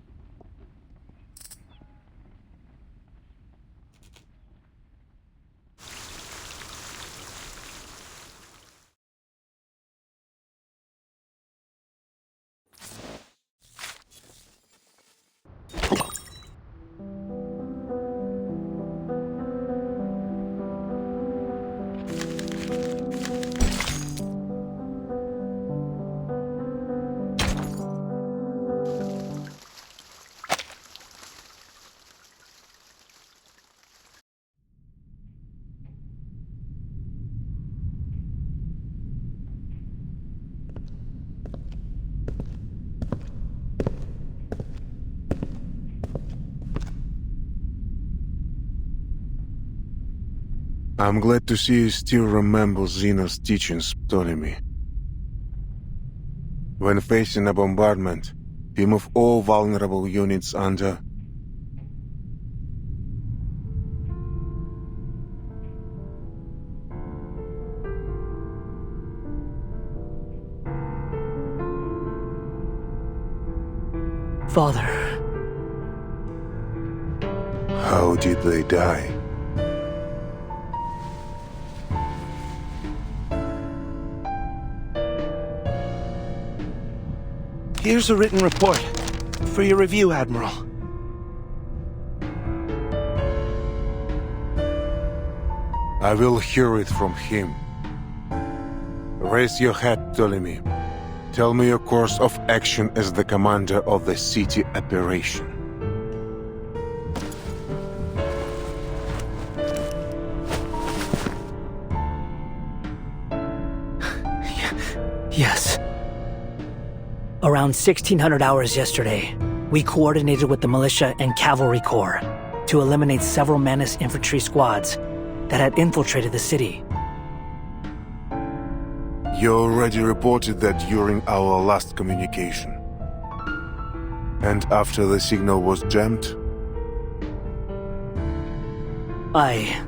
I'm glad to see you still remember Zeno's teachings, Ptolemy. When facing a bombardment, we move all vulnerable units under. Father. How did they die? Here's a written report. For your review, Admiral. I will hear it from him. Raise your head, Ptolemy. Tell me your course of action as the commander of the city operation. Yes. Around 1600 hours yesterday, we coordinated with the militia and cavalry corps to eliminate several Manus infantry squads that had infiltrated the city. You already reported that during our last communication. And after the signal was jammed? I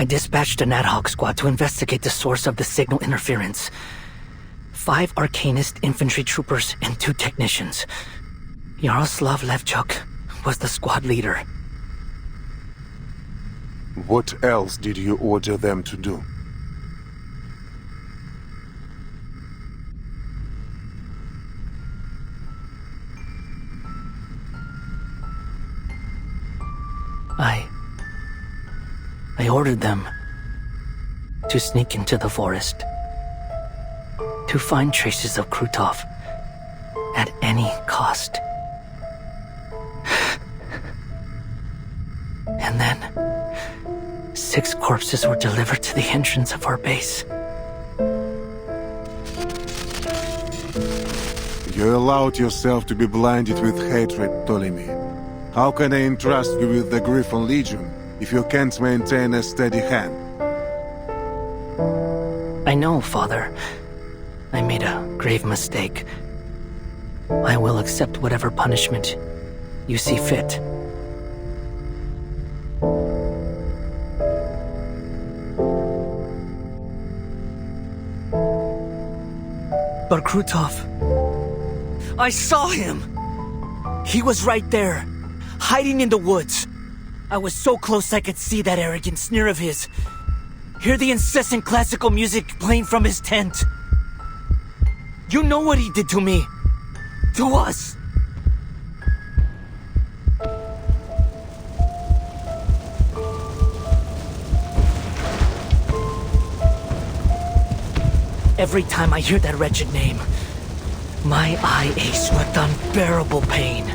dispatched an ad hoc squad to investigate the source of the signal interference. 5 Arcanist infantry troopers and 2 technicians. Yaroslav Levchuk was the squad leader. What else did you order them to do? I ordered them to sneak into the forest, to find traces of Krutov at any cost. And then 6 corpses were delivered to the entrance of our base. You allowed yourself to be blinded with hatred, Ptolemy. How can I entrust you with the Griffon Legion if you can't maintain a steady hand. I know, Father. I made a grave mistake. I will accept whatever punishment you see fit. But Krutov... I saw him! He was right there, hiding in the woods. I was so close I could see that arrogant sneer of his. Hear the incessant classical music playing from his tent. You know what he did to me. To us. Every time I hear that wretched name, my eye aches with unbearable pain.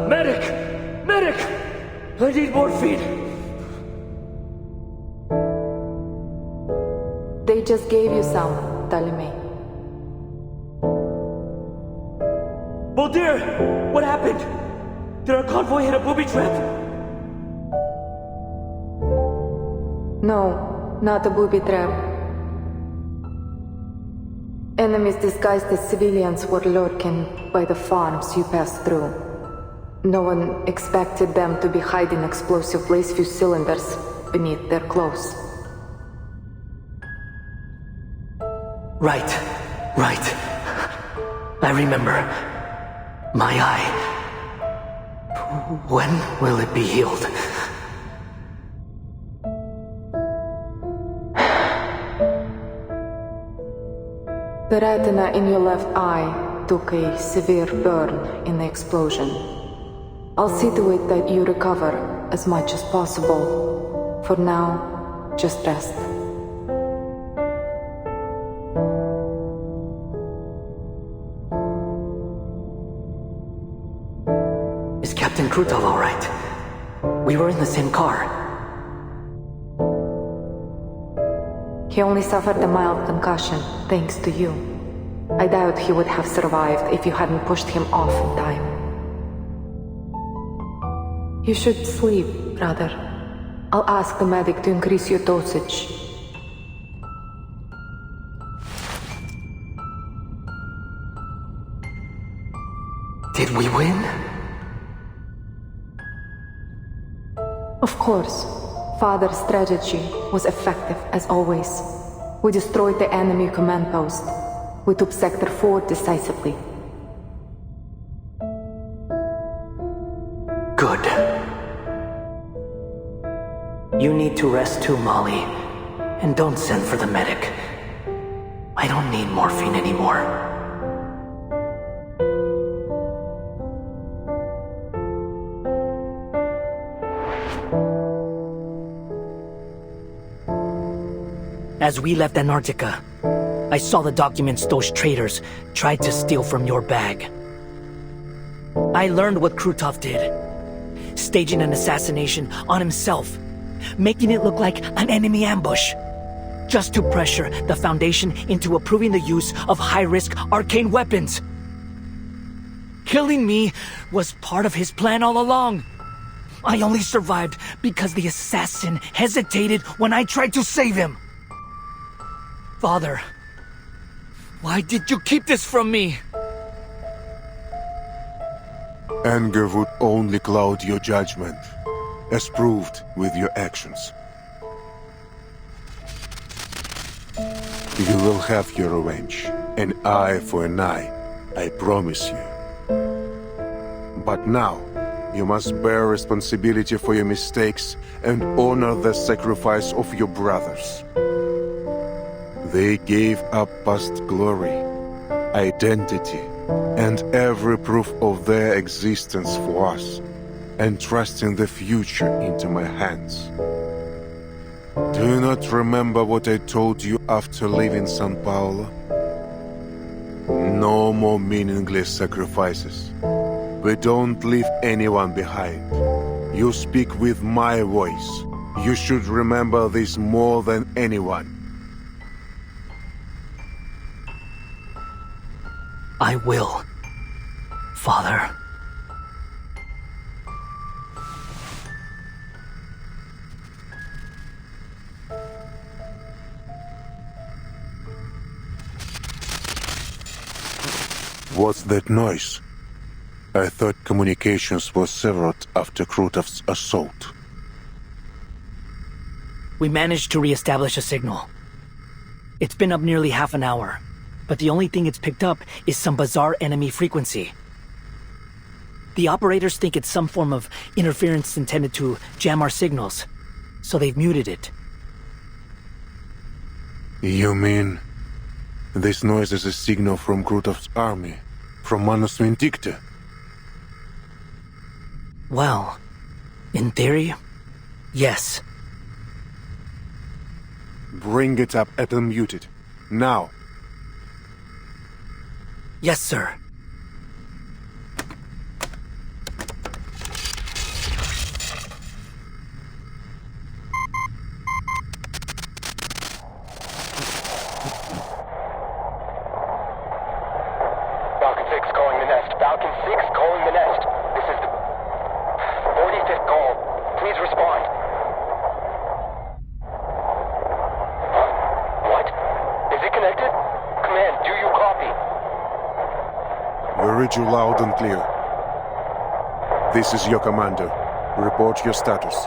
Medic! Medic! I need morphine! They just gave you some, Ptolemy. Boldir! What happened? Did our convoy hit a booby trap? No, not a booby trap. Enemies disguised as civilians were lurking by the farms you passed through. No one expected them to be hiding explosive lace fuse cylinders beneath their clothes. Right. I remember. My eye. When will it be healed? The retina in your left eye took a severe burn in the explosion. I'll see to it that you recover as much as possible. For now, just rest. Is Captain Krutov all right? We were in the same car. He only suffered a mild concussion, thanks to you. I doubt he would have survived if you hadn't pushed him off in time. You should sleep, brother. I'll ask the medic to increase your dosage. Did we win? Of course. Father's strategy was effective as always. We destroyed the enemy command post. We took Sector 4 decisively. Good. You need to rest too, Molly. And don't send for the medic. I don't need morphine anymore. As we left Antarctica, I saw the documents those traitors tried to steal from your bag. I learned what Krutov did, staging an assassination on himself, making it look like an enemy ambush, just to pressure the Foundation into approving the use of high-risk arcane weapons. Killing me was part of his plan all along. I only survived because the assassin hesitated when I tried to save him. Father, why did you keep this from me? Anger would only cloud your judgment, as proved with your actions. You will have your revenge, an eye for an eye, I promise you. But now, you must bear responsibility for your mistakes and honor the sacrifice of your brothers. They gave up past glory, identity, and every proof of their existence for us, entrusting the future into my hands. Do you not remember what I told you after leaving San Paulo? No more meaningless sacrifices. We don't leave anyone behind. You speak with my voice. You should remember this more than anyone. I will, Father. What's that noise? I thought communications were severed after Krutov's assault. We managed to re-establish a signal. It's been up nearly half an hour, but the only thing it's picked up is some bizarre enemy frequency. The operators think it's some form of interference intended to jam our signals, so they've muted it. You mean this noise is a signal from Krutov's army, from Manus Vindicta? Well, in theory, yes. Bring it up and unmute it. Now. Yes, sir. Falcon 6 calling the nest. Falcon 6 calling the nest. This is the 45th call. Please respond. What? Is it connected? Command, do you copy? We read you loud and clear. This is your commander. Report your status.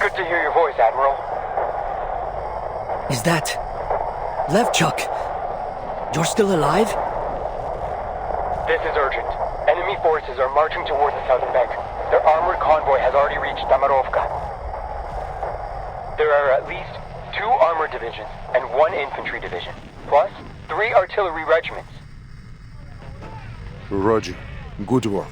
Good to hear your voice, Admiral. Is that... Levchuk? You're still alive? This is urgent. Enemy forces are marching towards the southern bank. Their armored convoy has already reached Tamarovka. There are at least 2 armored divisions and 1 infantry division, plus 3 artillery regiments. Roger. Good work.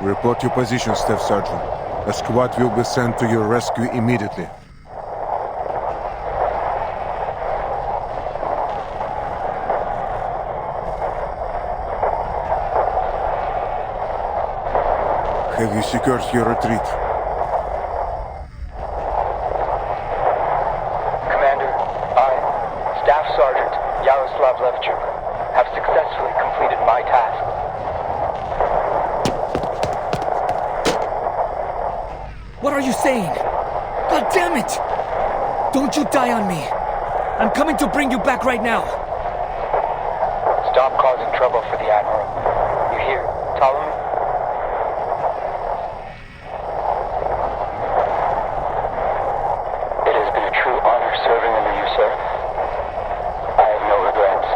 Report your position, Staff Sergeant. A squad will be sent to your rescue immediately. Have you secured your retreat? Commander, I, Staff Sergeant Yaroslav Levchuk, have successfully completed my task. What are you saying? God damn it! Don't you die on me! I'm coming to bring you back right now! Stop causing trouble for the Admiral. You hear, Ptolemy? It has been a true honor serving under you, sir. I have no regrets.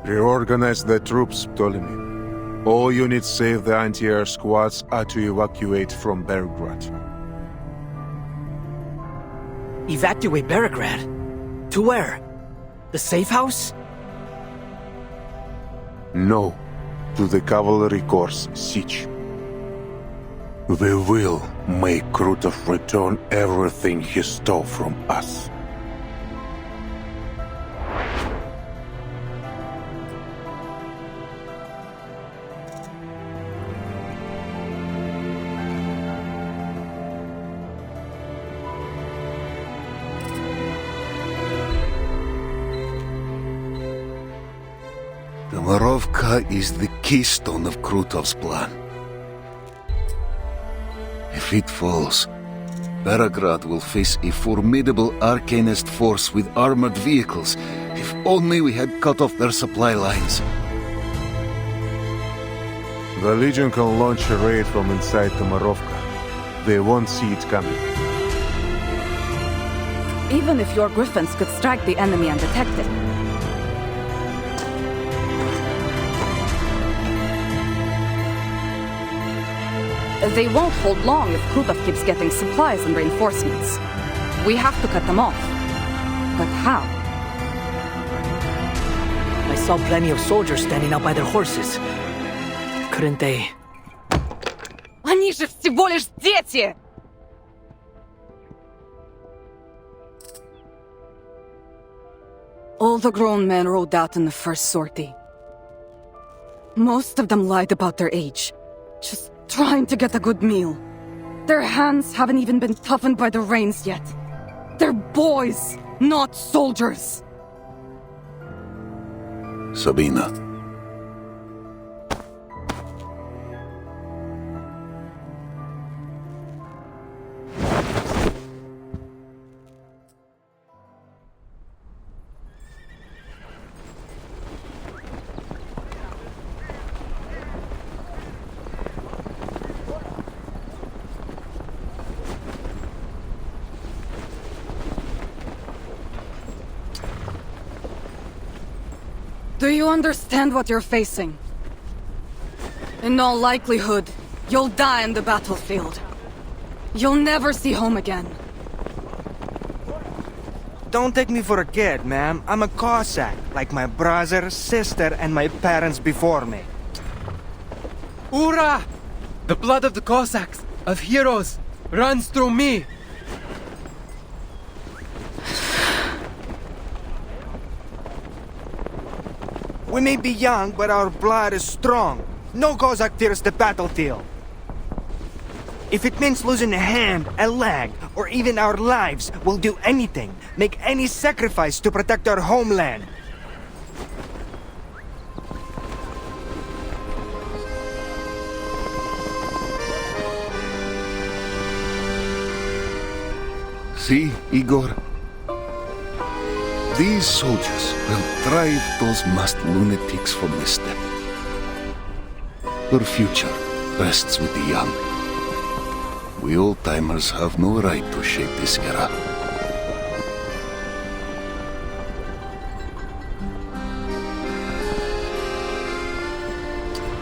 Reorganize the troops, Ptolemy. All units save the anti-air squads are to evacuate from Belgrade. Evacuate Belgrade? To where? The safe house? No, to the Cavalry Corps Sich. We will make Krutov return everything he stole from us. Tamarovka is the keystone of Krutov's plan. If it falls, Beograd will face a formidable Arcanist force with armored vehicles. If only we had cut off their supply lines. The Legion can launch a raid from inside Tamarovka. They won't see it coming. Even if your griffins could strike the enemy undetected. They won't hold long if Krutov keeps getting supplies and reinforcements. We have to cut them off. But how? I saw plenty of soldiers standing out by their horses. Couldn't they... Они же всего лишь дети! All the grown men rode out in the first sortie. Most of them lied about their age, just trying to get a good meal. Their hands haven't even been toughened by the rains yet. They're boys, not soldiers. Sabina. Do you understand what you're facing? In all likelihood, you'll die in the battlefield. You'll never see home again. Don't take me for a kid, ma'am. I'm a Cossack, like my brother, sister, and my parents before me. Ura! The blood of the Cossacks, of heroes, runs through me! We may be young, but our blood is strong. No Cossack fears the battlefield. If it means losing a hand, a leg, or even our lives, we'll do anything, make any sacrifice to protect our homeland. See, Igor? These soldiers will drive those masked lunatics from the steppe. Their future rests with the young. We old-timers have no right to shape this era.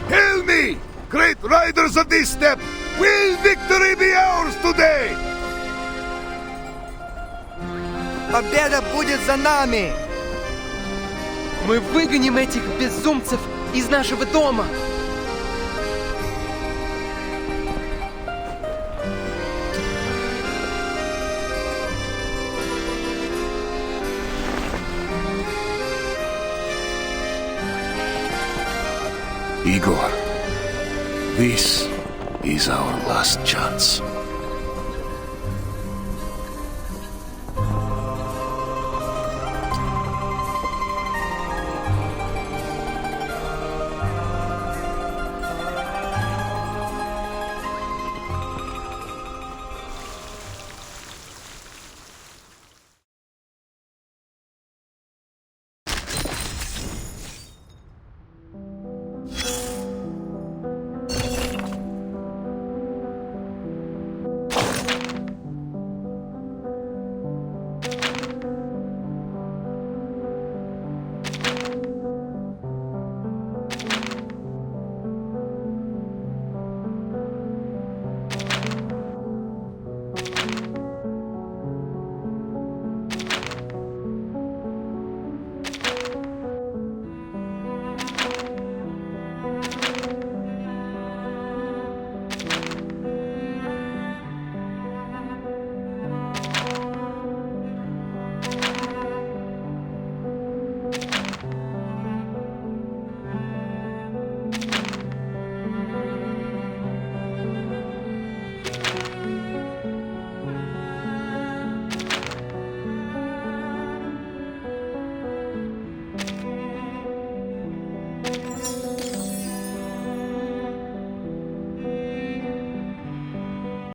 Hail me, great riders of this steppe! Will victory be ours today? Победа будет за нами! Мы выгоним этих безумцев из нашего дома! Igor, this is our last chance.